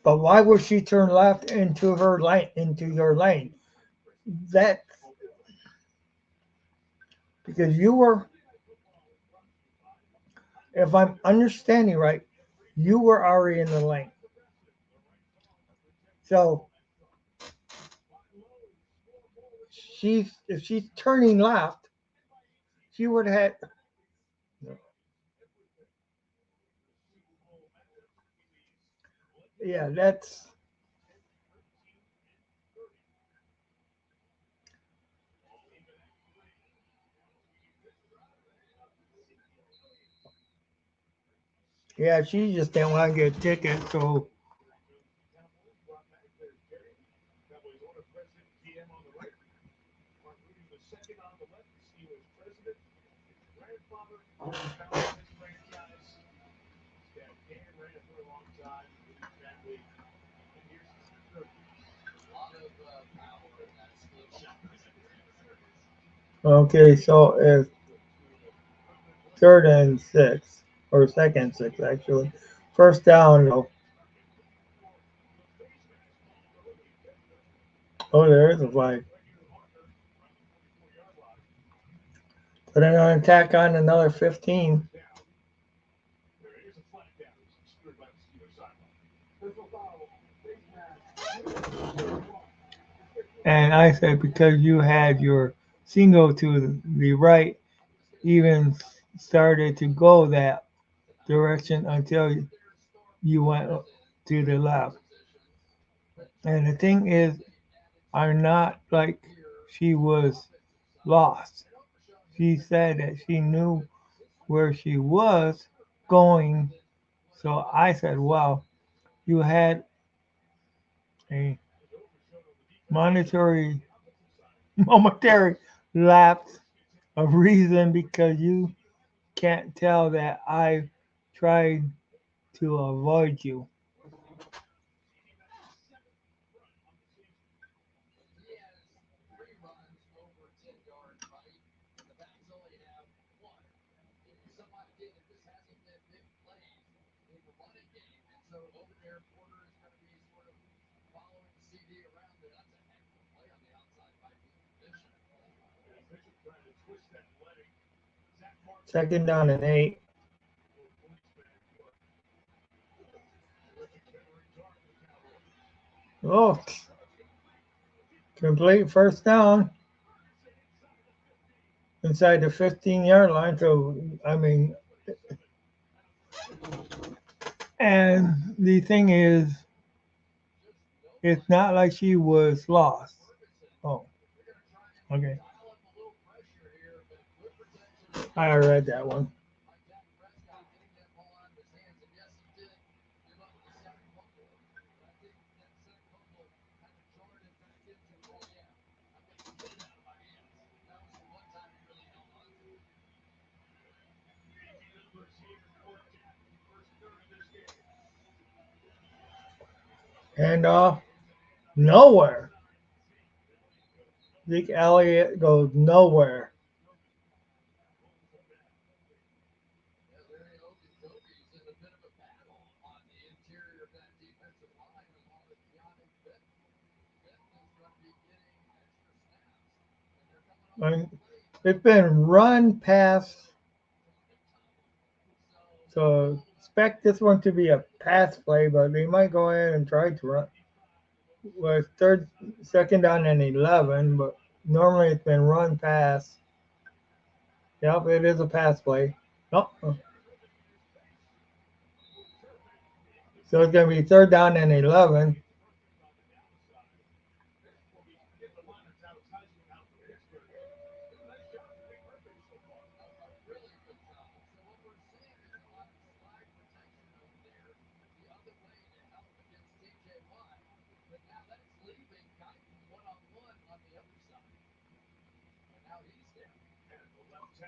But why would she turn left into her lane, into your lane? that because you were, if I'm understanding right, you were already in the lane. So she's if she's turning left, she would have had. Yeah, that's yeah. She just didn't want to get a ticket, so okay. So it's third and six or second six actually. First down though. Oh, there is a flag. But then on tack on another 15. And I said because you had your single to the right, even started to go that direction until you went to the left. And the thing is, I'm not like she was lost. She said that she knew where she was going. So I said, well, you had a monetary, momentary lapse of reason because you can't tell that I tried to avoid you. Second down and 8. Oh, complete first down inside the 15-yard line. So, I mean, and the thing is, it's not like she was lost. Oh, okay. I read that one. And nowhere. Zeke Elliott goes nowhere. I mean, it's been run pass. So expect this one to be a pass play, but they might go in and try to run. Well, it's second down and 11, but normally it's been run pass. Yep, it is a pass play. Oh, so it's going to be third down and 11.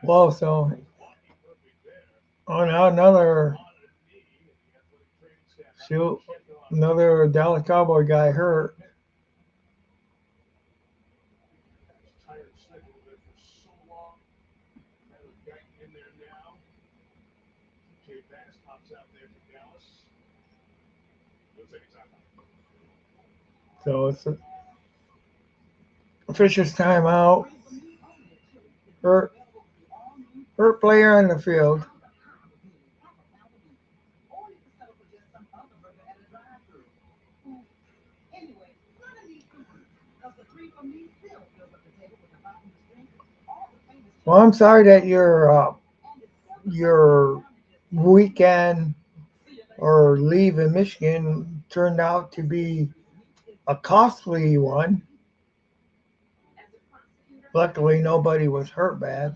Whoa, so oh, now shoot, another Dallas Cowboy guy hurt. So it's Fisher's timeout. Hurt, hurt player on the field. Well, I'm sorry that your weekend or leave in Michigan turned out to be a costly one. Luckily, nobody was hurt bad.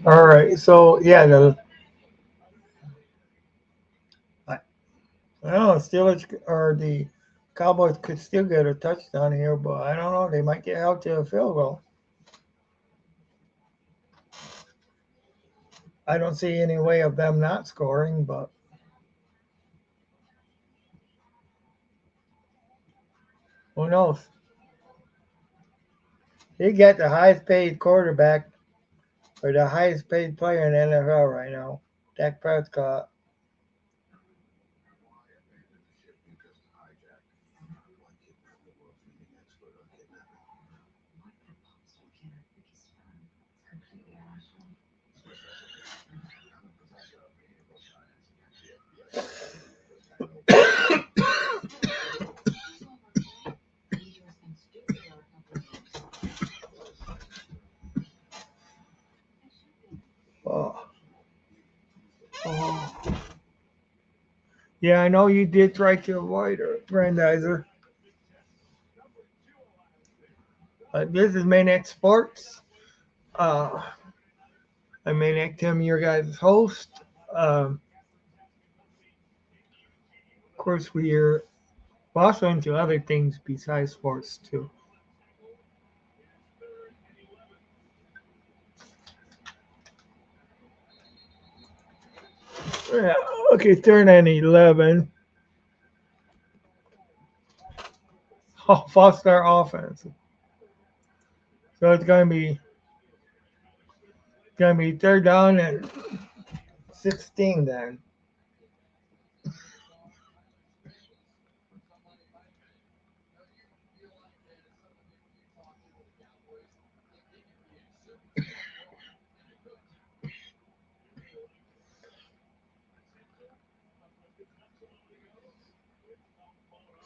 All right, so yeah, I I don't know, Steelers or the Cowboys could still get a touchdown here, but I don't know. They might get held to a field goal. I don't see any way of them not scoring, but who knows? He got the highest paid quarterback or the highest paid player in the NFL right now, Dak Prescott. Oh, oh. Yeah, I know you did try to avoid her, Grandizer. This is Maniac Sports. Uh, I'm Maniac Tim, your guys' host. Of course, we're also into other things besides sports too. Yeah, okay, third and 11. Oh, Foster offense. So it's gonna be third down and 16 then.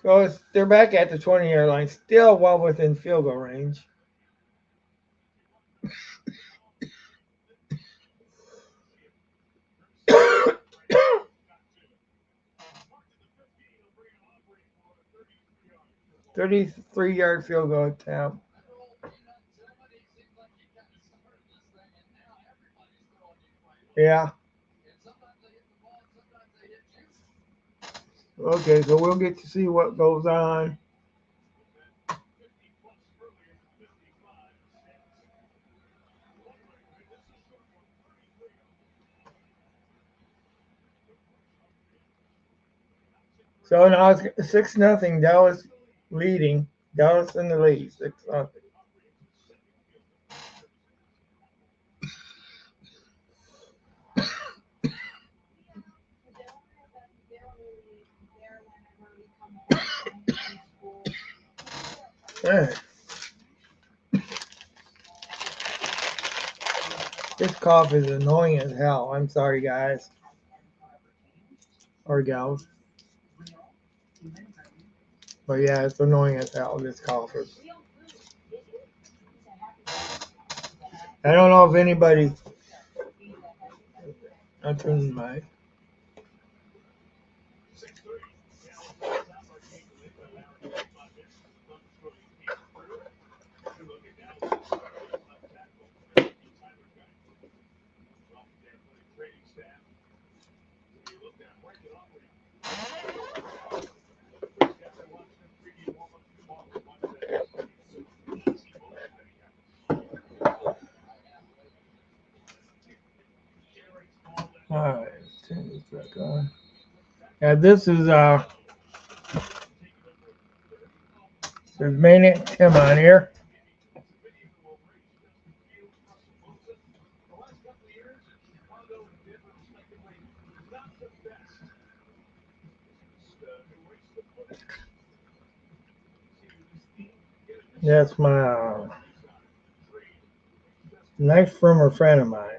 So they're back at the 20-yard line, still well within field goal range. 33-yard field goal attempt. Yeah. Okay, so we'll get to see what goes on. So now it's 6-0. Dallas leading. Dallas in the lead. 6-0. Man, this cough is annoying as hell. I'm sorry, guys or gals. But yeah, it's annoying as hell. This cough is. I don't know if anybody. I turned my. All right, let's turn this back on. Yeah, this is there's Maniac Tim on here. That's my nice former friend of mine.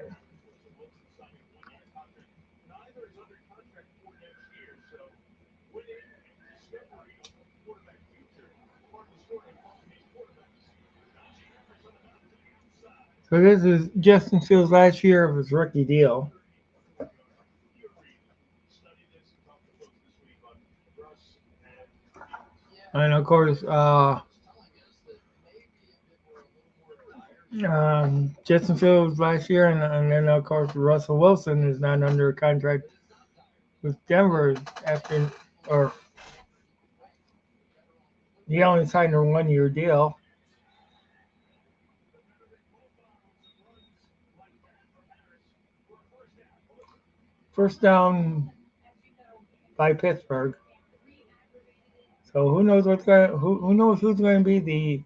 So this is Justin Fields' last year of his rookie deal, and of course, Justin Fields last year, and then of course Russell Wilson is not under contract with Denver after, or he only signed a 1 year deal. First down by Pittsburgh. So who knows who knows who's going to be the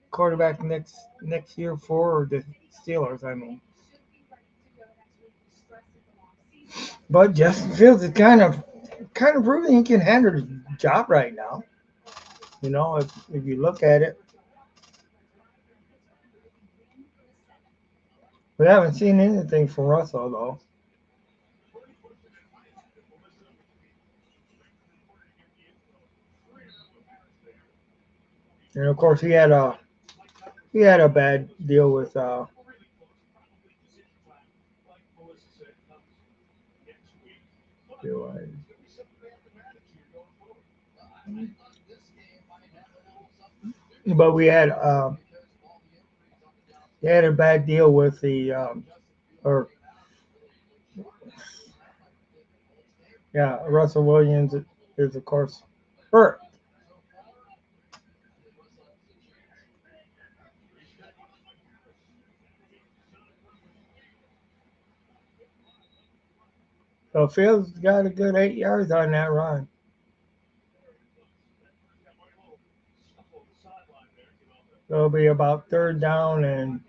quarterback next year for the Steelers? I mean, but Justin Fields is kind of proving he can handle the job right now. You know, if you look at it, we haven't seen anything from Russell though. And of course, he had a bad deal with but he had a bad deal with the or yeah, Russell Williams is of course hurt. So Fields got a good 8 yards on that run. So it'll be about third down and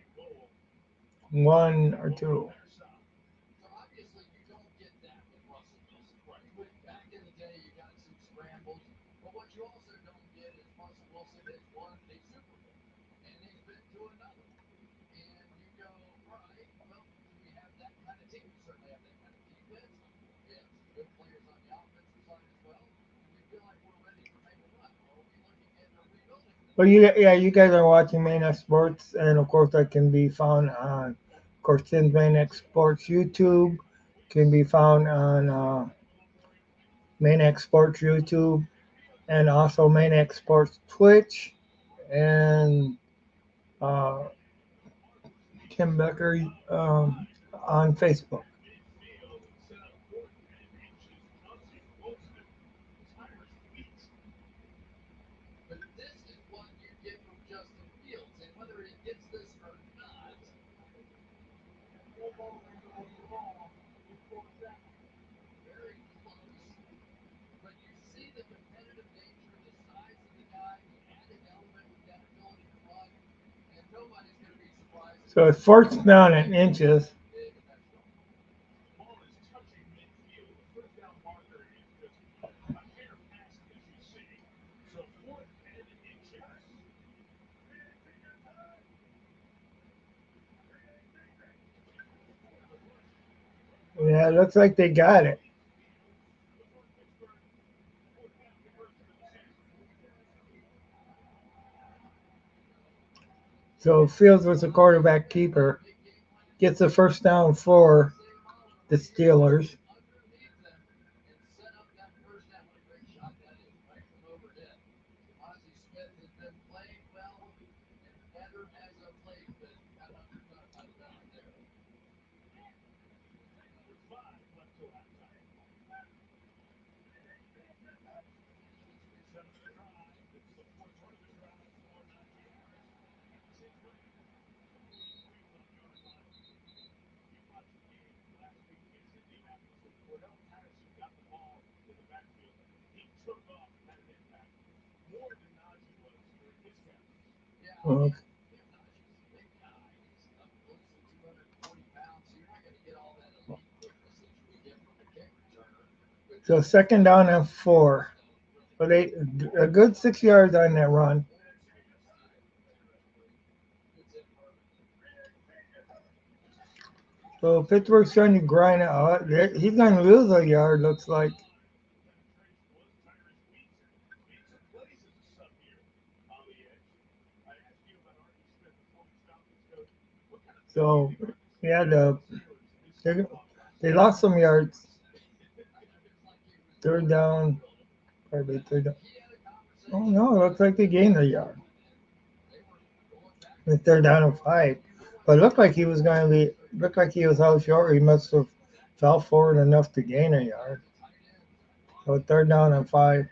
1 or 2. Well, you guys are watching Maniac Sports, and of course that can be found on, of course, Tim's Maniac Sports YouTube, can be found on Maniac Sports YouTube, and also Maniac Sports Twitch, and uh, Tim Becker on Facebook. So it's fourth down in inches. Yeah, it looks like they got it. So Fields was a quarterback keeper, gets the first down for the Steelers. Okay. So second down and 4. But a good 6 yards on that run. So Pittsburgh's trying to grind it out. He's going to lose a yard, looks like. So yeah, they, they lost some yards. Third down, probably third down. Oh no, it looks like they gained a yard. If they're down to 5. But it looked like he was going to be, looked like he was out short. He must have fell forward enough to gain a yard. So third down and 5.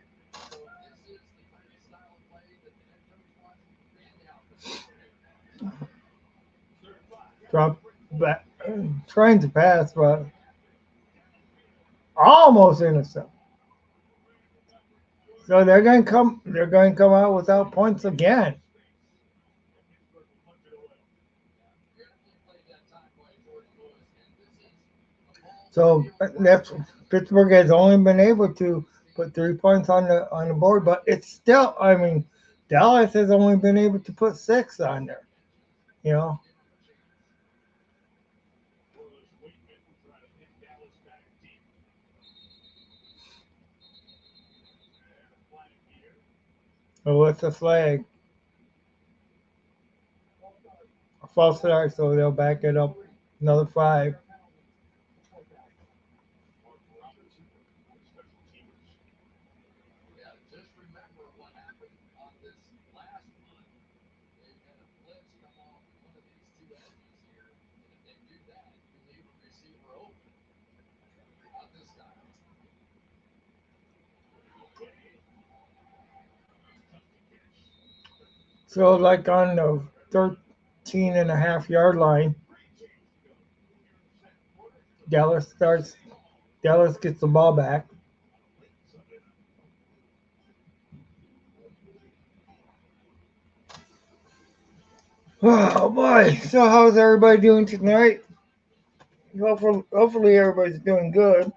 Drop back, trying to pass, but almost innocent. So they're going to come. They're going to come out without points again. So that's Pittsburgh has only been able to put 3 points on the board, but it's still. I mean, Dallas has only been able to put 6 on there. You know, so what's the flag? A false start, so they'll back it up another 5. So like on the 13.5 yard line, Dallas starts. Dallas gets the ball back. Oh boy! So how's everybody doing tonight? Hopefully everybody's doing good.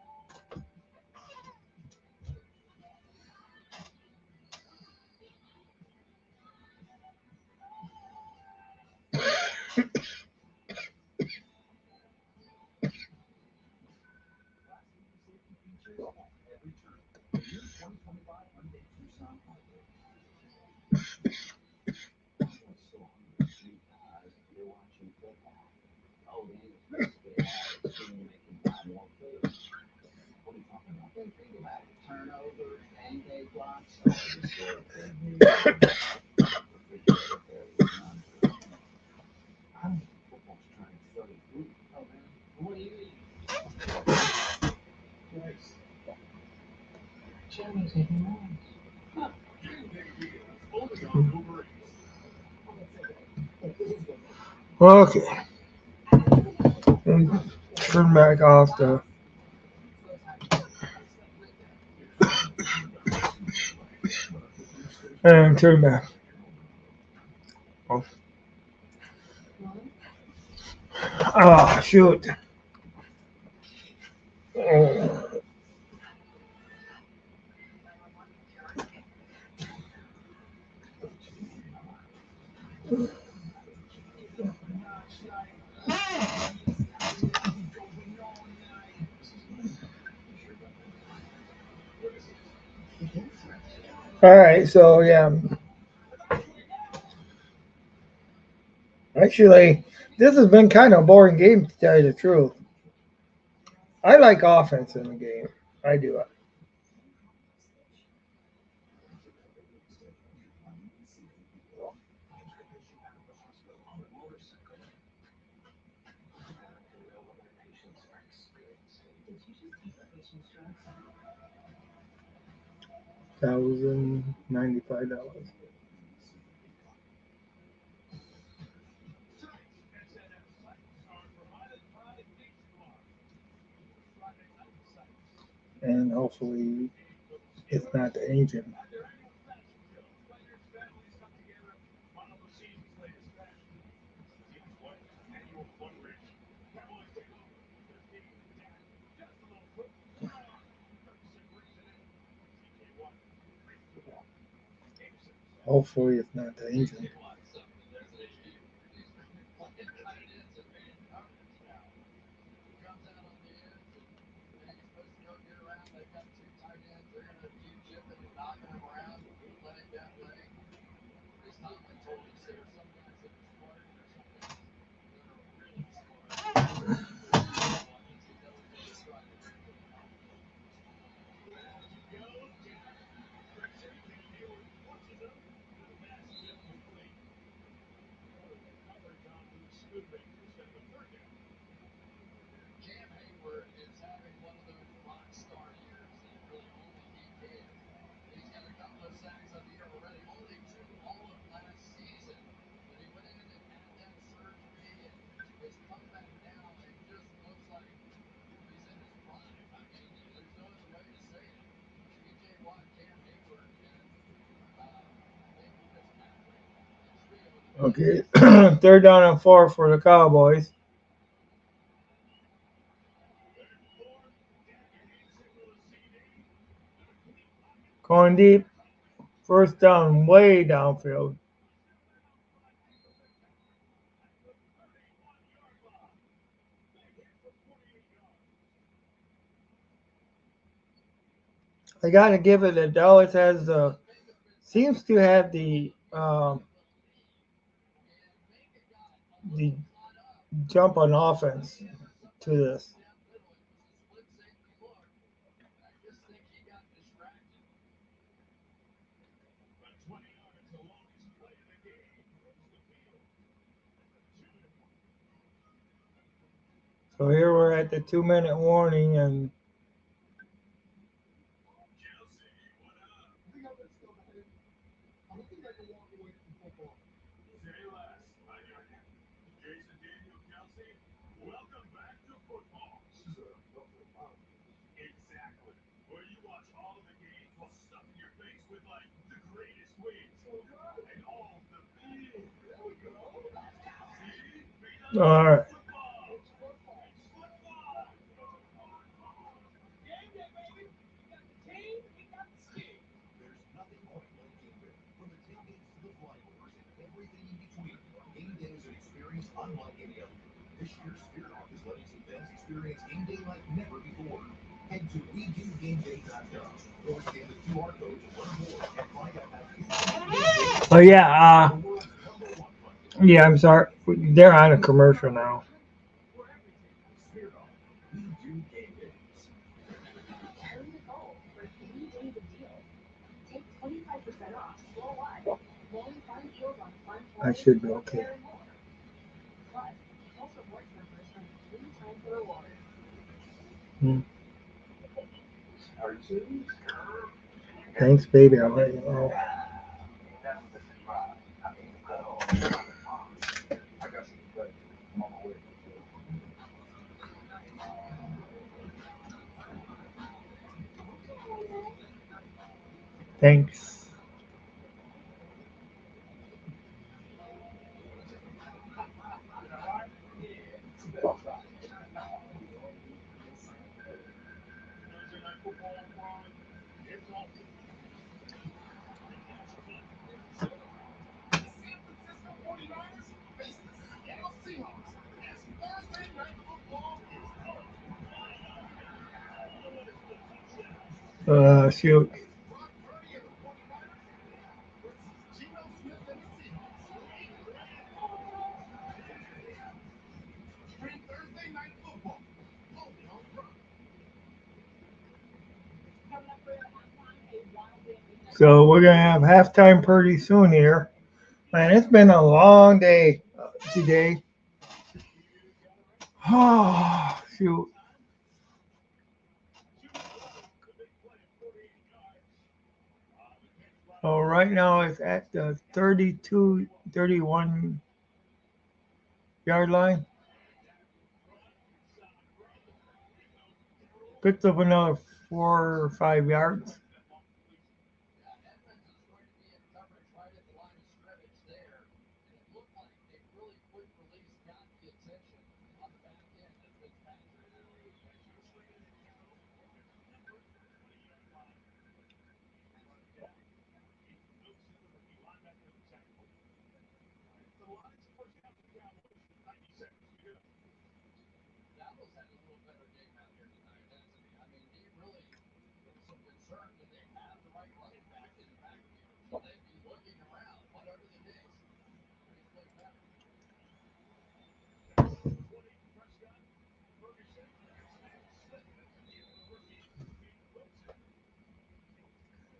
Okay, turn back off the and turn back. Oh shoot! All right, so yeah, actually, this has been kind of a boring game to tell you the truth. I like offense in the game. I do. 1,095. and hopefully it's not the engine. Hopefully it's not the engine. Okay, third down and 4 for the Cowboys. Going deep, first down, way downfield. I gotta give it that Dallas has seems to have the jump on offense to this. So here we're at the 2 minute warning, and all right. Oh yeah, yeah. I'm sorry. They're on a commercial now. I should be okay. Hmm. Thanks, baby. I'll let you know. Thanks. Shoot. So we're gonna have halftime pretty soon here. Man, it's been a long day today. Oh, shoot. So right now it's at the 32, 31 yard line. Picked up another 4 or 5 yards.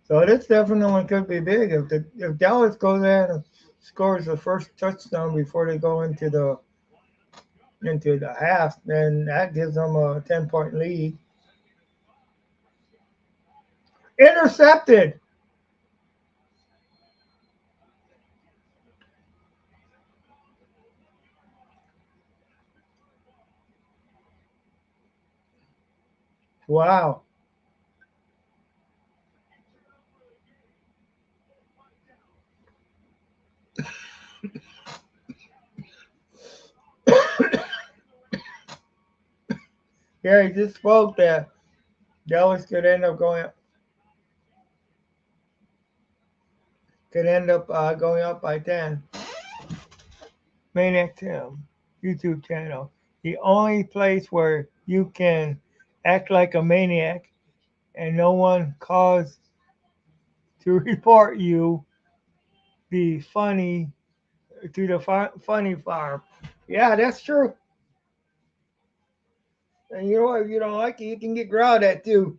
So this definitely could be big if Dallas goes in and scores the first touchdown before they go into the half, then that gives them a 10-point lead. Intercepted. Wow. Yeah, he just spoke that Dallas could end up going up by 10. Maniac Tim YouTube channel. The only place where you can act like a maniac and no one calls to report you the funny to the funny farm. Yeah, that's true. And you know what? If you don't like it, you can get growled at too.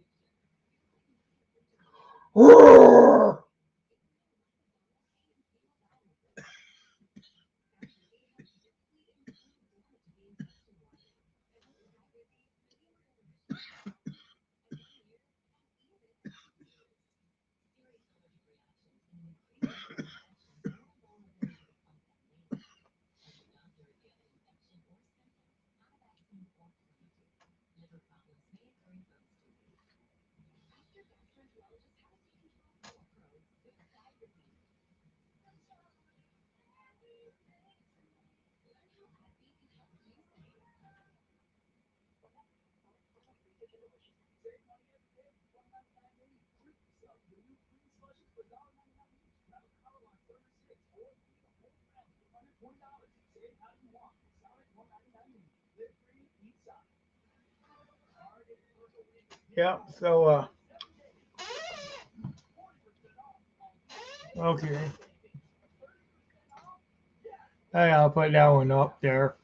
Yeah. So okay. Hey, I'll put that one up there.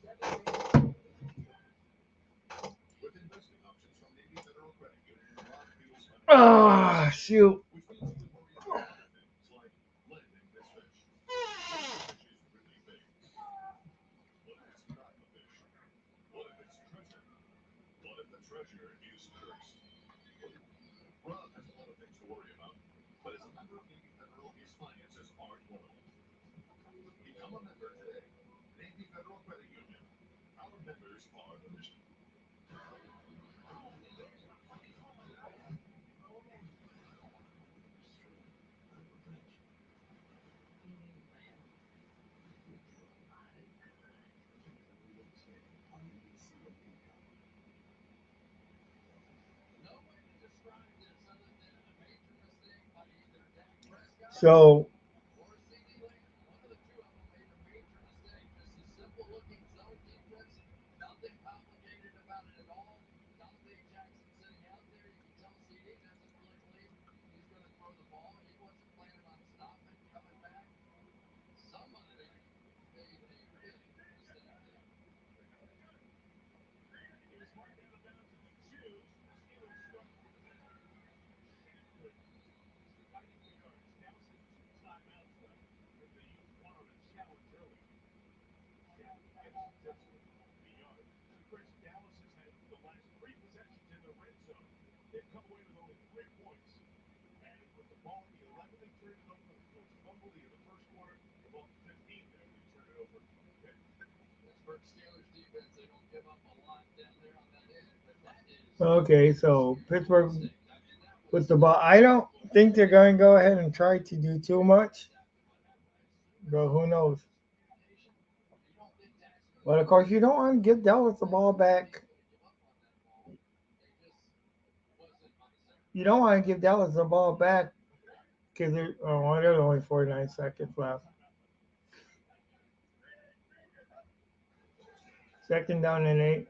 Ah, shoot. So okay, so Pittsburgh. with the ball. I don't think they're going to go ahead and try to do too much, but who knows? But of course, you don't want to give Dallas the ball back. You don't want to give Dallas the ball back because there's only 49 seconds left. Second down and 8.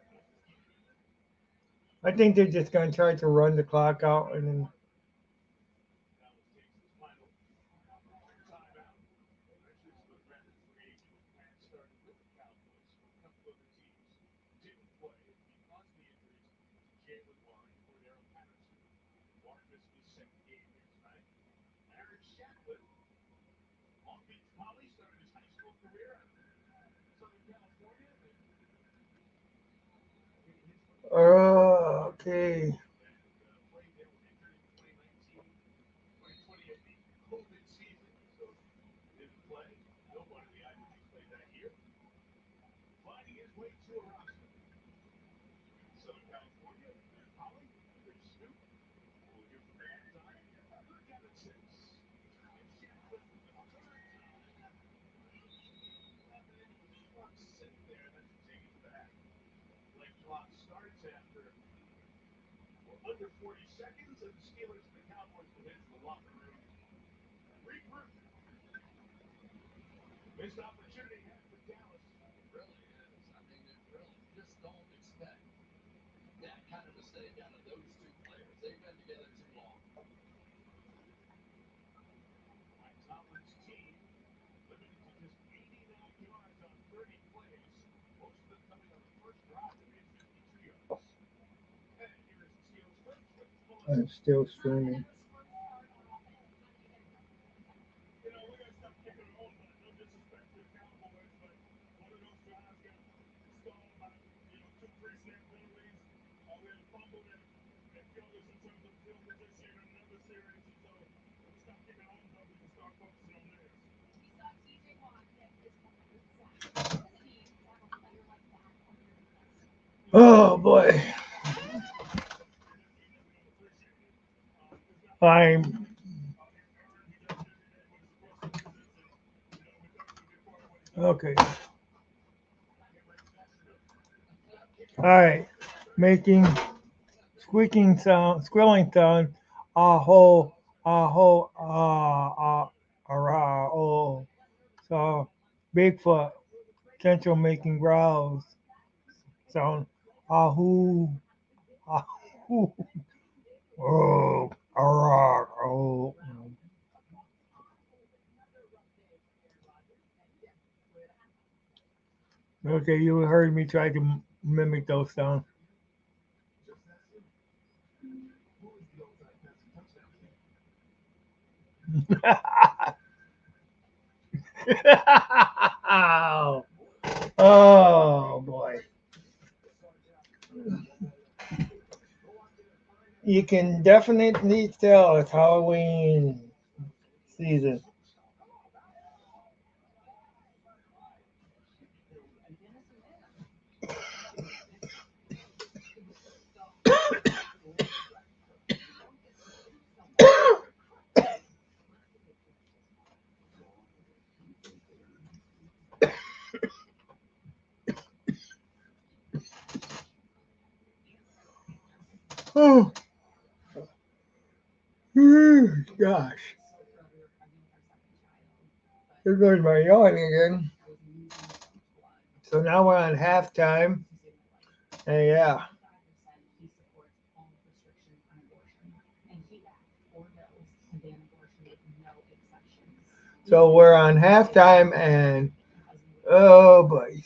I think they're just going to try to run the clock out and then. Okay. I'm still streaming. Oh boy. I'm okay. All right. Making squeaking sound, squealing sound. Aho, aho, oh. So Bigfoot, Central making growls sound. Ahoo, ahoo, oh, oh. Okay, you heard me try to mimic those sounds. Oh boy. You can definitely tell it's Halloween season. Oh, gosh. There goes my yawning again. So now we're on halftime. And yeah. So we're on halftime and oh boy.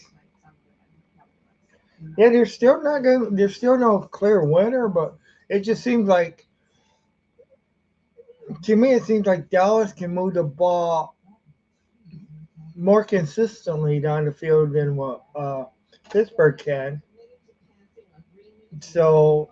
Yeah, there's still no clear winner, but it just seems like to me it seems like Dallas can move the ball more consistently down the field than what Pittsburgh can. So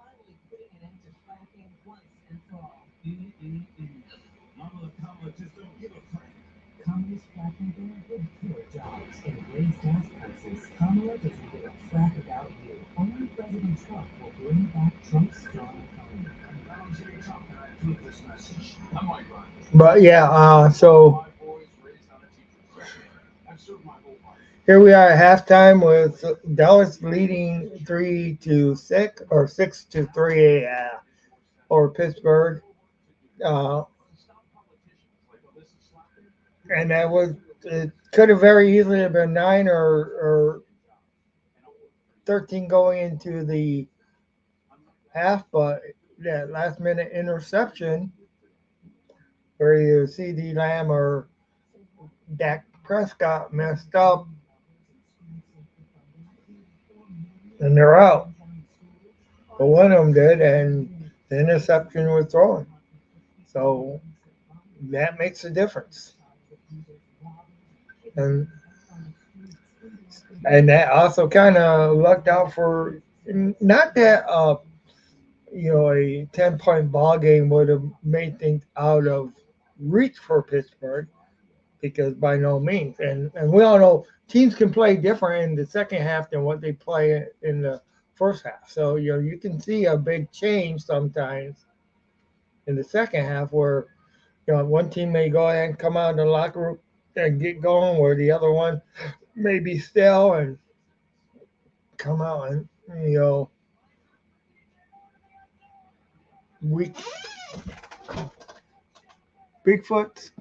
But yeah, so here we are at halftime with Dallas leading 3-6 or 6-3 over Pittsburgh. Uh, and that was it could have very easily have been 9 or 13 going into the half, but that last minute interception where either CD Lamb or Dak Prescott messed up and they're out. But one of them did, and the interception was thrown. So that makes a difference. And that also kind of lucked out for not that a 10-point ball game would have made things out of reach for Pittsburgh because by no means. And we all know teams can play different in the second half than what they play in the first half. So you can see a big change sometimes in the second half where one team may go ahead and come out of the locker room and get going, where the other one may be still and come out and weak. Bigfoot's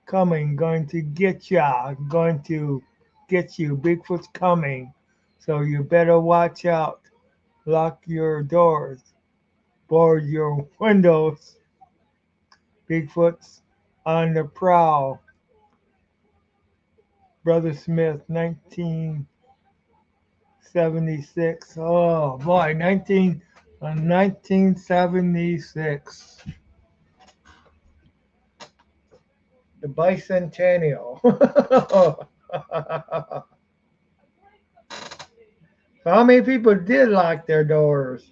coming, going to get ya, going to get you. Bigfoot's coming, so you better watch out. Lock your doors, board your windows. Bigfoot's on the prowl. Brother Smith, 1976. Oh boy, 1976. The bicentennial. So how many people did lock their doors?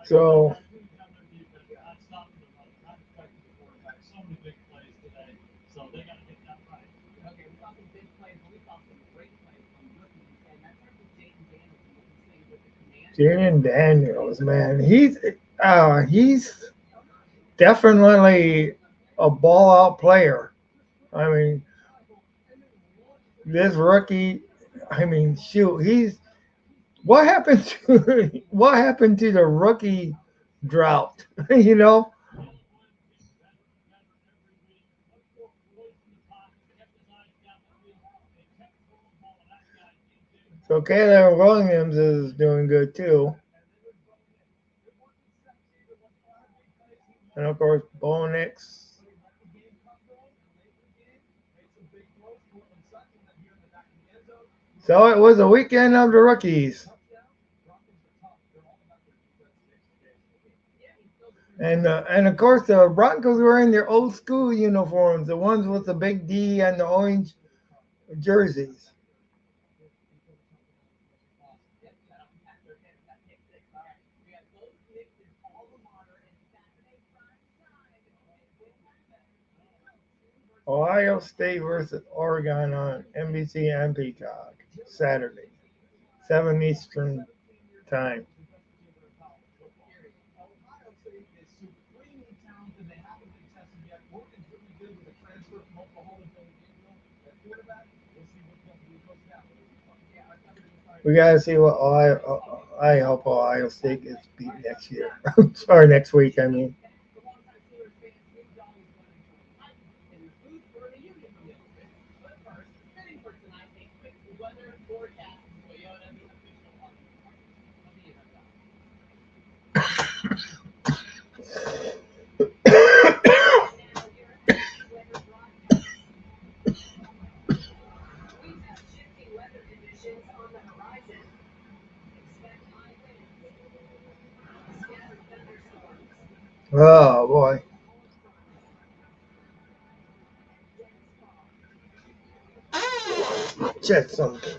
So Jaden Daniels, man, he's definitely a ball out player. I mean, this rookie. I mean, shoot, he's what happened to what happened to the rookie drought? you know, so Caleb Williams is doing good too, and of course, Bo Nix. So it was a weekend of the rookies. And of course the Broncos were wearing their old school uniforms, the ones with the big D and the orange jerseys. Ohio State versus Oregon on NBC and Peacock Saturday, 7 Eastern time. We gotta see what Ohio. I hope Ohio State gets beat next year. Sorry, next week. I mean, oh boy. Check something.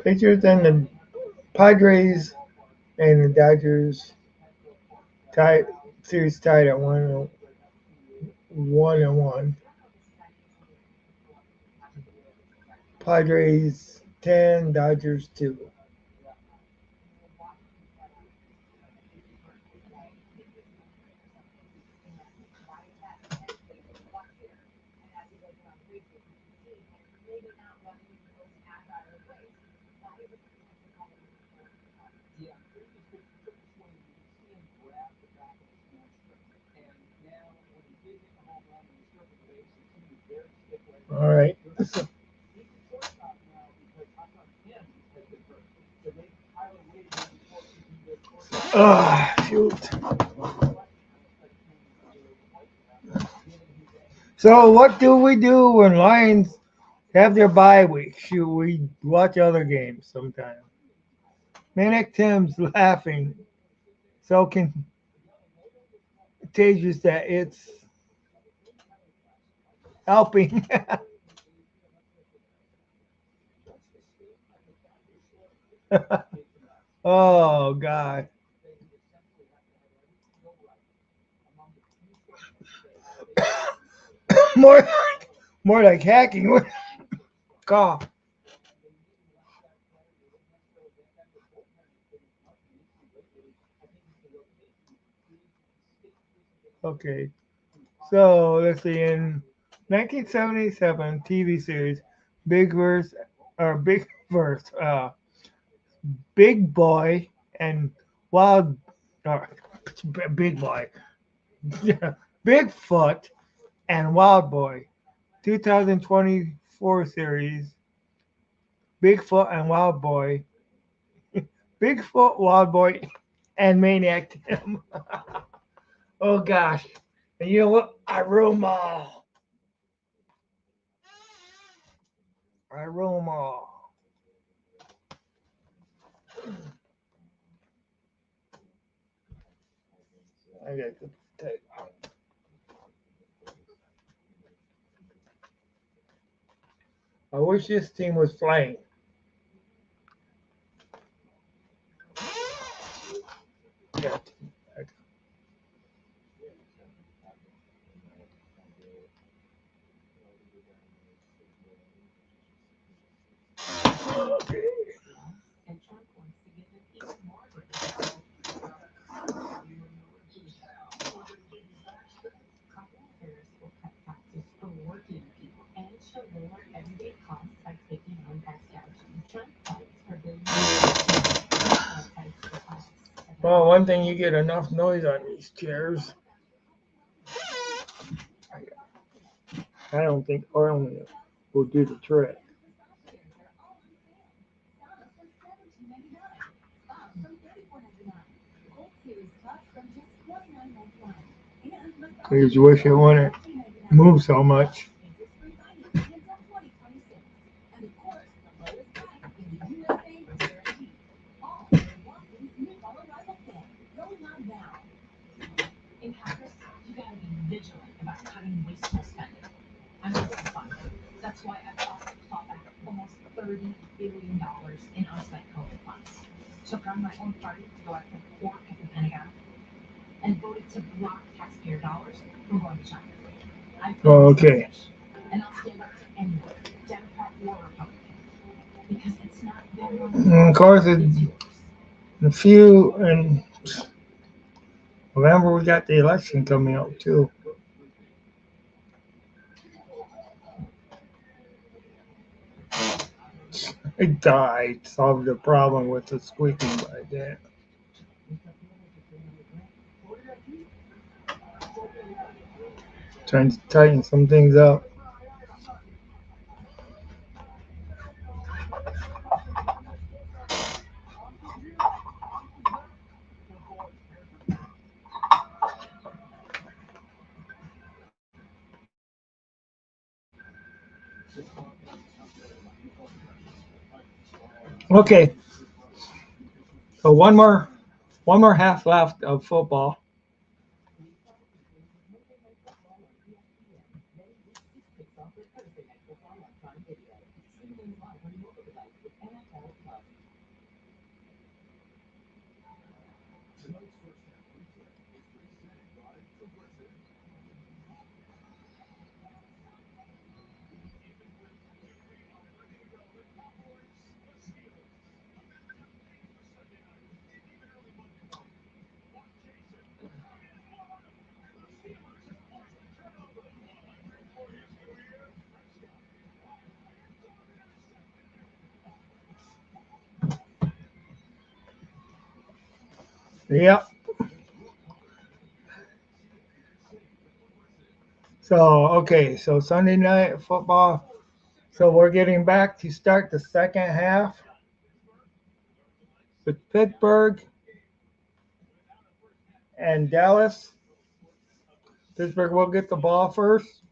Patriots and the Padres and the Dodgers tied series tied at 1-1. Padres 10, Dodgers 2. All right. Shoot. So what do we do when Lions have their bye week? Should we watch other games sometime? Maniac Tim's laughing so contagious that it's helping. Oh God. More more like hacking. Cough. Okay. So let's see. In 1977 TV series, Big Verse or Big Verse, Big Boy and Wild, or Big Boy, Bigfoot and Wild Boy. 2024 series, Bigfoot and Wild Boy, Bigfoot, Wild Boy, and Maniac Tim. Oh gosh. And you know what? I rule 'em all. I rule 'em all. I got to take. I wish this team was playing. Yeah. Well, one thing you get enough noise on these chairs. I don't think oil will do the trick. I just wish it wouldn't move so much. Oh, okay. And of course, a few, and remember we got the election coming up too. It died. Solved the problem with the squeaking by that. Trying to tighten some things up. Okay, so one more half left of football. Yep. So okay, so Sunday night football. So we're getting back to start the second half with Pittsburgh and Dallas. Pittsburgh will get the ball first.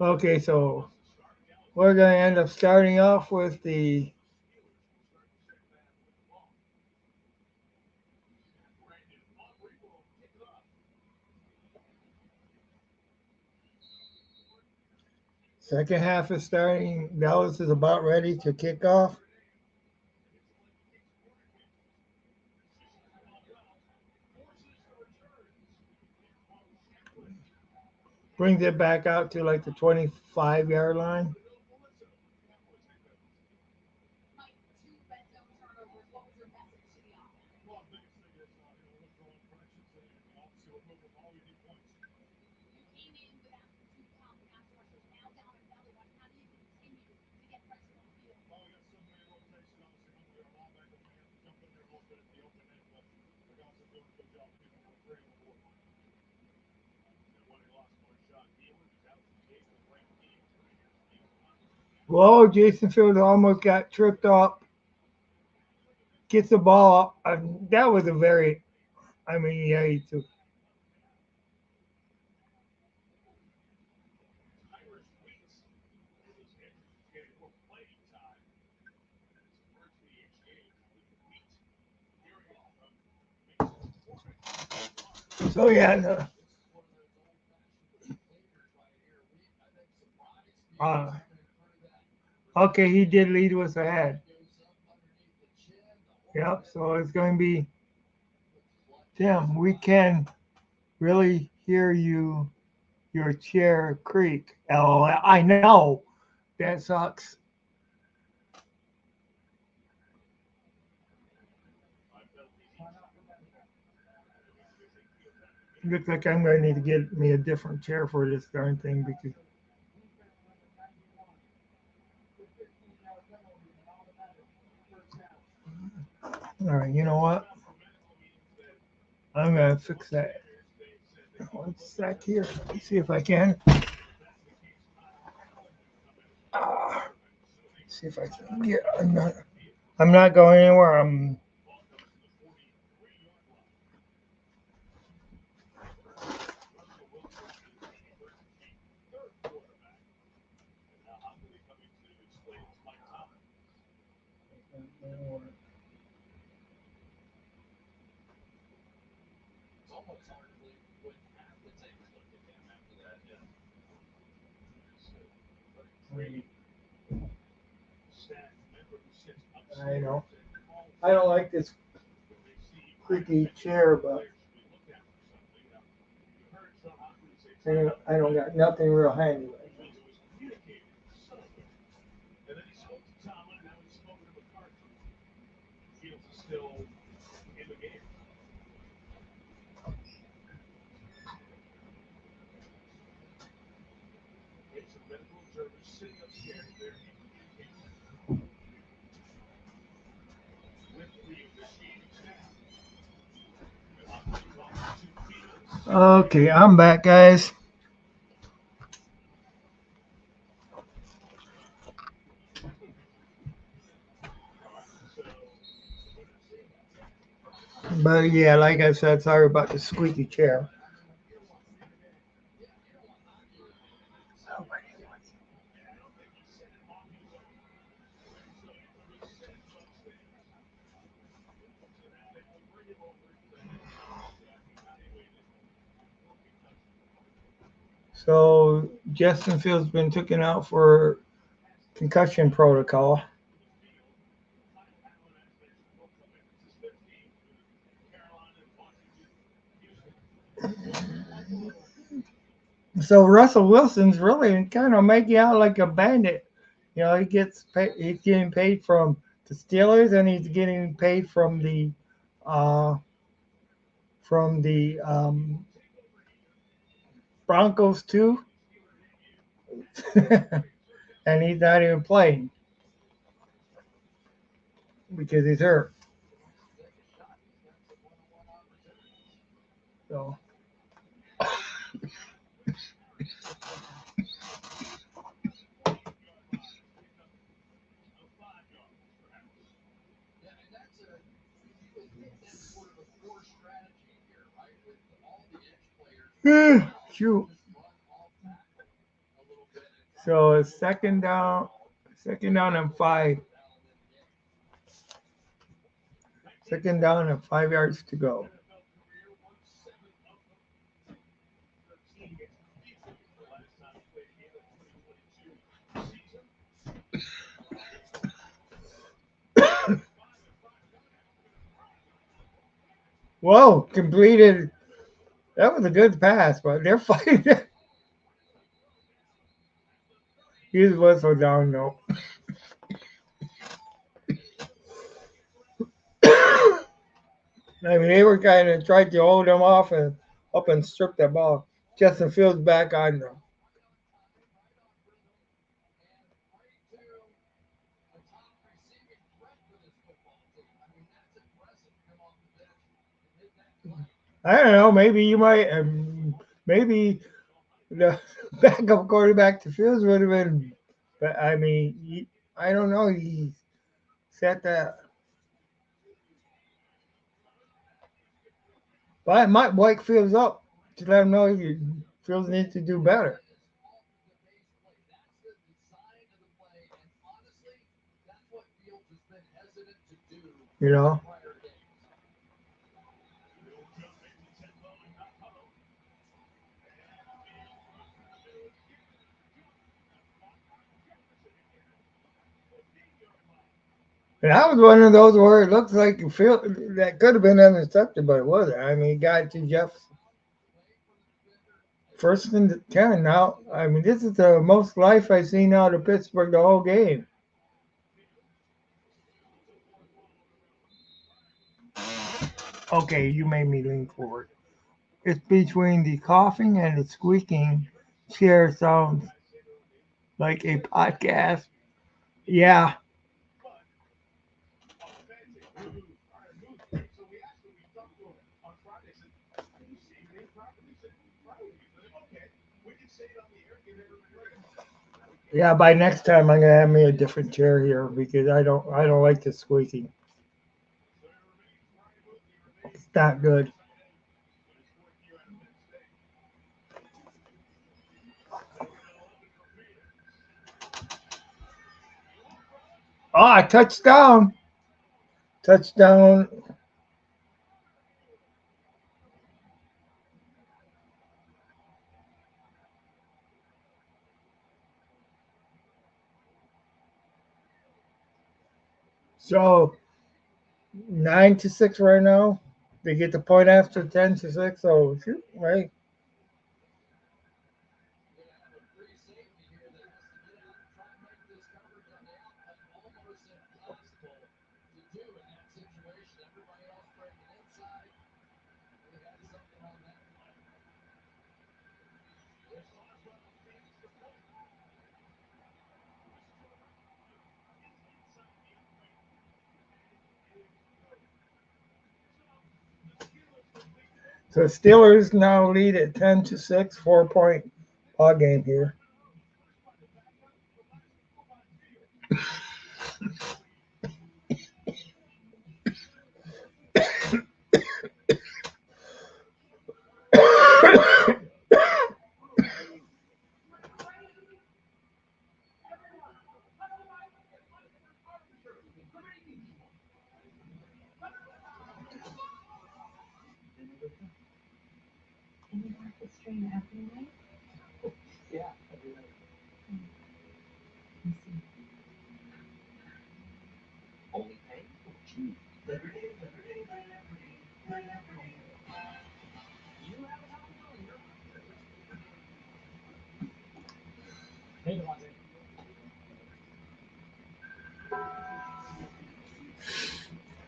Okay, so we're going to end up starting off with the second half is starting. Dallas is about ready to kick off. Brings it back out to like the 25-yard line. Whoa, Jason Fields almost got tripped up. Gets the ball. That was a very, I mean, yeah, he took. So yeah, no, uh, okay, he did lead us ahead. Yep. So it's going to be Tim. We can really hear you. Your chair creak. Oh, I know. That sucks. Looks like I'm going to need to get me a different chair for this darn thing because. All right, you know what? I'm going to fix that. One sec here. Let me see if I can. Ah, see if I can get. I'm not going anywhere. I know. I don't like this creaky chair, but I don't got nothing real handy. Okay, I'm back, guys. But yeah, like I said, sorry about the squeaky chair. So Justin Fields been taken out for concussion protocol. So Russell Wilson's really kind of making out like a bandit. You know, he's getting paid from the Steelers and he's getting paid uh, from the Broncos too, and he's not even playing because he's hurt. So shoot. So it's second down and five, second down and 5 yards to go. Whoa, completed. That was a good pass, but they're fighting. His whistle down though. I mean, they were kind of tried to hold him off and up and strip that ball. Justin Fields back on them. I don't know. Maybe you might. Maybe the backup quarterback to Fields would have been. But I mean, I don't know. He said that. But I might wake Fields up to let him know Fields needs to do better. You know. And that was one of those where it looks like Field that could have been intercepted, but it wasn't. I mean, he got to Jefferson. First and 10 now. I mean, this is the most life I've seen out of Pittsburgh the whole game. Okay, you made me lean forward. It's between the coughing and the squeaking chair sounds like a podcast. Yeah. Yeah, by next time I'm gonna have me a different chair here because I don't like the squeaking. It's not good. Ah, touchdown. Touchdown. So 9-6 right now. They get the point after 10-6. So shoot, right. So Steelers now lead at 10-6, 4 point ball game here.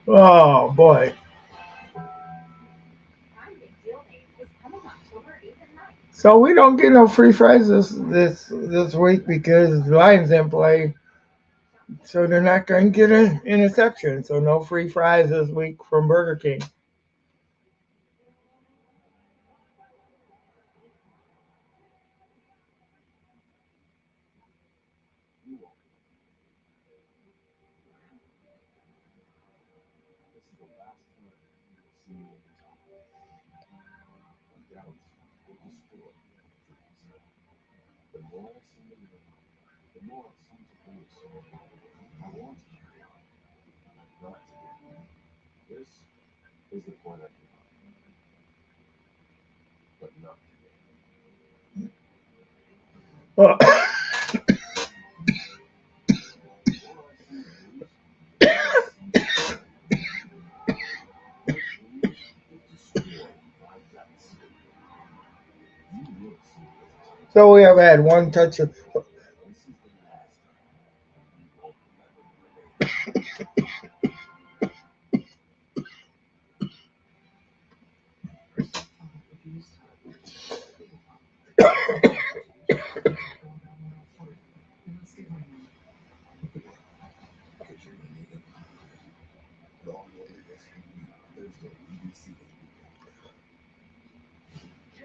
Oh boy. So we don't get no free fries this week because the Lions didn't play. So they're not going to get an interception. So no free fries this week from Burger King. Well, so we have had one touch of.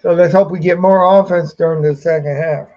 So let's hope we get more offense during the second half.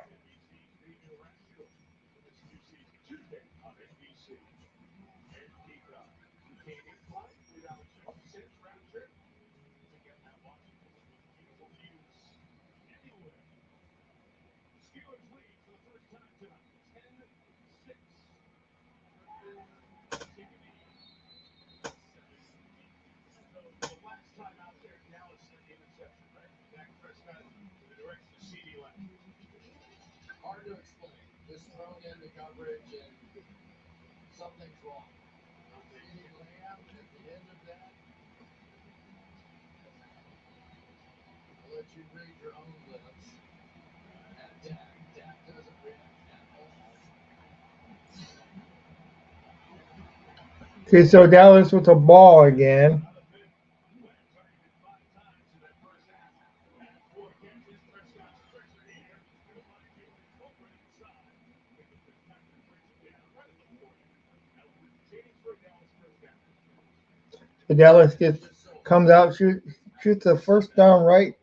Okay, so Dallas with the ball again. So Dallas gets comes out, shoots a first down right.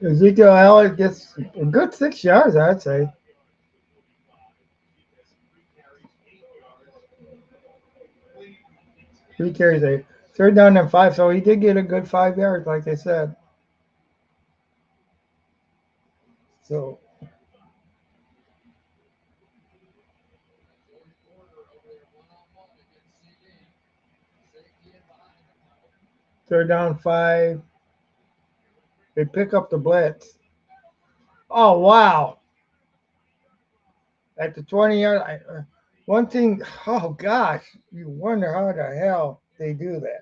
Ezekiel Elliott gets a good 6 yards, I'd say. 3 carries, a third down and 5. So he did get a good 5 yards, like they said. So They're down five. They pick up the blitz. Oh wow! At the 20 yard line. One thing. Oh gosh, you wonder how the hell they do that.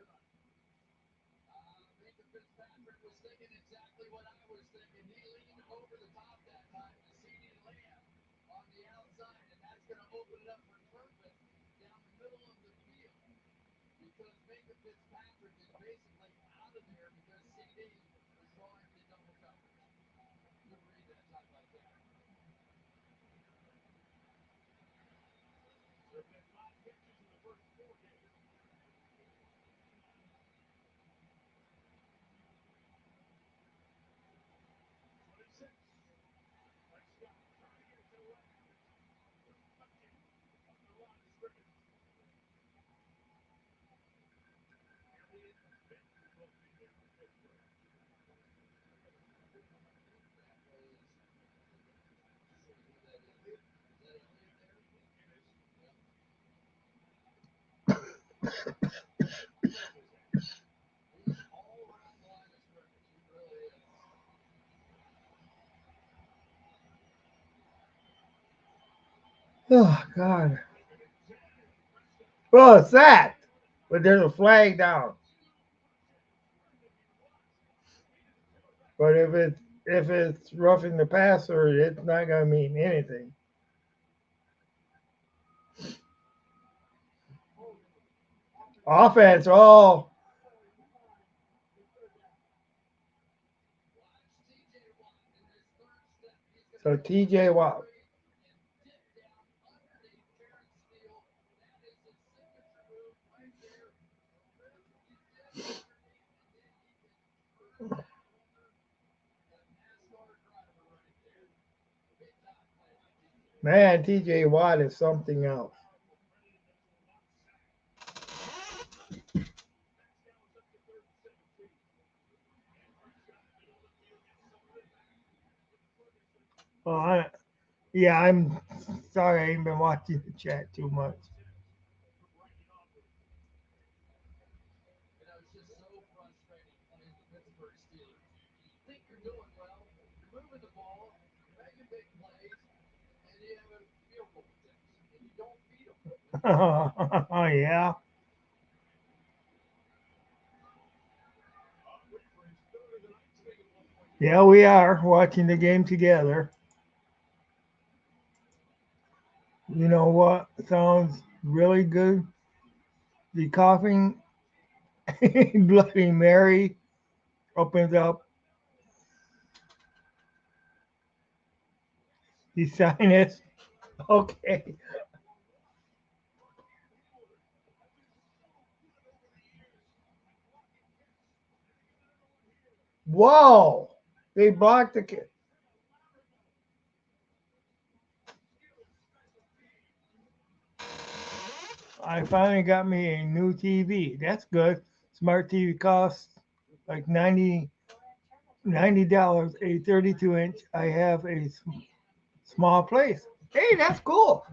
Oh God. Well, it's that. But there's a flag down. But if it's roughing the passer, it's not gonna mean anything. Offense. Oh, so T.J. Watt. Man, T.J. Watt is something else. Oh, yeah, I'm sorry I ain't been watching the chat too much. Oh yeah, yeah, we are watching the game together. You know what sounds really good? The coughing Bloody Mary opens up the sinus. Okay. Whoa! They blocked the kid. I finally got me a new TV. That's good. Smart TV costs like $90. A 32-inch. I have a small place. Hey, that's cool.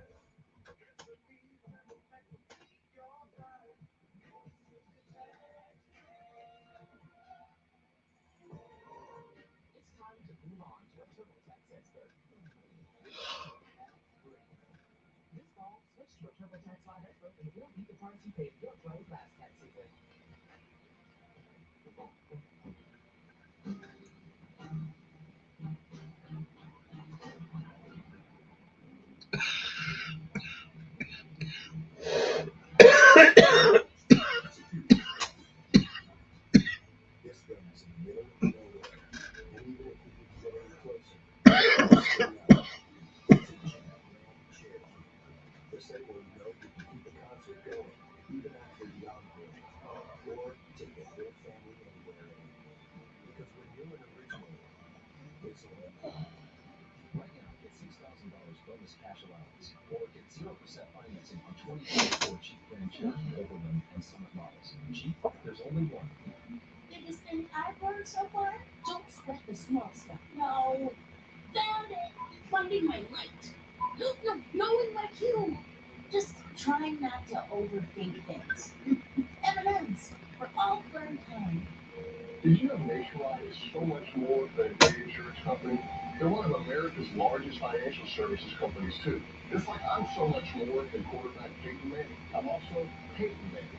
Did you know Nationwide is so much more than a great insurance company? They're one of America's largest financial services companies, too. Just like I'm so much more than quarterback Peyton Manning, I'm also Peyton Manning.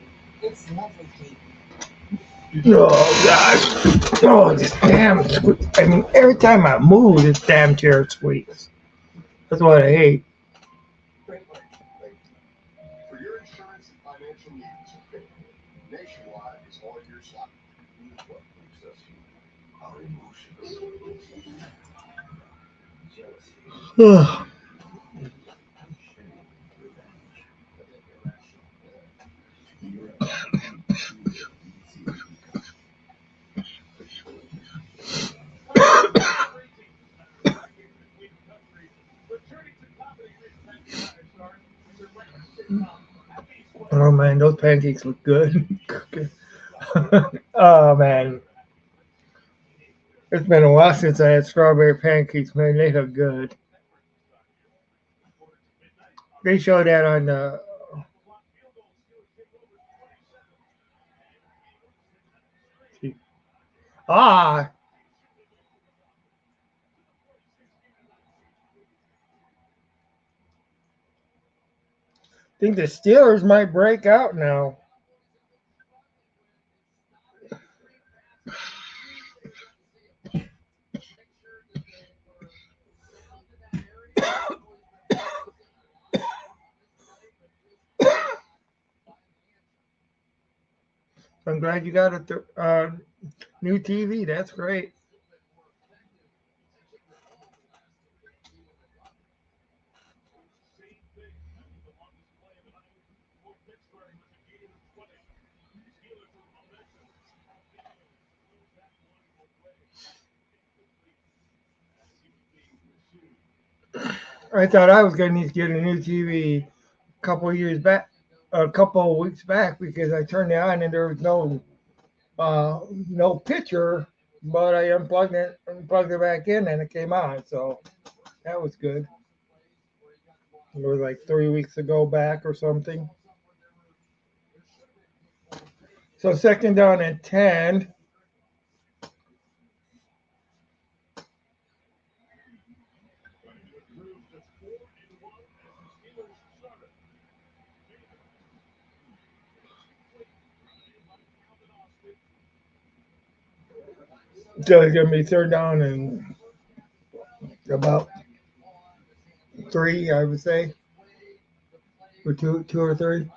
Did you know Oh gosh. Oh, this damn. I mean, every time I move, this damn chair squeaks. That's what I hate. for your insurance and financial needs, Nationwide is on your side. What makes us human? Our emotions. Ugh. Oh man, those pancakes look good. Oh man, it's been a while since I had strawberry pancakes. Man, they look good. They show that on the. Ah, I think the Steelers might break out now. I'm glad you got a new TV. That's great. I thought I was gonna need to get a new TV a couple of years back, a couple of weeks back, because I turned it on and there was no picture, but I unplugged it back in, and it came on. So that was good. It was like 3 weeks ago back or something. So second down and 10. So it's gonna be third down and about three, I would say, or two or three.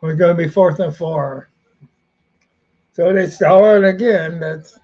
We're gonna be fourth and four. So they stall it again. That's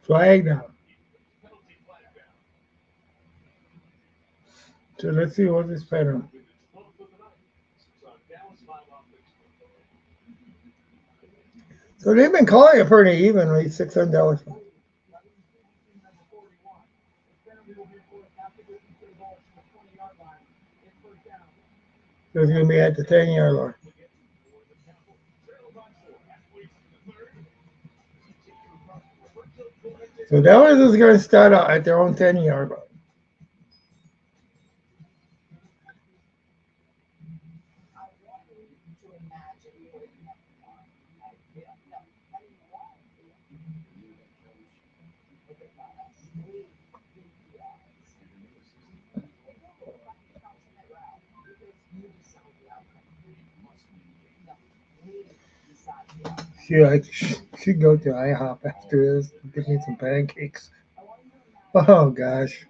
flag down. So let's see what this pattern. So they've been calling it pretty evenly, $600. So it's gonna be at the 10-yard line. So Dallas is gonna start out at their own 10-yard line. I should go to IHOP after this. Give me some pancakes. Oh gosh.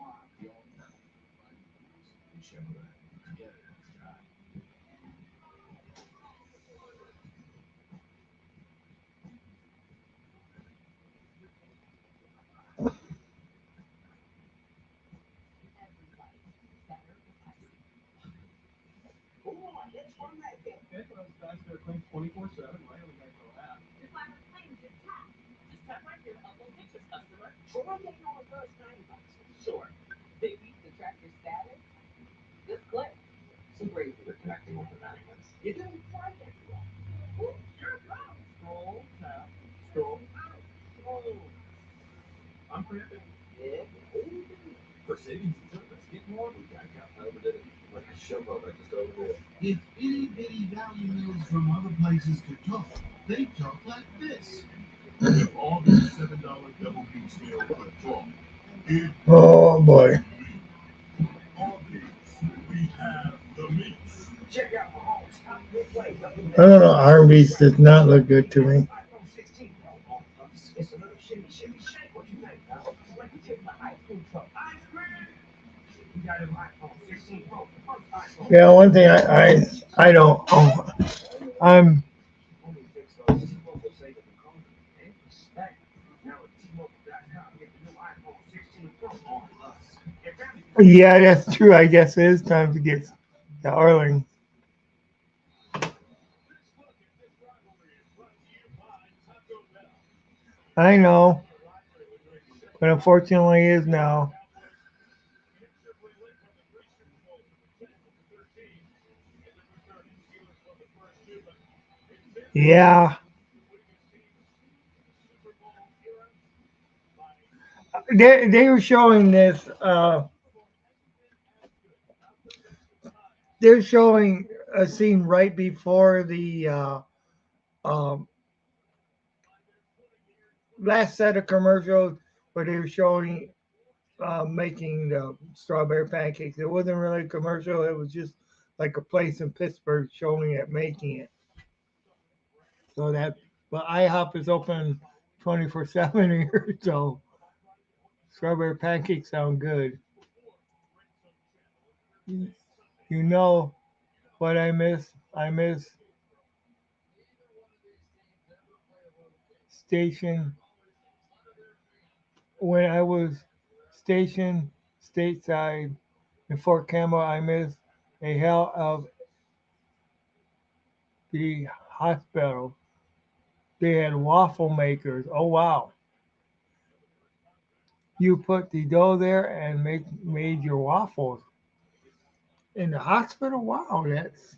If itty bitty valley mills from other places could talk, they talk like this. If all these $7 double beef meal could talk, it Oh boy. all these we have the meats. I don't know. Arby's does not look good to me. Yeah, one thing I don't. I'm Yeah, that's true. I guess it is time to get the Arling. I know, but unfortunately, it is now. Yeah, they were showing this. They're showing a scene right before the um, last set of commercials where they were showing making the strawberry pancakes. It wasn't really a commercial. It was just like a place in Pittsburgh showing it making it. So that, but IHOP is open 24/7 here. So strawberry pancakes sound good. You know what I miss? I miss station when I was stationed stateside in Fort Campbell. I miss a hell of the hospital. They had waffle makers. Oh wow! You put the dough there and made your waffles in the hospital. Wow, that's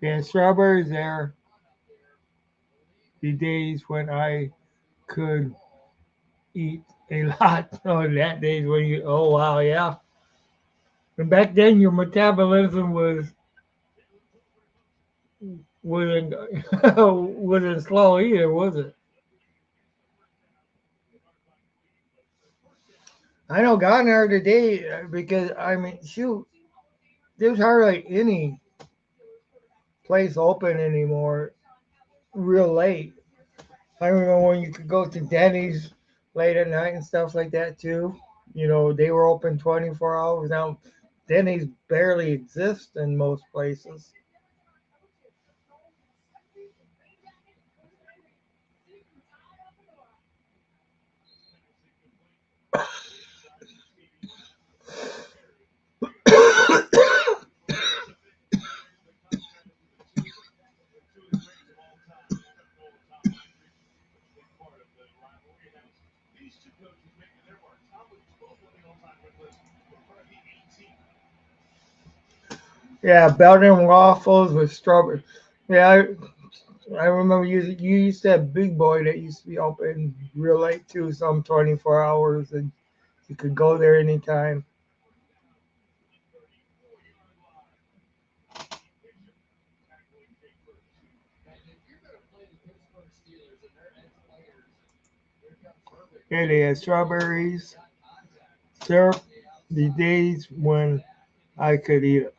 yeah. Strawberries there. The days when I could eat a lot. Oh, that days when you. Oh wow, yeah. And back then your metabolism wasn't wasn't slow either, was it? I know got there today because I mean, shoot, there's hardly any place open anymore real late. I remember when you could go to Denny's late at night and stuff like that too. You know, they were open 24 hours. Now, Denny's barely exist in most places. Yeah, Belgian waffles with strawberry. Yeah, I remember you used to have Big Boy that used to be open real late too, some 24 hours, and you could go there anytime. Yeah, they had strawberries, syrup, the days when I could eat it.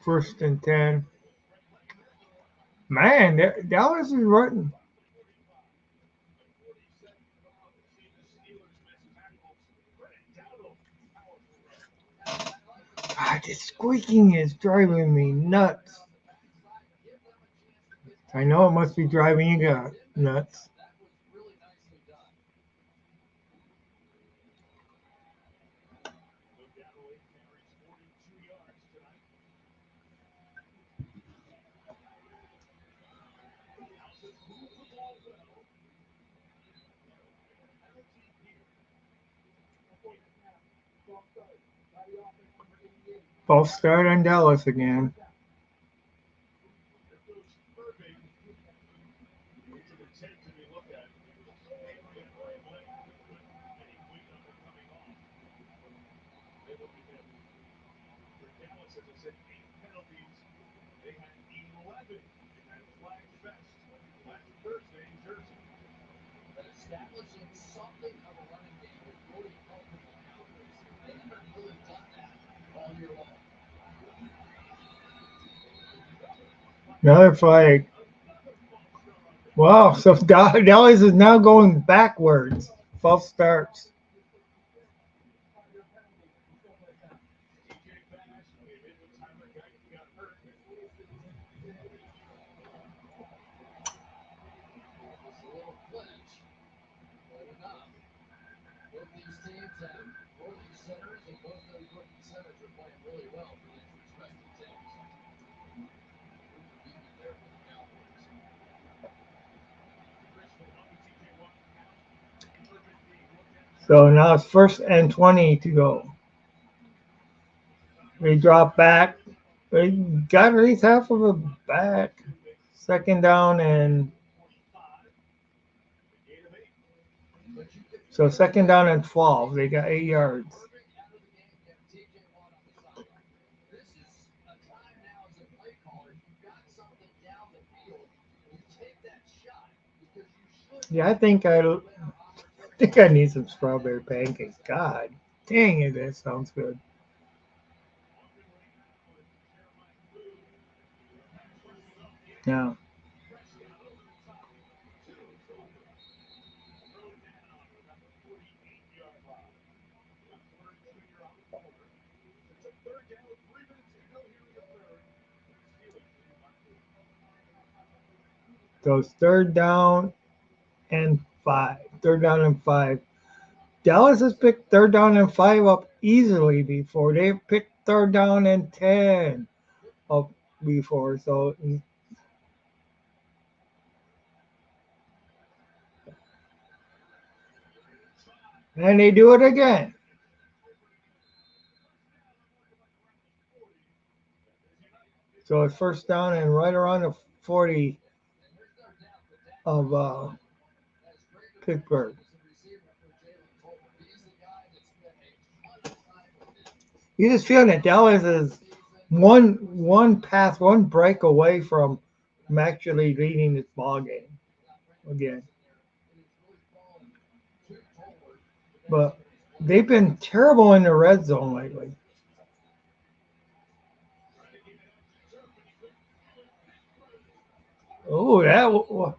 First and 10. Man, Dallas is running. God, this squeaking is driving me nuts. I know it must be driving you nuts. False start on Dallas again. Another flag. Wow, so Dallas is now going backwards. False starts. So now it's first and 20 to go. They drop back. They got at least half of it back. Second down and so second down and 12. They got 8 yards. Yeah, I think I need some strawberry pancakes. God dang it, that sounds good. Yeah. So it's third down and 5. Third down and 5. Dallas has picked third down and 5 up easily before. They've picked third down and 10 up before. So and they do it again. So it's first down and right around the 40 of Pittsburgh. You just feel that Dallas is one pass, one break away from actually leading this ball game again. But they've been terrible in the red zone lately. Oh,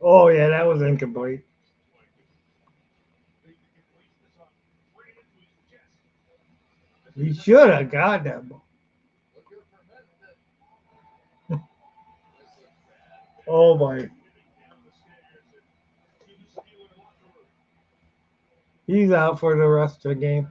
oh yeah, that was incomplete. He should have got that ball. Oh my, he's out for the rest of the game.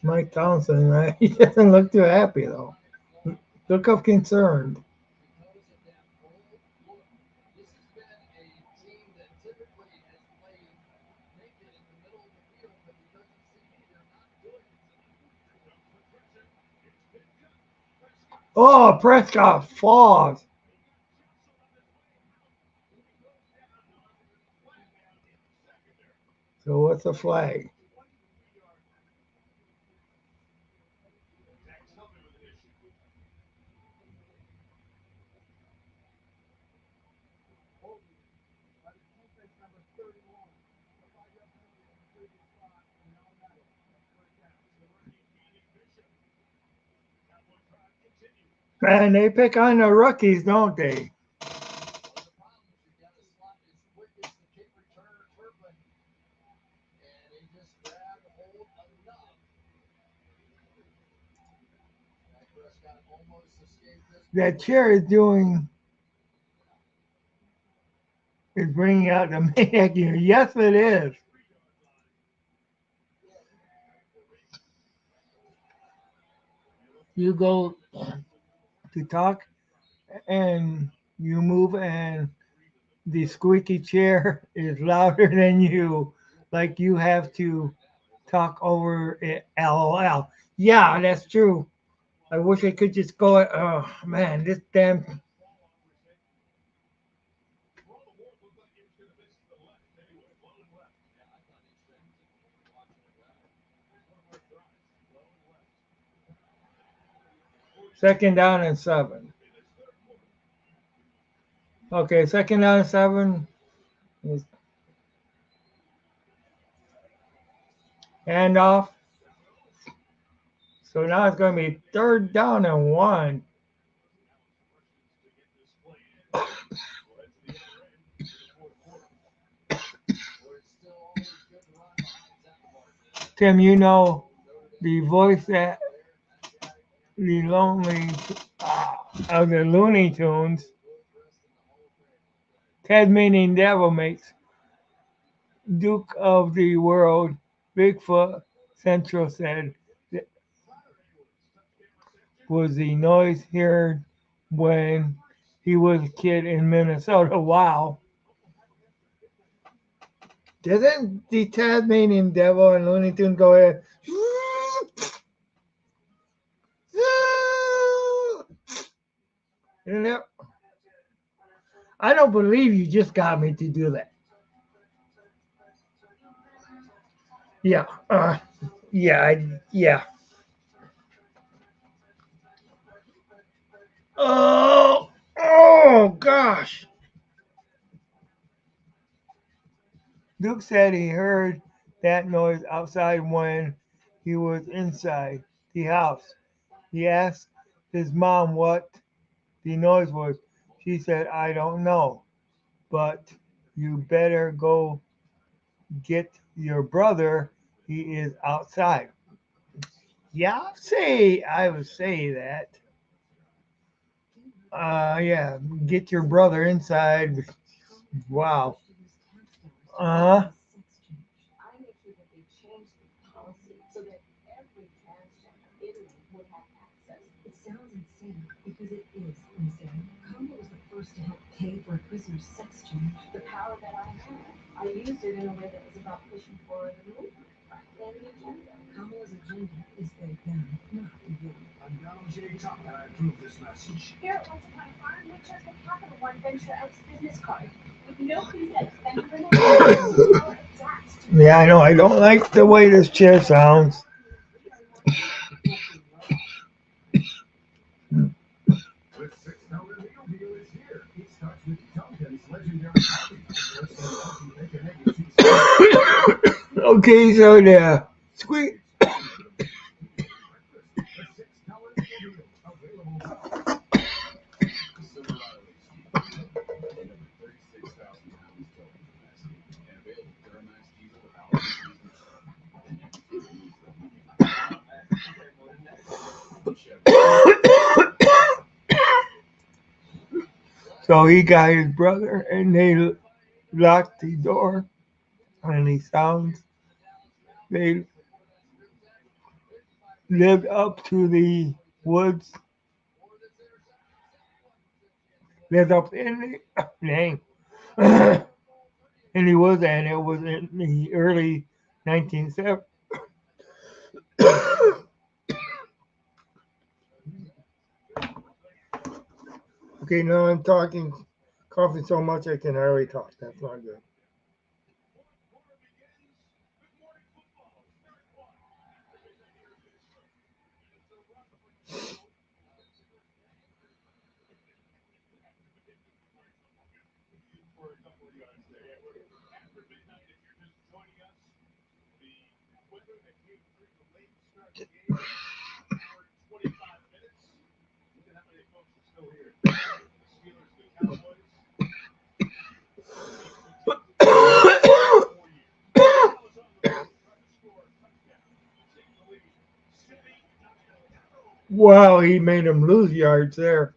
Mike Townsend, right? He doesn't look too happy though. Look up concerned. Oh, Prescott falls. So what's the flag? And they pick on the rookies, don't they? That chair is bringing out the maniac here. Yes, it is. You go to talk and you move, and the squeaky chair is louder than you, like you have to talk over it. LOL. Yeah, that's true. I wish I could just go. Oh man, this damn. Second down and 7. Okay, second down and 7 is handoff. So now it's going to be third down and 1. Tim, you know the voice that the lonely of the Looney Tunes, Ted meaning devil makes Duke of the World, Bigfoot Central said that was the noise heard when he was a kid in Minnesota. Wow. Doesn't the Tasmanian devil and Looney Tunes go ahead? Isn't it? I don't believe you just got me to do that. Yeah. Yeah. Oh, gosh. Duke said he heard that noise outside when he was inside the house. He asked his mom what the noise was. She said, I don't know, but you better go get your brother. He is outside. Yeah, I would say that. Yeah, get your brother inside. Wow. Uh huh. Yeah, I know. I don't like the way this chair sounds. Okay, so the squeak. So he got his brother, and they locked the door, and he sounds. They lived up to the woods, lived up in the name, in the woods, and it was in the early 1970s. Okay, now I'm talking, coughing so much I can hardly talk. That's not good. Wow, he made him lose yards there.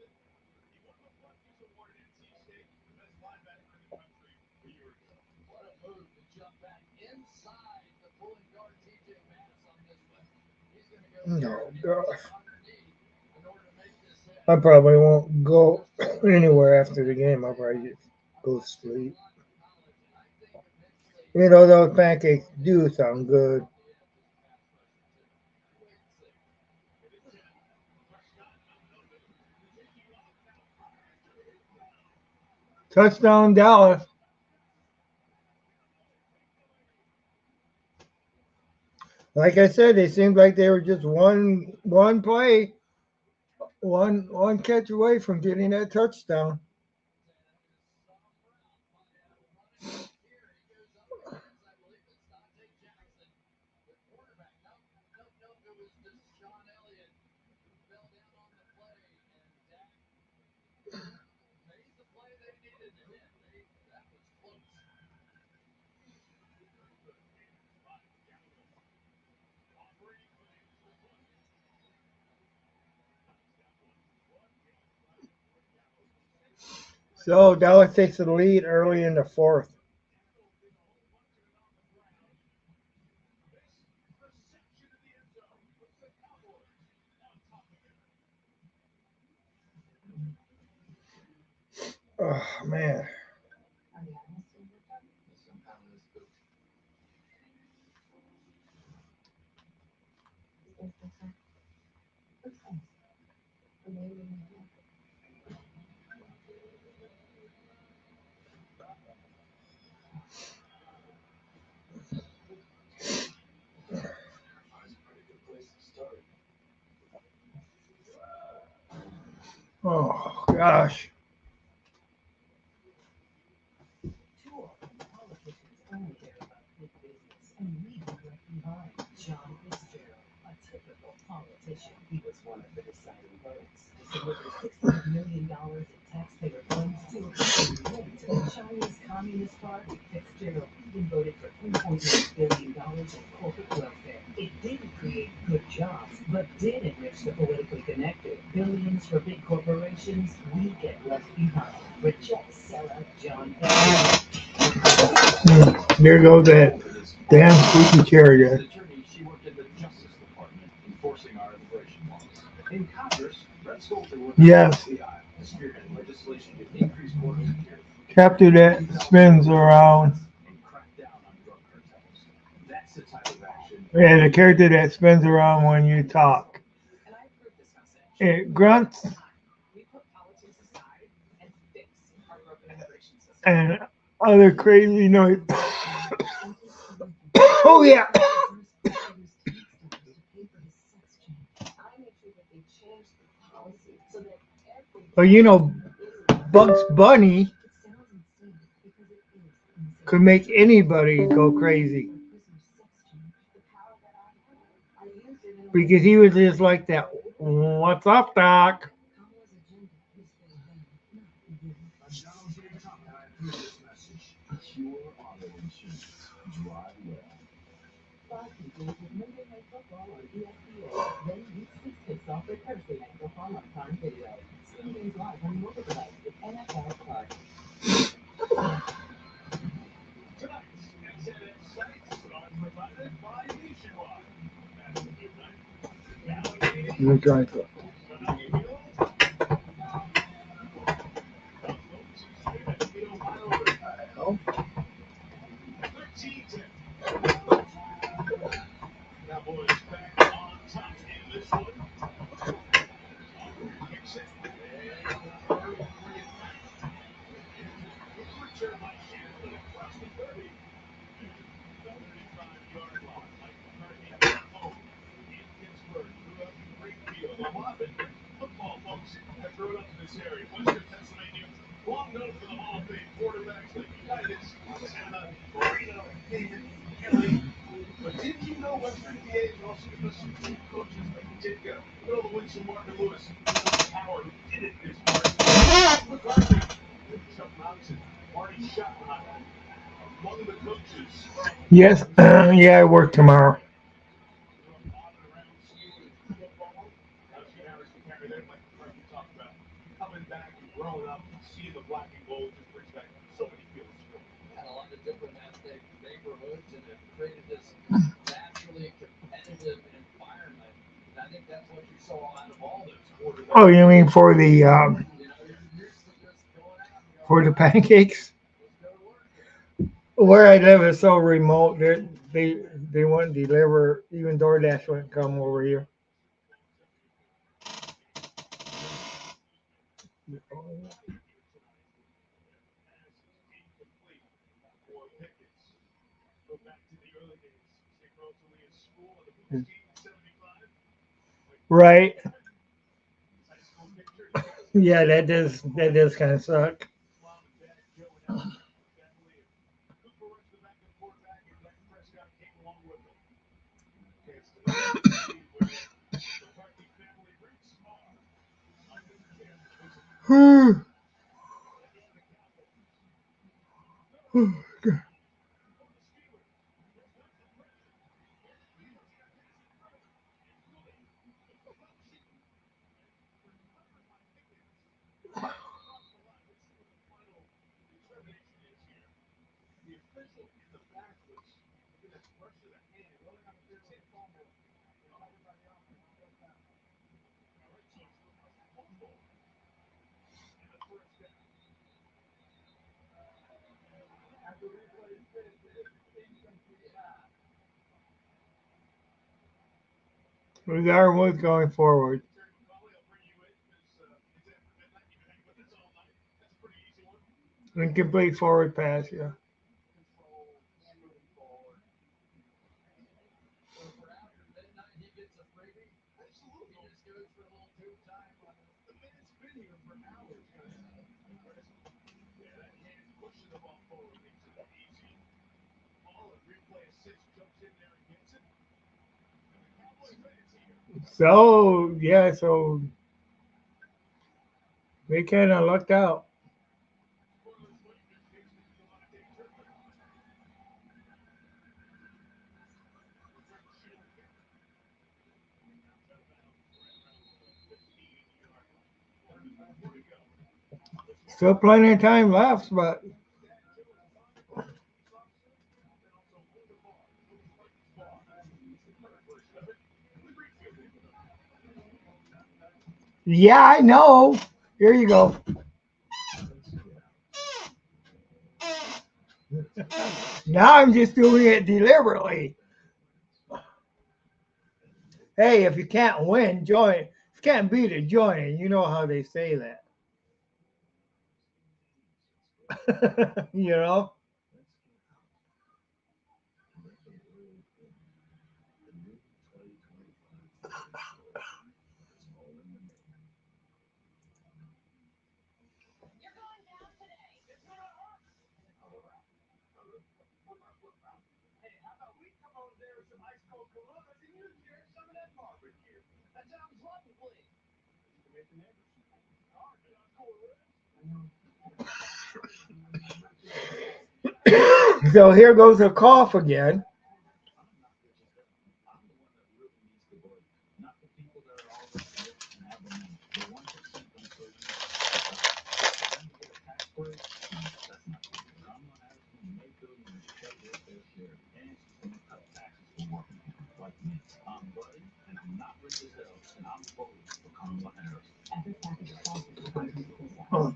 No, gosh. I probably won't go anywhere after the game. I'll probably just go to sleep. You know, those pancakes do sound good. Touchdown, Dallas. Like I said, they seemed like they were just one play, one catch away from getting that touchdown. So Dallas takes the lead early in the fourth. Oh man. Oh gosh. There goes that damn squeaky chair again. Yes. Capture that spins around. Yeah, the character that spins around when you talk. It grunts and other crazy noise. Oh yeah. But you know, Bugs Bunny could make anybody go crazy because he was just like that. What's up, Doc? Let me try it. Yes, yeah, I work tomorrow. Oh, you mean for the pancakes? Where I live is so remote that they wouldn't deliver. Even DoorDash wouldn't come over here. Right? Yeah, that does kind of suck. Regardless, going forward, incomplete forward pass. Yeah. So yeah, so they kind of lucked out. Still plenty of time left, but yeah, I know. Here you go. Now I'm just doing it deliberately. Hey, if you can't win, join. If you can't beat it, join it. You know how they say that. you know? So here goes a cough again. Oh,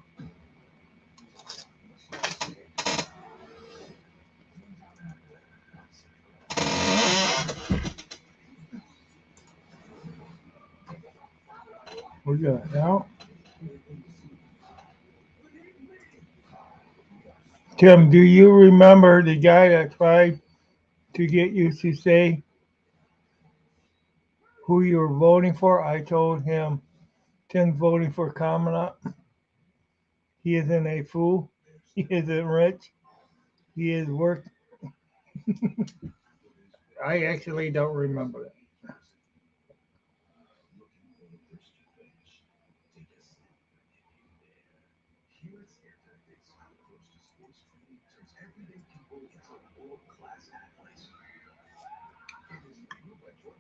we got it now. Tim, do you remember the guy that tried to get you to say who you were voting for? I told him Tim's voting for Kamala. He isn't a fool. He isn't rich. He is work. I actually don't remember that.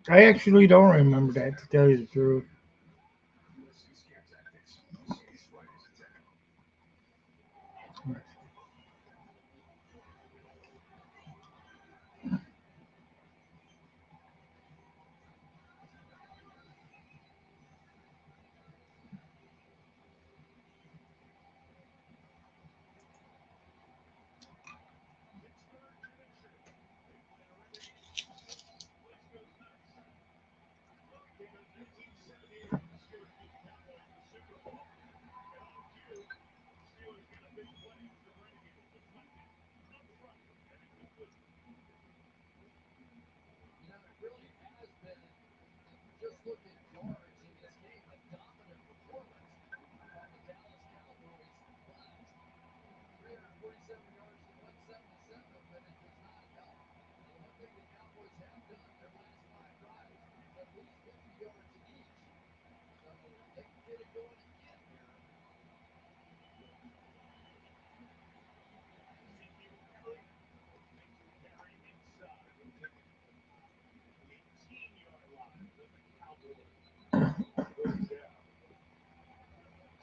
I actually don't remember that, to tell you the truth.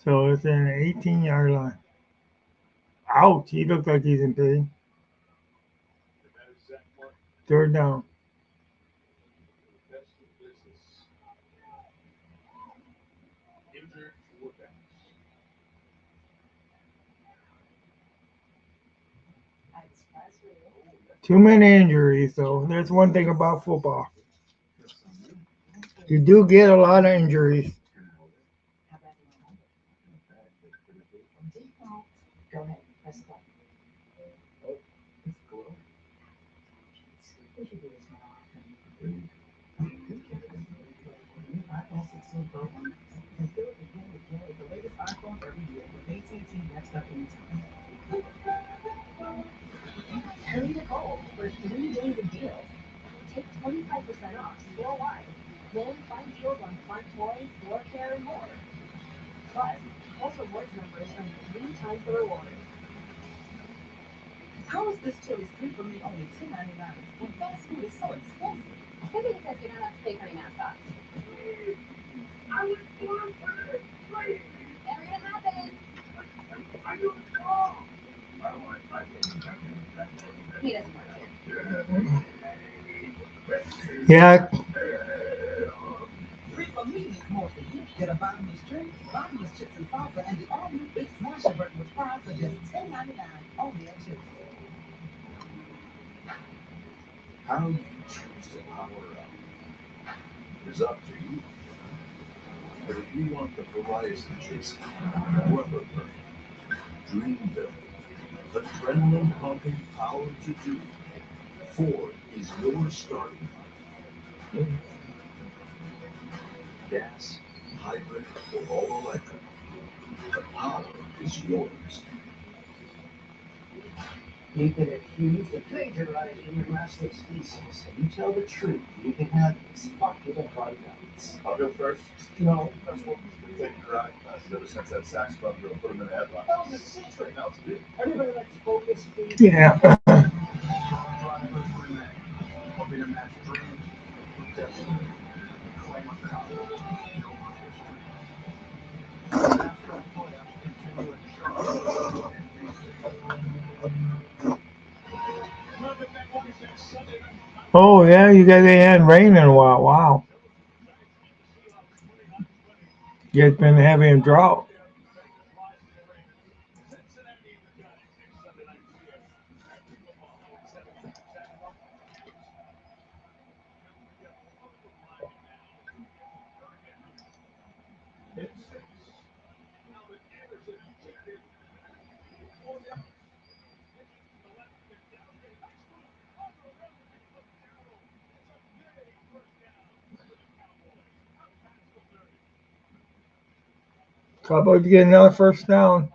So it's an 18-yard line. Ouch, he looks like he's in pain. Third down. Too many injuries, though. There's one thing about football. You do get a lot of injuries. Yeah, How you choose to power up is up to you. But if you want the Verizon chasing, weather dream built, adrenaline pumping power to do, Ford is your starting gas, hybrid, or all electric. The power is yours. You can accuse the plagiarize in your last name species, and you tell the truth. You can have spot with a hard balance. I'll go first. No, that's what plagiarize. Ever since that saxophone girl put him in a headlock. That was a secret. That was good. Everybody likes to focus. yeah. Hoping to match dreams. Destiny. Claim a copy. Oh, yeah, you guys ain't had rain in a while. Wow. You guys been having a drought. Cowboys get another first down.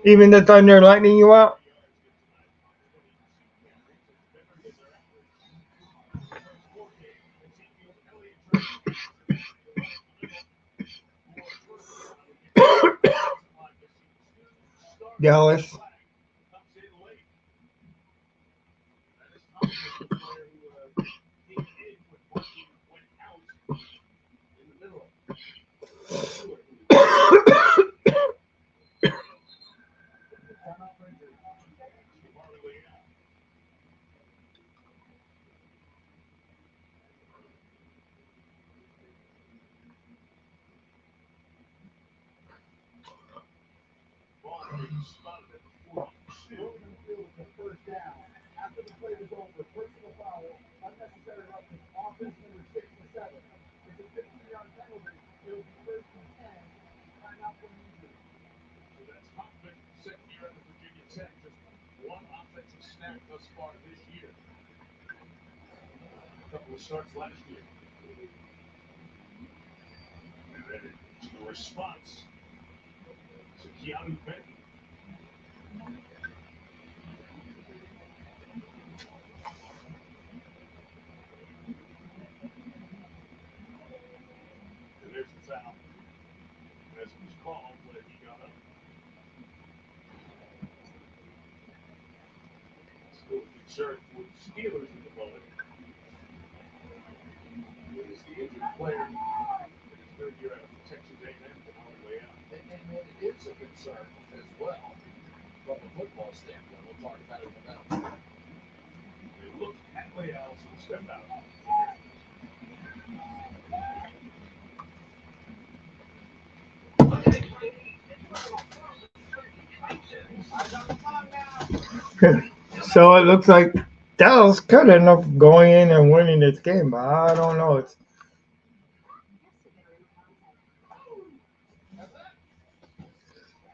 Even the thunder and lightning you out? Dallas. So it looks like Dallas could end up going in and winning this game, but I don't know.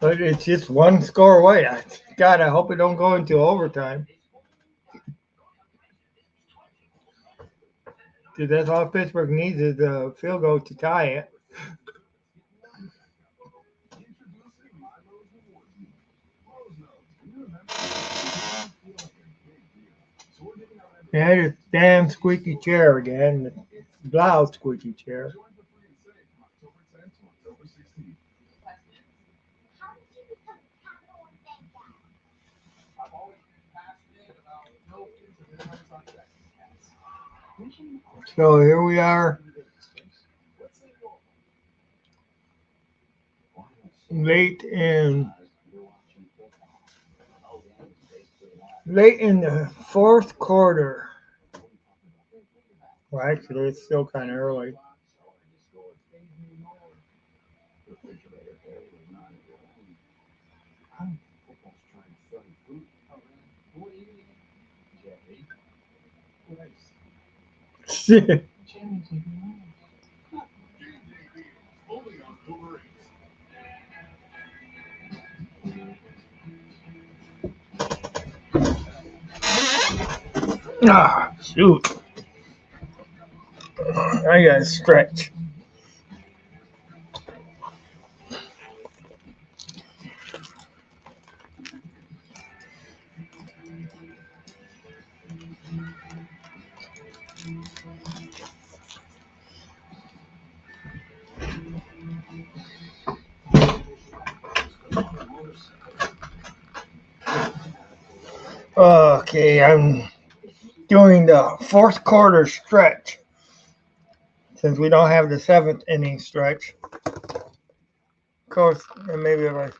It's just one score away. God, I hope it don't go into overtime. Because that's all Pittsburgh needs is a field goal to tie it. Yeah, it's damn squeaky chair again. Loud squeaky chair. So here we are, late in late in the fourth quarter. Well, actually, it's still kind of early. Ah, shoot! I gotta stretch. Okay, I'm doing the fourth quarter stretch since we don't have the seventh inning stretch. Of course, and maybe if I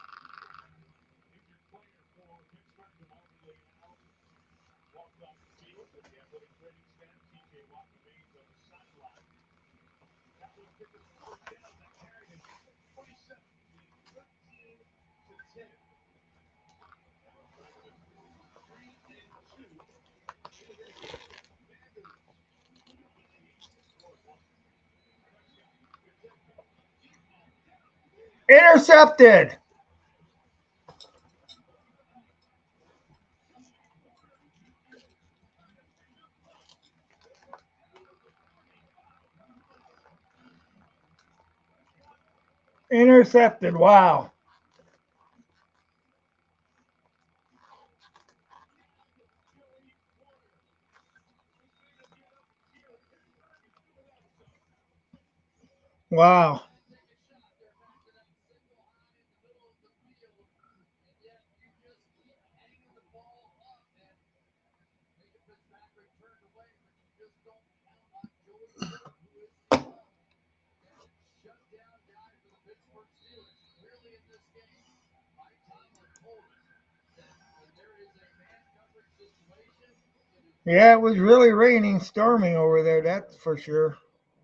Intercepted. Intercepted. Wow. Wow. Yeah, it was really raining, storming over there, that's for sure.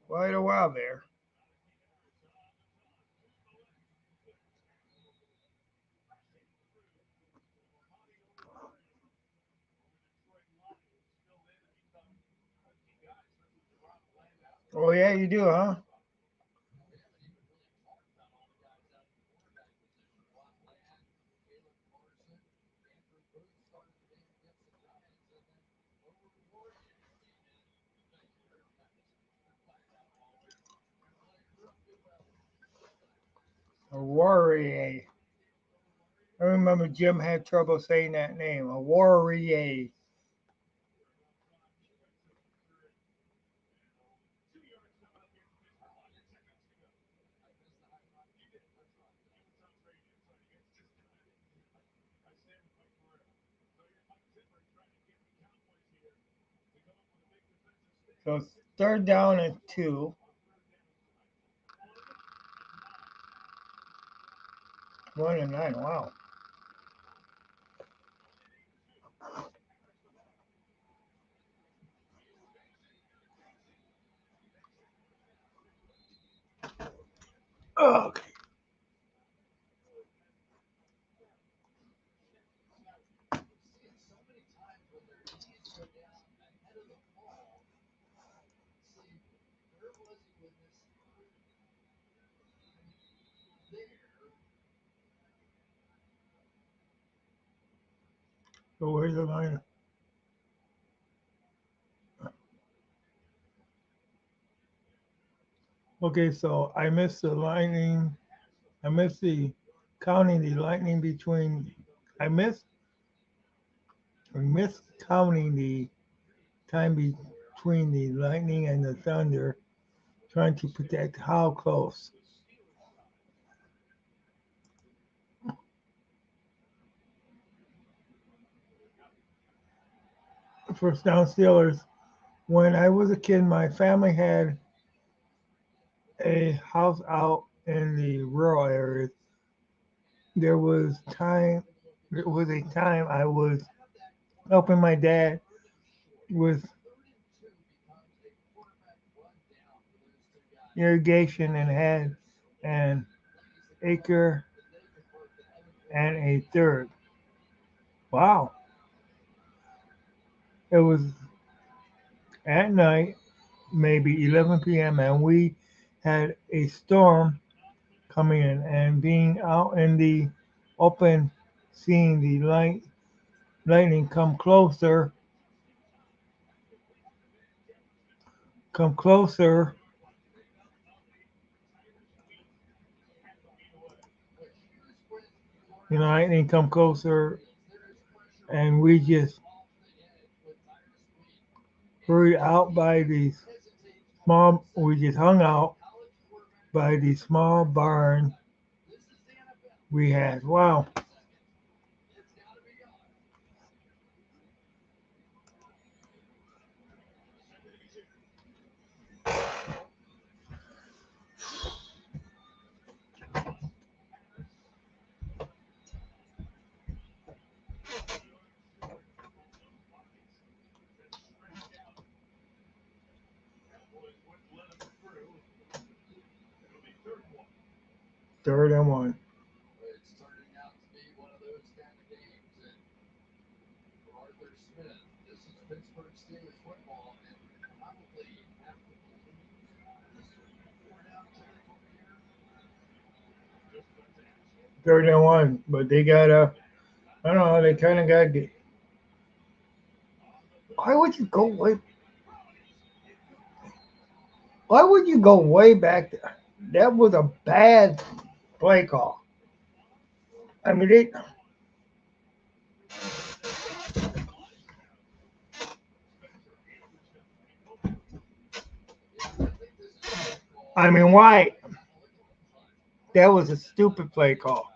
Quite a while there. Oh, yeah, you do, huh? A warrior. I remember Jim had trouble saying that name. A warrior. So it's third down and two. 1 and 9. Wow. Okay. So where's the line? Okay, so I missed the lightning. I missed the counting the lightning between. I missed. I missed counting the time between the lightning and the thunder, trying to protect how close. First down Steelers. When I was a kid, my family had a house out in the rural areas. There was time. There was a time I was helping my dad with irrigation and had an acre and a third. Wow. It was at night, maybe 11 p.m., and we had a storm coming in, and being out in the open, seeing the lightning come closer, lightning come closer, and we just hurried out by the we just hung out by the small barn we had. Wow. Third and one. third and one, but they got I don't know. They kind of got. Why would you go way? Why would you go way back there? That was a bad play call. I mean, why? That was a stupid play call.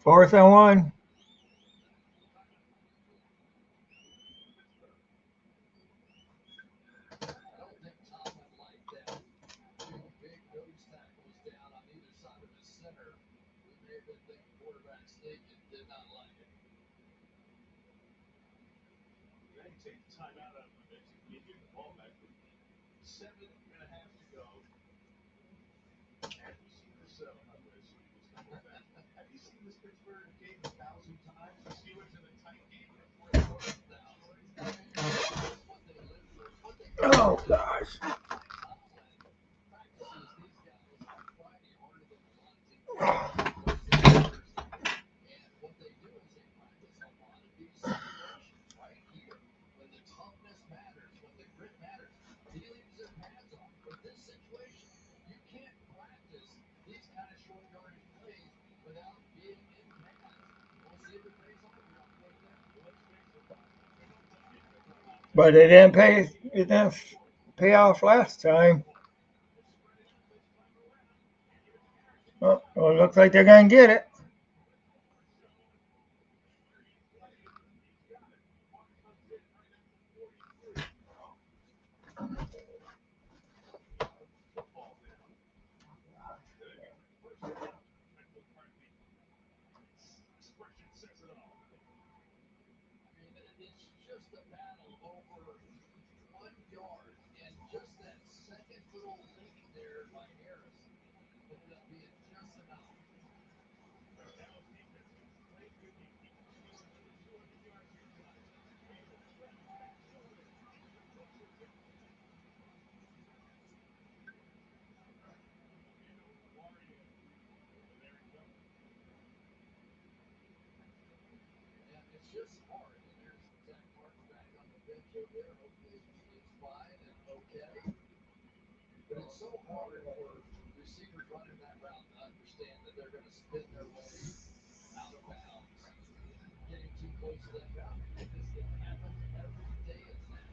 4th and 1. Oh gosh. But it didn't pay. It didn't pay off last time. Well, it looks like they're gonna get it.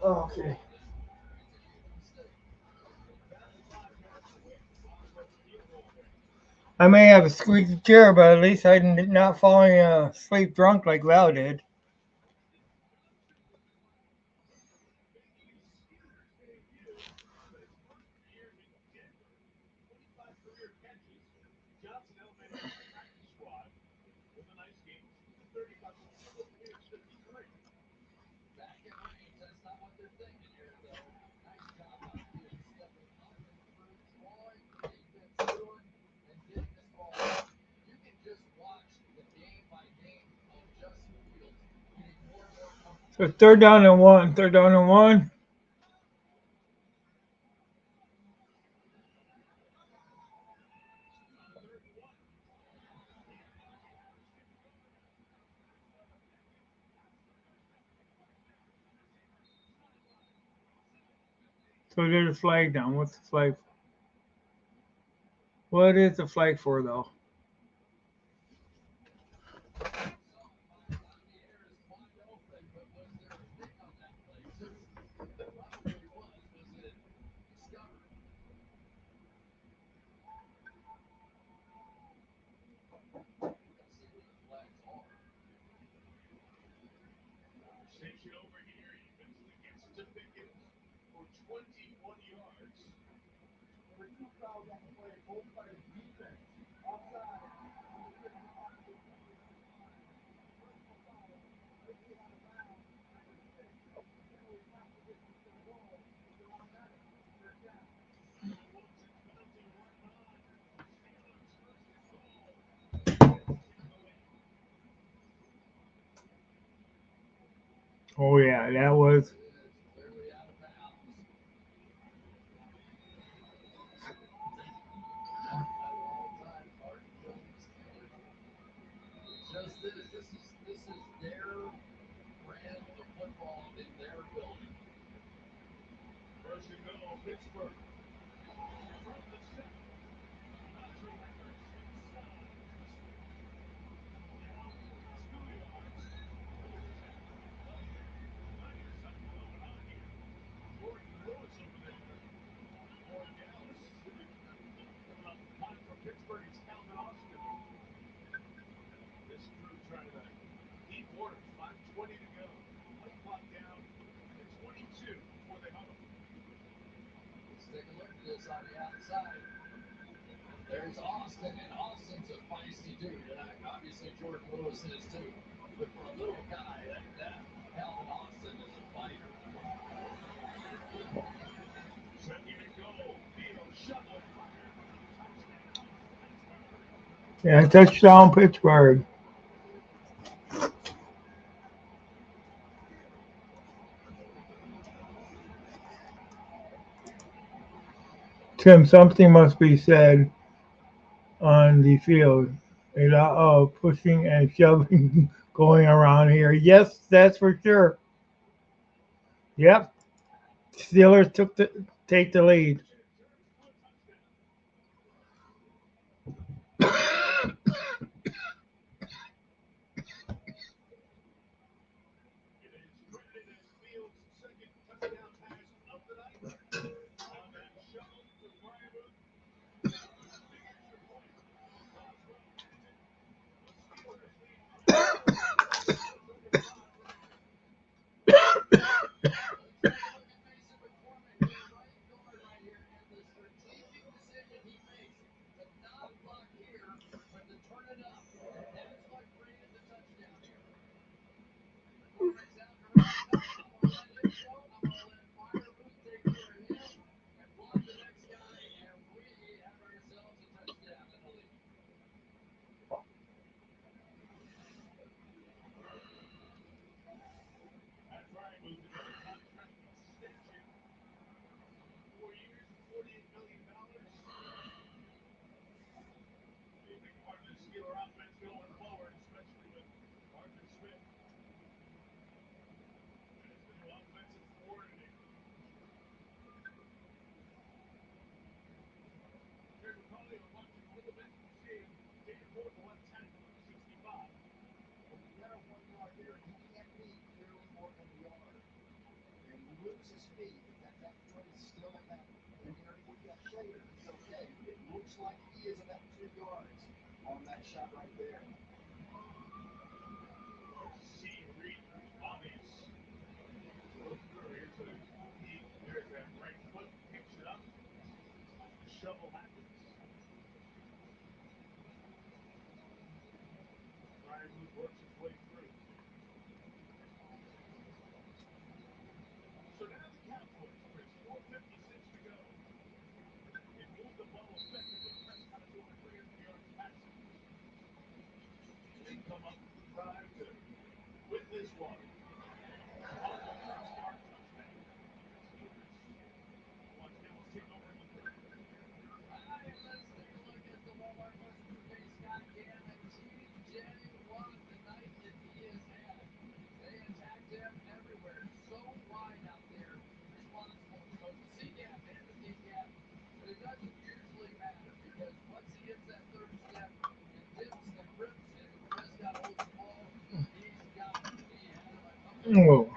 Okay. I may have a squeaky chair, but at least I'm not falling asleep drunk like Val did. So third down and one. Third down and one. So there's a flag down. What's the flag? What is the flag for though? Oh yeah, that was. Yeah, touchdown Pittsburgh. Tim, something must be said on the field. A lot of pushing and shoving going around here. Yes, that's for sure. Yep. Steelers take the lead. Oh,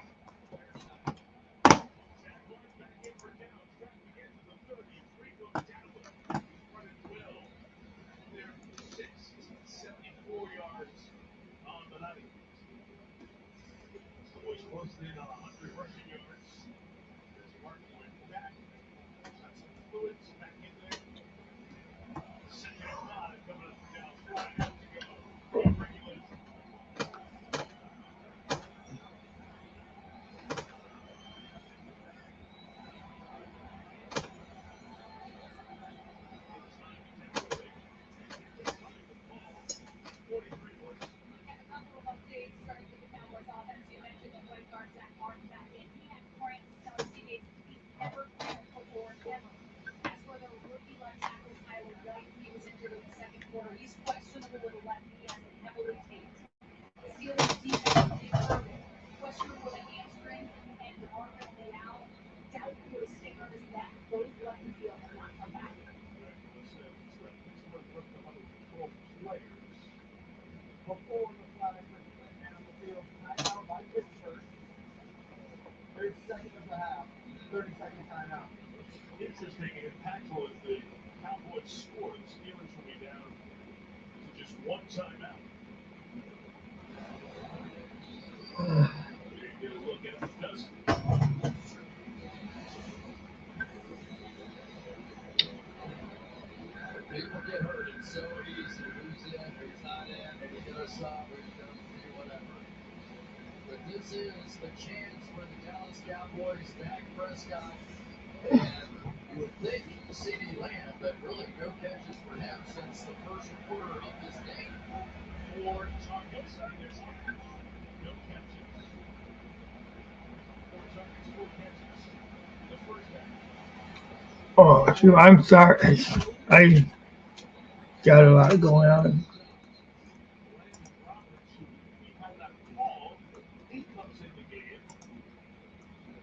Interesting, impactful as the Cowboys score. The Steelers will be down to just one timeout. You get a look at the dozen. People get hurt. It's so easy. Who's in, who's not in, and you go sub or you go whatever. But this is the chance for the Dallas Cowboys, Dak Prescott, and you would think CeeDee Lamb, but really no catches for him since the first quarter of this game. 4 targets in this half, no catches. 4 targets, 4 catches in the first half. Oh, shoot, I'm sorry. I got a lot going on. We have that call. He comes in the game.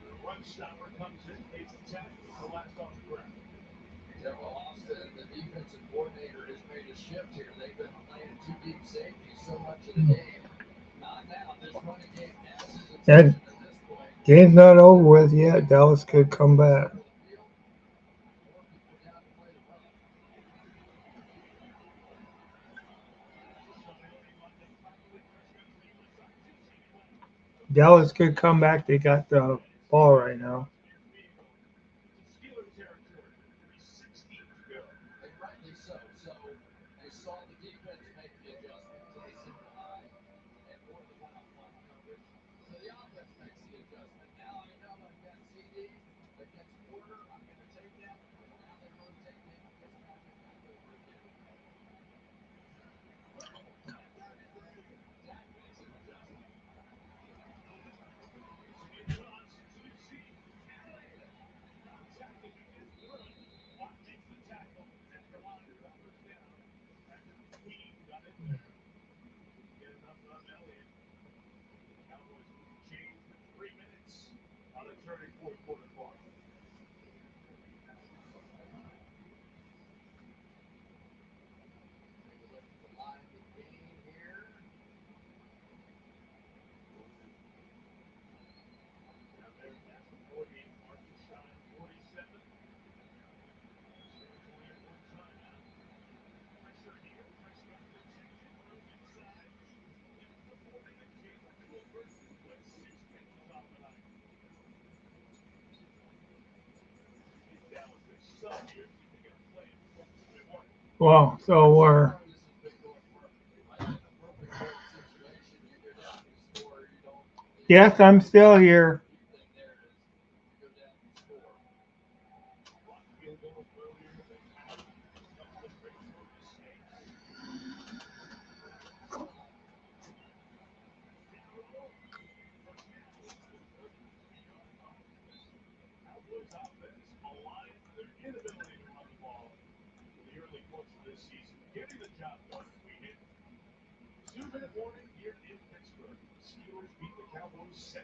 The run stopper comes in, takes the tackle, the last off the ground. Yeah, well, Austin, the defensive coordinator, has made a shift here. They've been playing two deep safety so much of the game. Not now. This running game has his That attention at this point. game's not over with yet. Dallas could come back. More people down to play the run. Dallas could come back. They got the ball right now. Steeler territory, 3:16 to go. And rightly so. So they saw the defense make the adjustment to the single high and more of the one-on-one coverage. So the offense makes the adjustment. Now I know I've got CD against Porter. I'm going to take that. Now they rotate him. He gets back and back over again. Dak makes an adjustment. Fourth quarter clock. Take a look at the line of the game here. Now there's that 48, Marcus Stein 47. Well, so we're yes, I'm still here. Cowboys offense aligned for their inability to run the ball in the early course of this season. Getting the job done. We hit 2-minute warning here in Pittsburgh. The Steelers beat the Cowboys 17-15.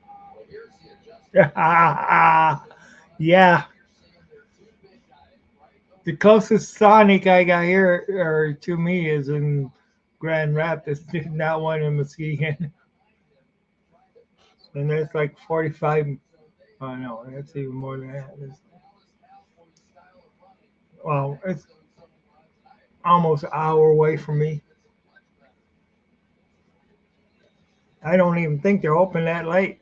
Well, here's the adjustment. Yeah, You're seeing their two big guys right the over closest Sonic I got here or to me is in Grand Rapids, not one in Muskegon, and that's like 45. Oh no, that's even more than that. Well, it's almost an hour away from me. I don't even think they're open that late.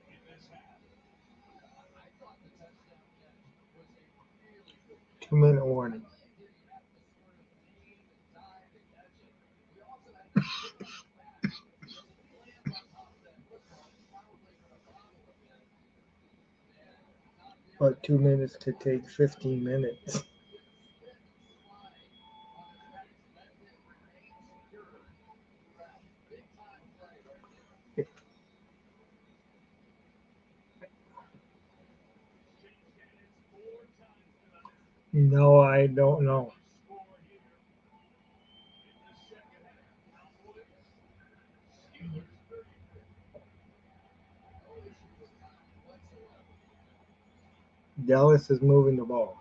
in this half. I thought the touchdown catch was a really good catch. 2 minute warning. Not only did he have the sort of speed and time to catch it, he also had that critical pass. Because if he lands on top of that football, it's probably going to bobble a bit and not be able to But get 2 minutes to could it. take 15 minutes. Spin slide on his legs, let him remain secure. Big time play right there. Changed hands 4 times tonight. No, I don't know. Score here in the second half. Cowboys, Steelers 34. Dallas is moving the ball.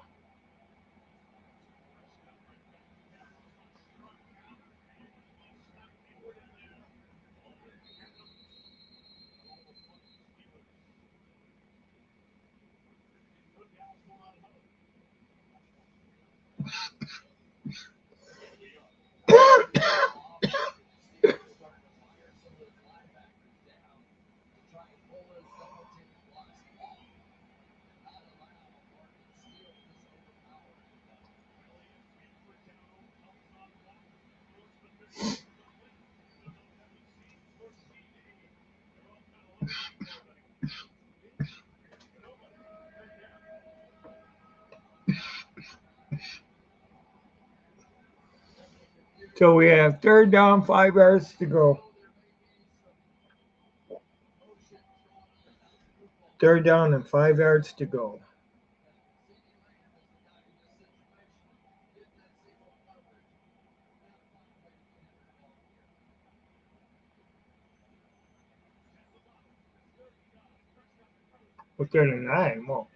So we have third down, 5 yards to go. Third down and 5 yards to go. Within a 9. Well,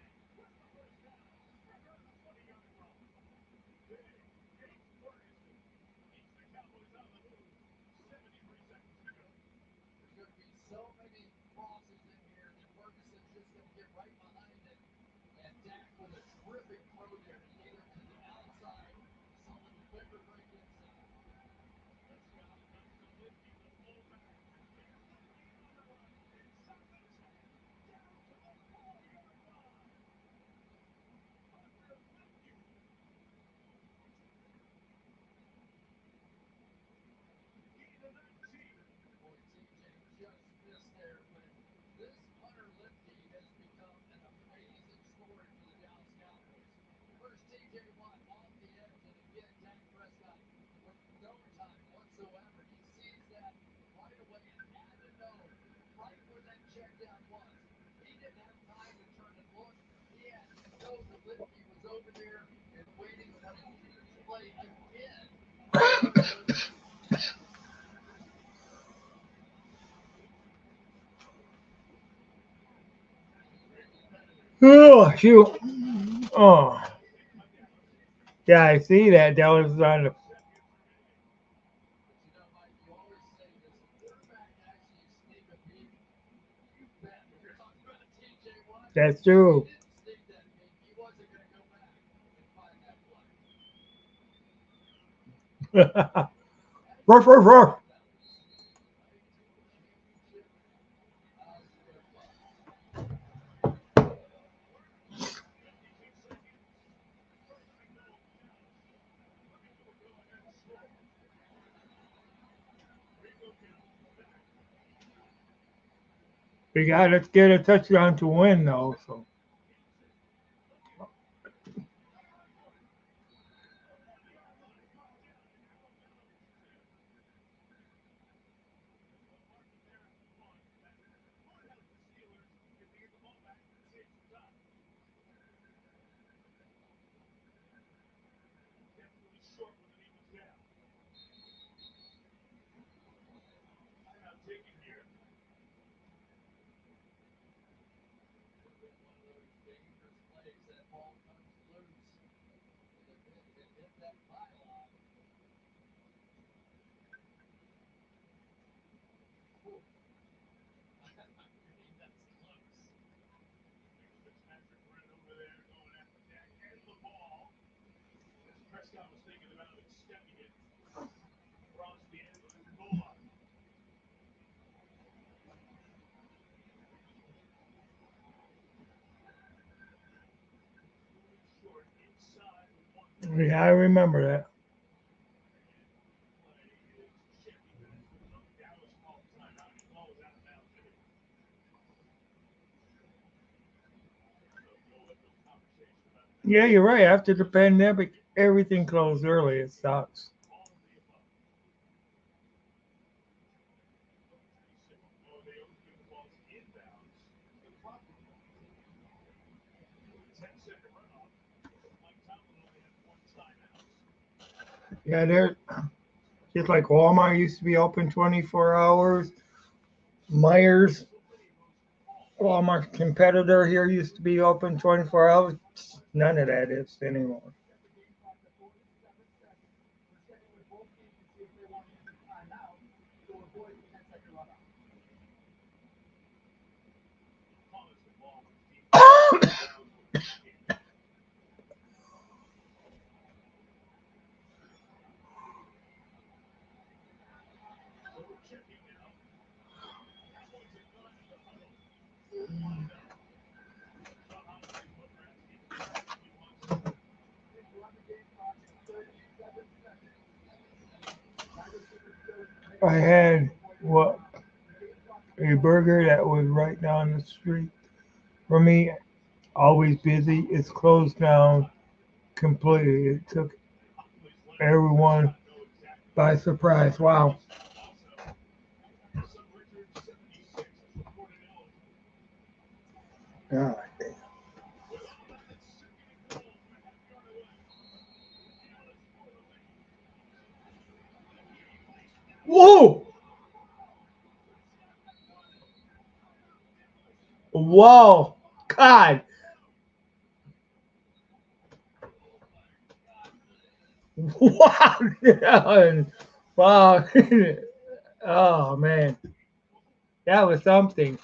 oh, shoot. Oh, yeah, I see that. Dallas is on the. That's true. Ruff, ruff, ruff. We got to get a touchdown to win, though. So yeah, I remember that. Yeah, you're right. After the pandemic, everything closed early. It sucks. Yeah, they're just like Walmart used to be open 24 hours. Myers Well, my competitor here used to be open 24 hours. None of that is anymore. I had what a burger that was right down the street from me. Always busy. It's closed down completely. It took everyone by surprise. Wow. God. Whoa! Whoa! God! Wow! Wow! Oh man, that was something.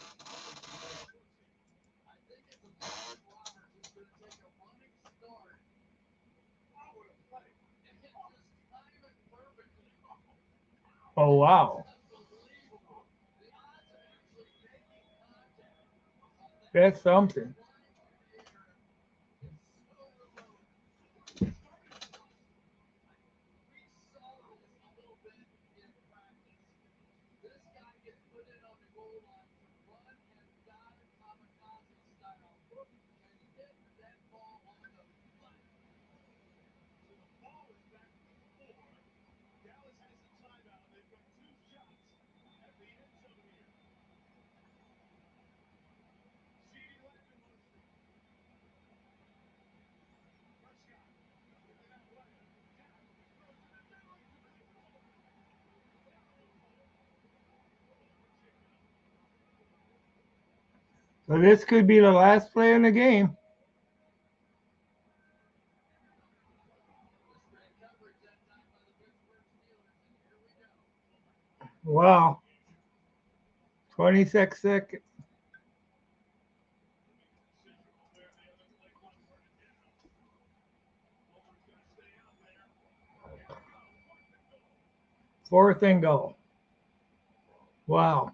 Oh wow, that's something. So this could be the last play in the game. Wow, 26 seconds. Fourth and goal. Wow.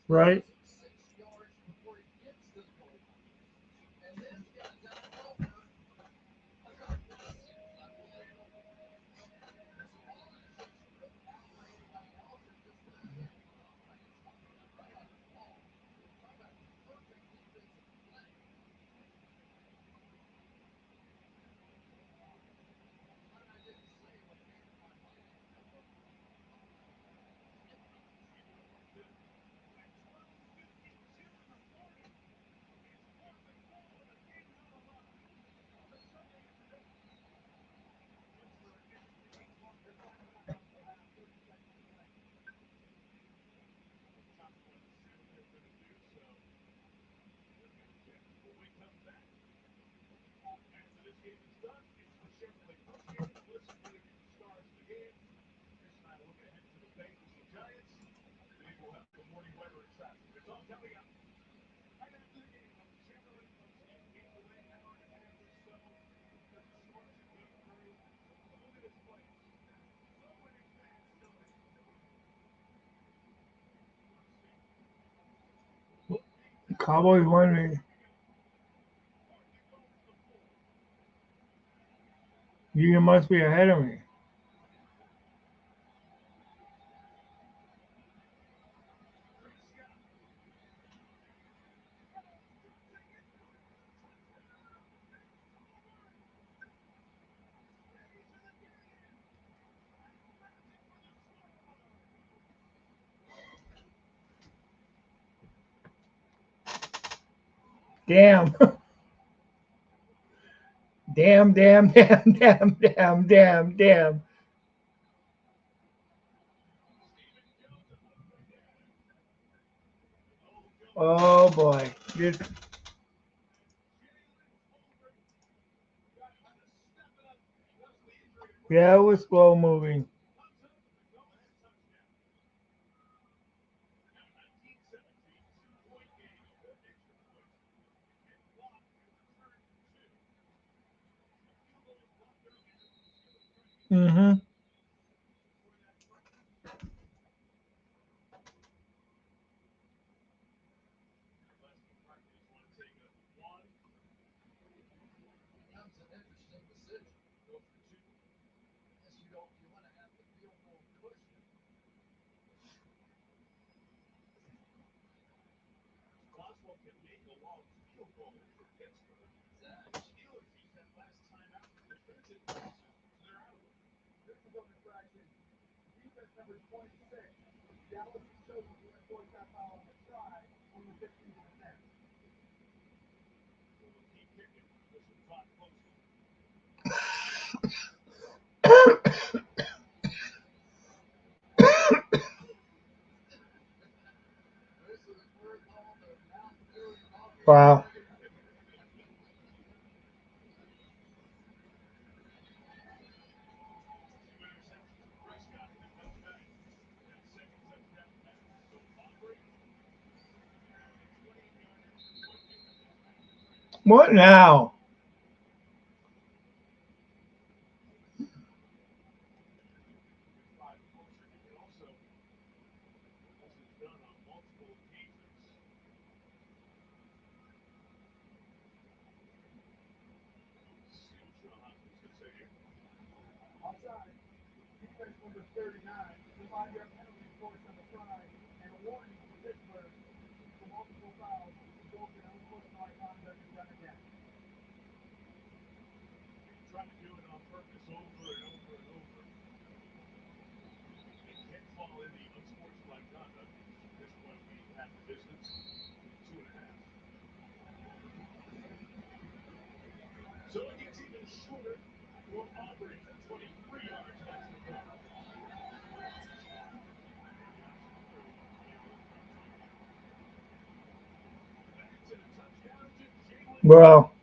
Right. Cowboys won me. You must be ahead of me. Damn. Damn, damn, damn, damn, damn, damn, damn. Oh boy. This, yeah, it was slow moving. Mm-hmm. Wow. What now? Well,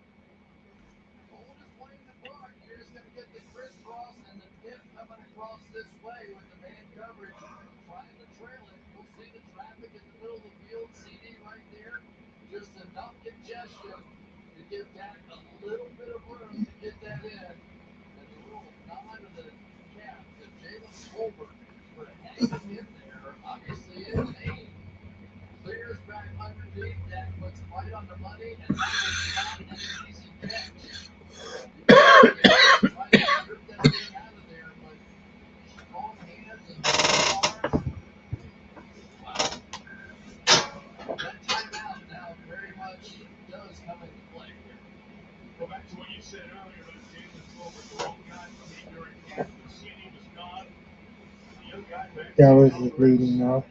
that was his leading off.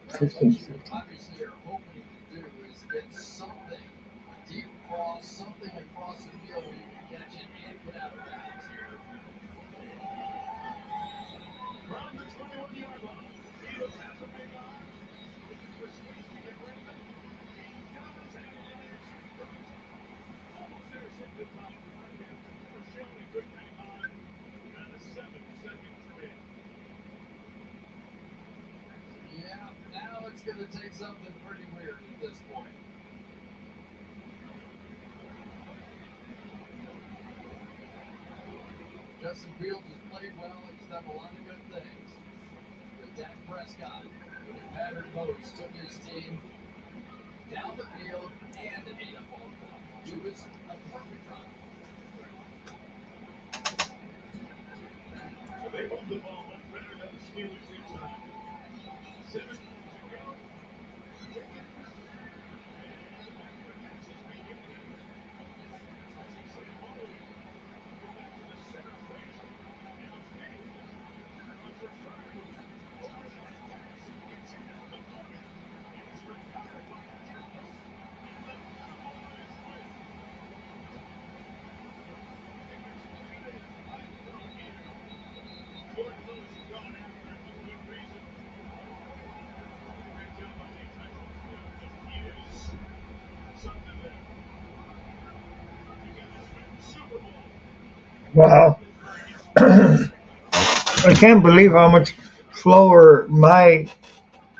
Fifteen. Wow. I can't believe how much slower my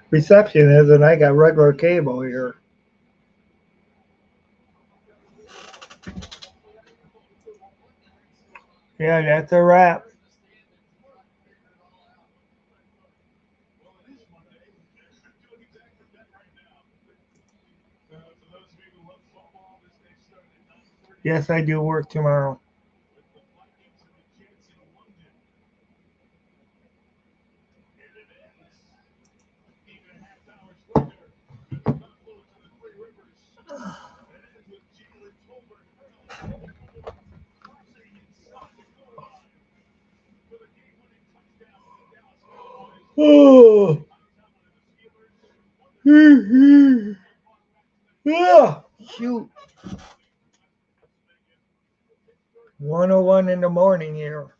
reception is, and I got regular cable here. Yeah, that's a wrap. Yes, I do work tomorrow. Oh, yeah, shoot. 101 in the morning here.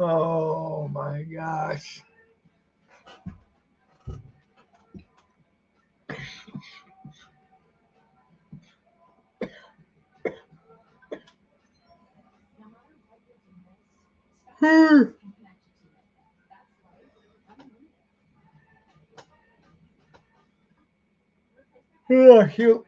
Oh my gosh. Yeah, shoot.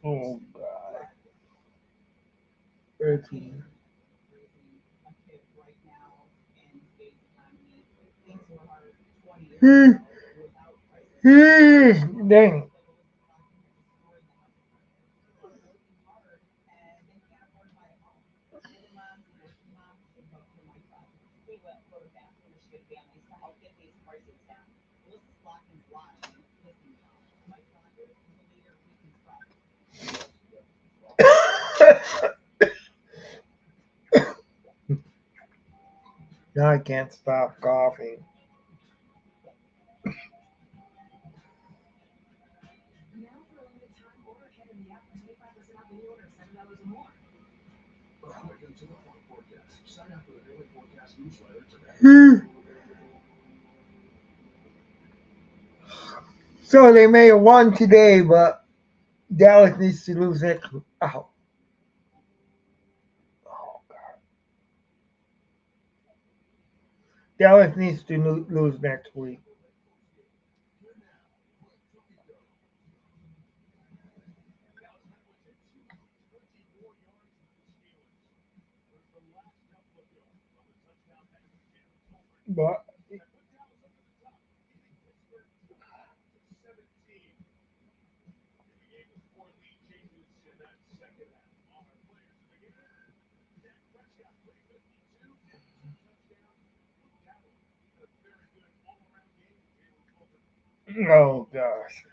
Oh god. 13. Dang. Now I can't stop coughing. So they may have won today, but Dallas needs to lose next week. Oh, Dallas needs to lose next week. But oh gosh.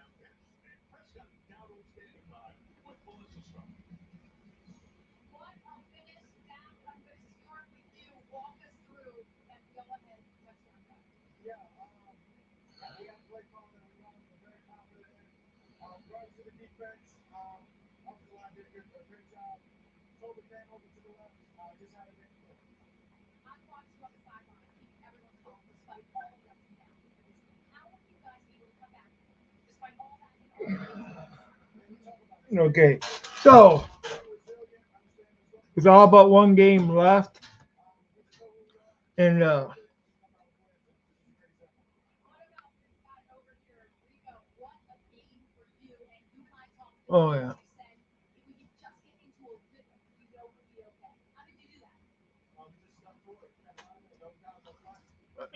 Okay, so it's all but one game left, and oh yeah,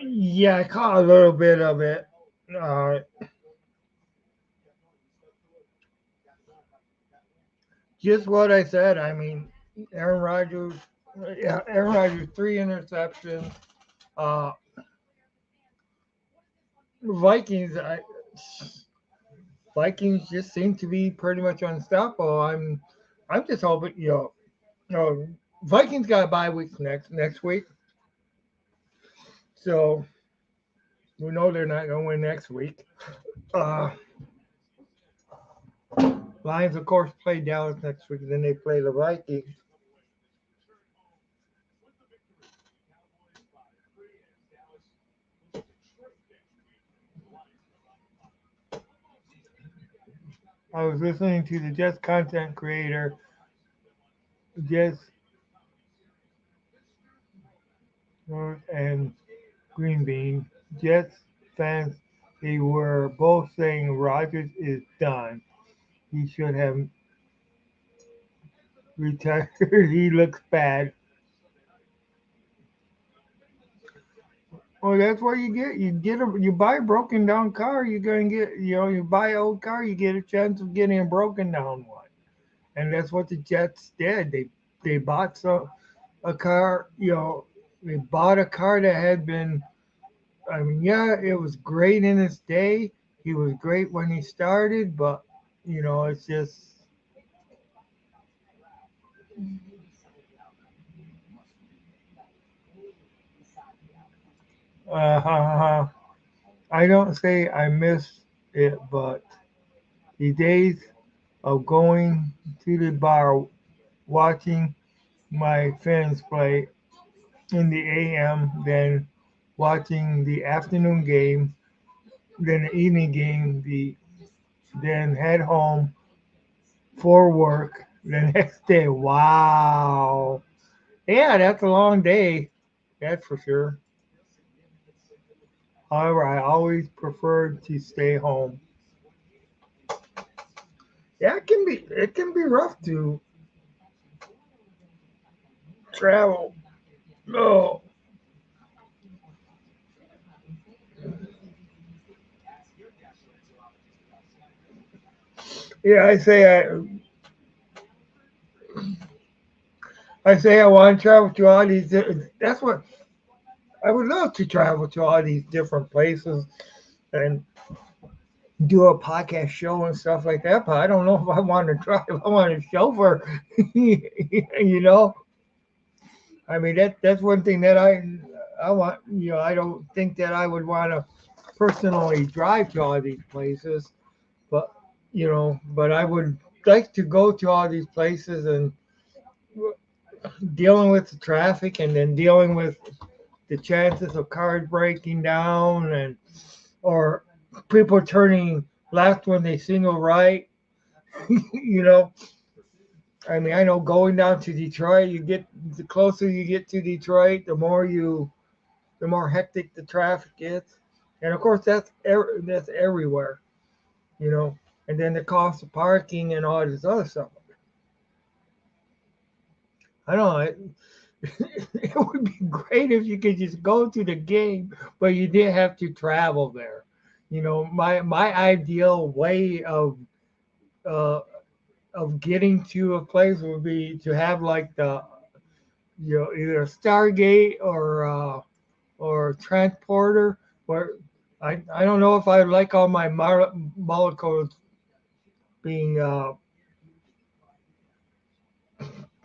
yeah, I caught a little bit of it. Uh, just what I said. I mean, Aaron Rodgers, yeah, Aaron Rodgers, three interceptions. Uh, Vikings, Vikings just seem to be pretty much unstoppable. I'm just hoping, Vikings got a bye week next week, so we know they're not going to win next week. Uh, Lions, of course, play Dallas next week, then they play the Vikings. I was listening to the Jets content creator, Jets and Green Bean. Jets fans, they were both saying Rodgers is done. He should have retired. He looks bad. Well, that's what you get. You buy a broken down car. You're gonna get you buy an old car. You get a chance of getting a broken down one, and that's what the Jets did. They bought a car. They bought a car that had been. I mean, yeah, it was great in its day. He was great when he started, but it's just. Uh, I don't say I miss it, but the days of going to the bar, watching my friends play in the AM, then watching the afternoon game, then the evening game, then head home for work the next day. Wow. Yeah, that's a long day. That's for sure. However, I always preferred to stay home. Yeah, it can be rough to travel. Oh, yeah. I say I want to travel to all these. That's what I would love to travel to all these different places and do a podcast show and stuff like that. But I don't know if I want to drive. I want a chauffeur. you know, I mean that's one thing that I want. I don't think that I would want to personally drive to all these places, but but I would like to go to all these places and dealing with the traffic and then dealing with the chances of cars breaking down and or people turning left when they signal right. you know, I mean, I know going down to Detroit, the closer you get to Detroit, the more hectic the traffic gets, and of course that's everywhere. You know, and then the cost of parking and all this other stuff. I don't know. It would be great if you could just go to the game, but you didn't have to travel there. My ideal way uh, of getting to a place would be to have like the either Stargate or transporter where I don't know if I like all my molecules being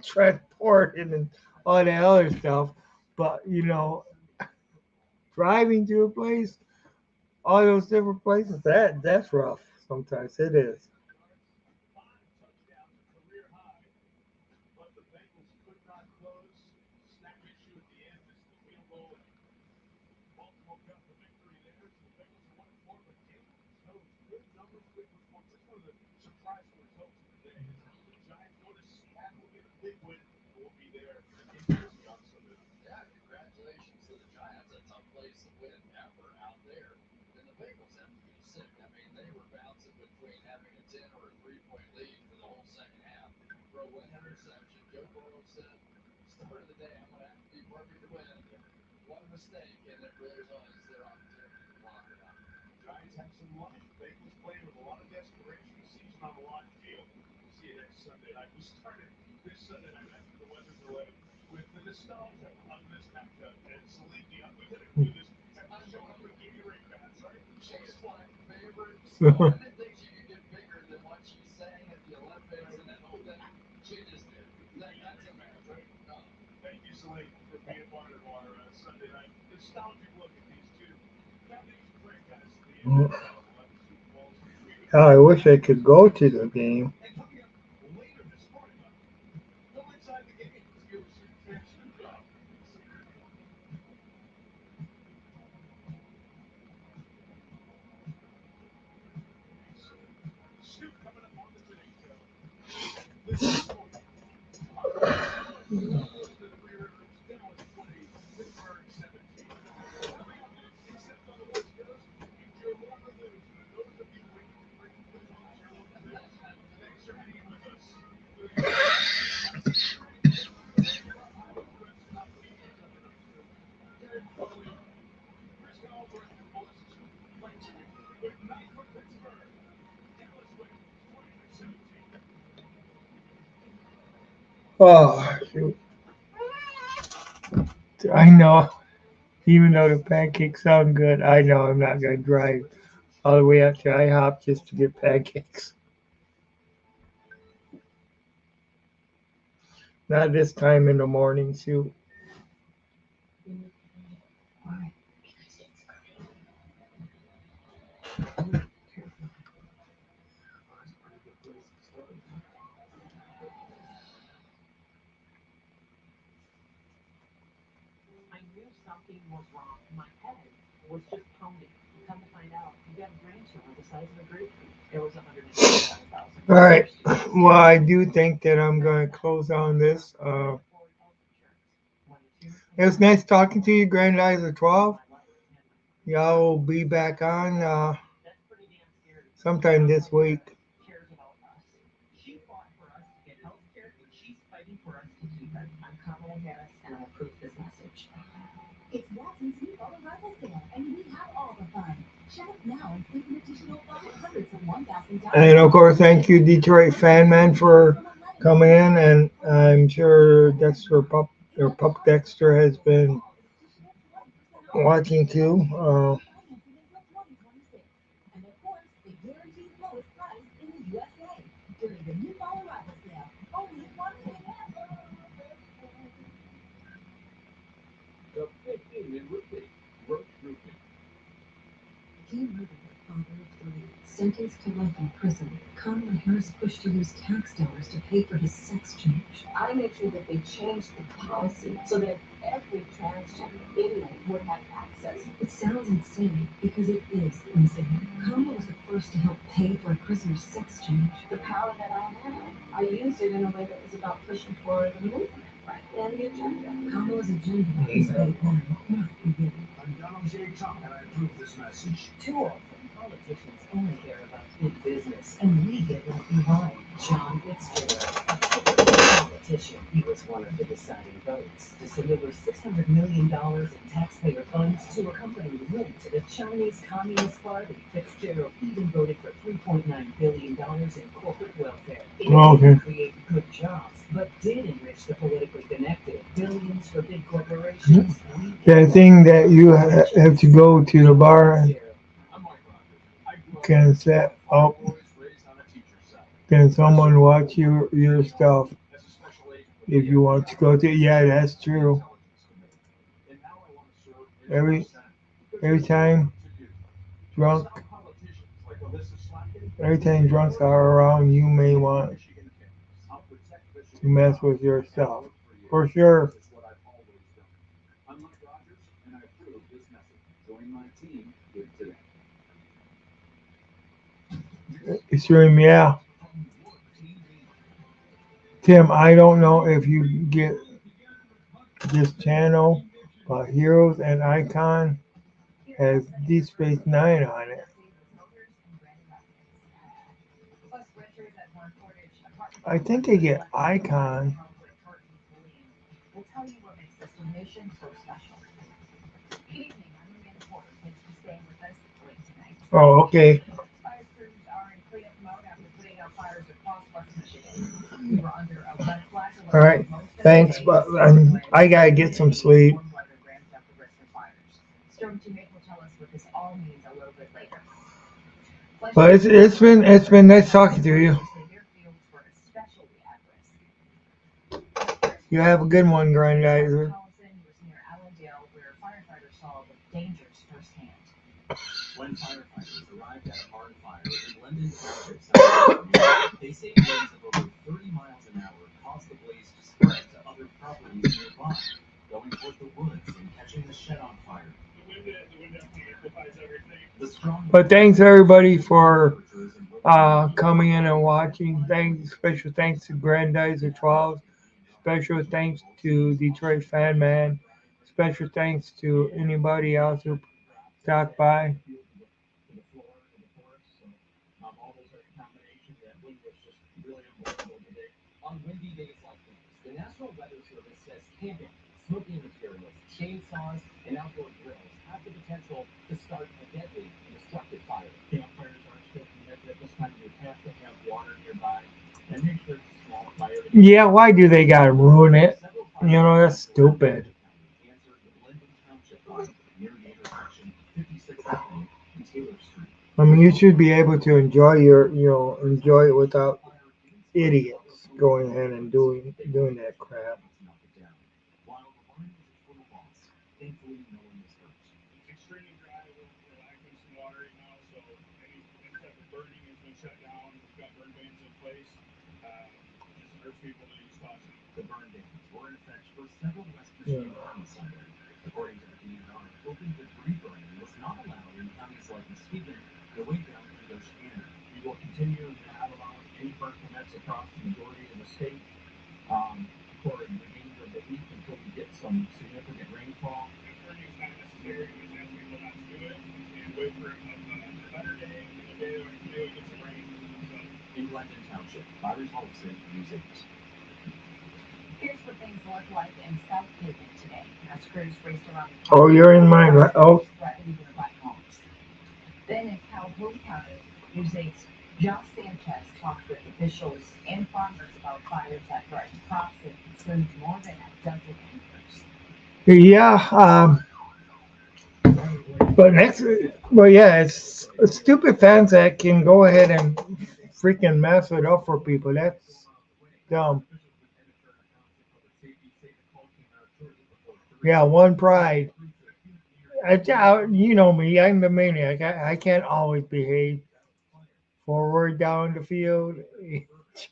transported and all that other stuff, but driving to a place, all those different places, that's rough. Sometimes it is. I wish I could go to the game. Oh, shoot. I know. Even though the pancakes sound good, I know I'm not going to drive all the way out to IHOP just to get pancakes. Not this time in the morning, shoot. All right. Well, I do think that I'm going to close on this. It was nice talking to you, Grand Eyes of 12. Y'all will be back on sometime this week. And of course, thank you, Detroit Fan Man, for coming in. And I'm sure Pup Dexter has been watching too. competition, he was one of the deciding votes to send over $600 million in taxpayer funds to a company linked to the Chinese Communist Party. Fitzgerald even voted for $3.9 billion in corporate welfare. It didn't create good jobs, but did enrich the politically connected. Billions for big corporations. That thing that you have to go to the bar and can set up. Can someone watch your stuff if you want to go to? Yeah, that's true. Every every time drunk, every time drunks are around, you may want to mess with your stuff for sure. Extreme, yeah. Tim, I don't know if you get this channel, but Heroes and Icon has Deep Space Nine on it. I think they get Icon. Oh, okay. All right. Thanks, but I gotta get some sleep. But it's been nice talking to you. You have a good one, Grandizer. But thanks everybody for coming in and watching. Special thanks to Grandizer 12. Special thanks to Detroit Fan Man. Special thanks to anybody else who stopped by. Yeah, why do they gotta ruin it? That's stupid. I mean, you should be able to enjoy it without idiots going ahead and doing that crap. Yeah. Oh, you're in mine, right? Oh, yeah. But next, well, yeah, it's stupid fans that can go ahead and freaking mess it up for people. That's dumb. Yeah, one pride. You know me, I'm the maniac. I can't always behave. Forward down the field,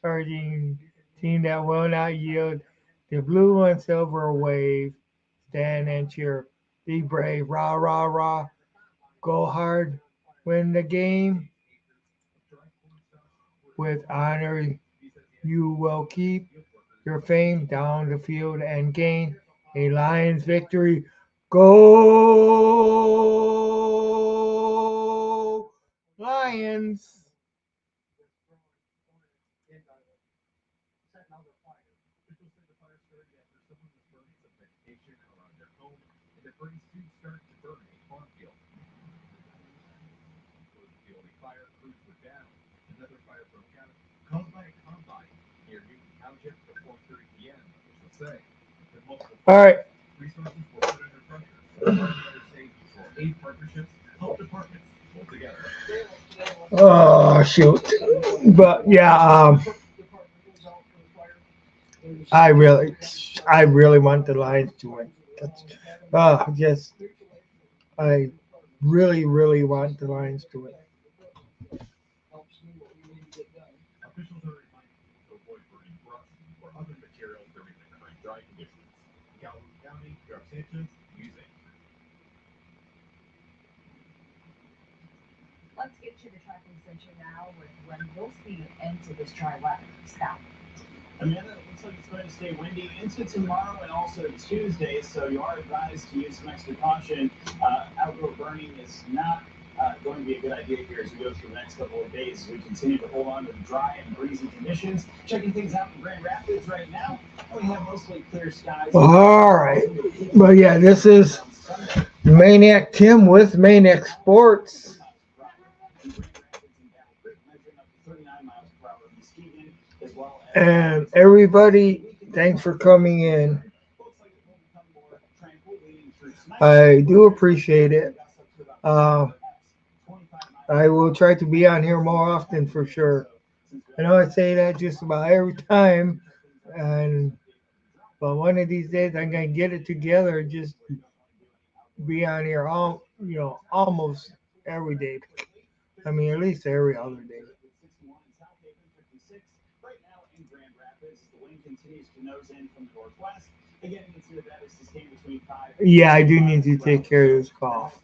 charging team that will not yield. The blue and silver wave, stand and cheer. Be brave, rah, rah, rah. Go hard, win the game with honor. You will keep your fame down the field and gain a Lions victory. Go Lions! All right. Oh shoot. But yeah, I really, I really want the Lions to win. That's, yes, I really, really want the Lions to win. Let's get to the tracking center now with when we'll see an end to this dry weather. Scott. Amanda, it looks like it's going to stay windy into tomorrow and also Tuesday, so you are advised to use some extra caution. Outdoor burning is not going to be a good idea here as we go through the next couple of days. We continue to hold on to the dry and breezy conditions. Checking things out in Grand Rapids right now, we have mostly clear skies. All right. But yeah, this is Maniac Tim with Maniac Sports. And everybody, thanks for coming in. I do appreciate it. Uh, I will try to be on here more often for sure. I know I say that just about every time, and but one of these days I'm gonna get it together and just be on here almost every day. I mean, at least every other day. Yeah, I do need to take care of this cough.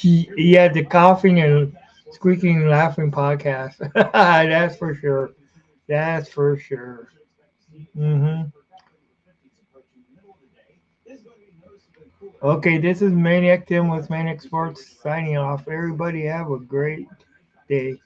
Yeah, the coughing and squeaking and laughing podcast. That's for sure. That's for sure. Hmm. Okay, this is Maniac Tim with Maniac Sports signing off. Everybody have a great day.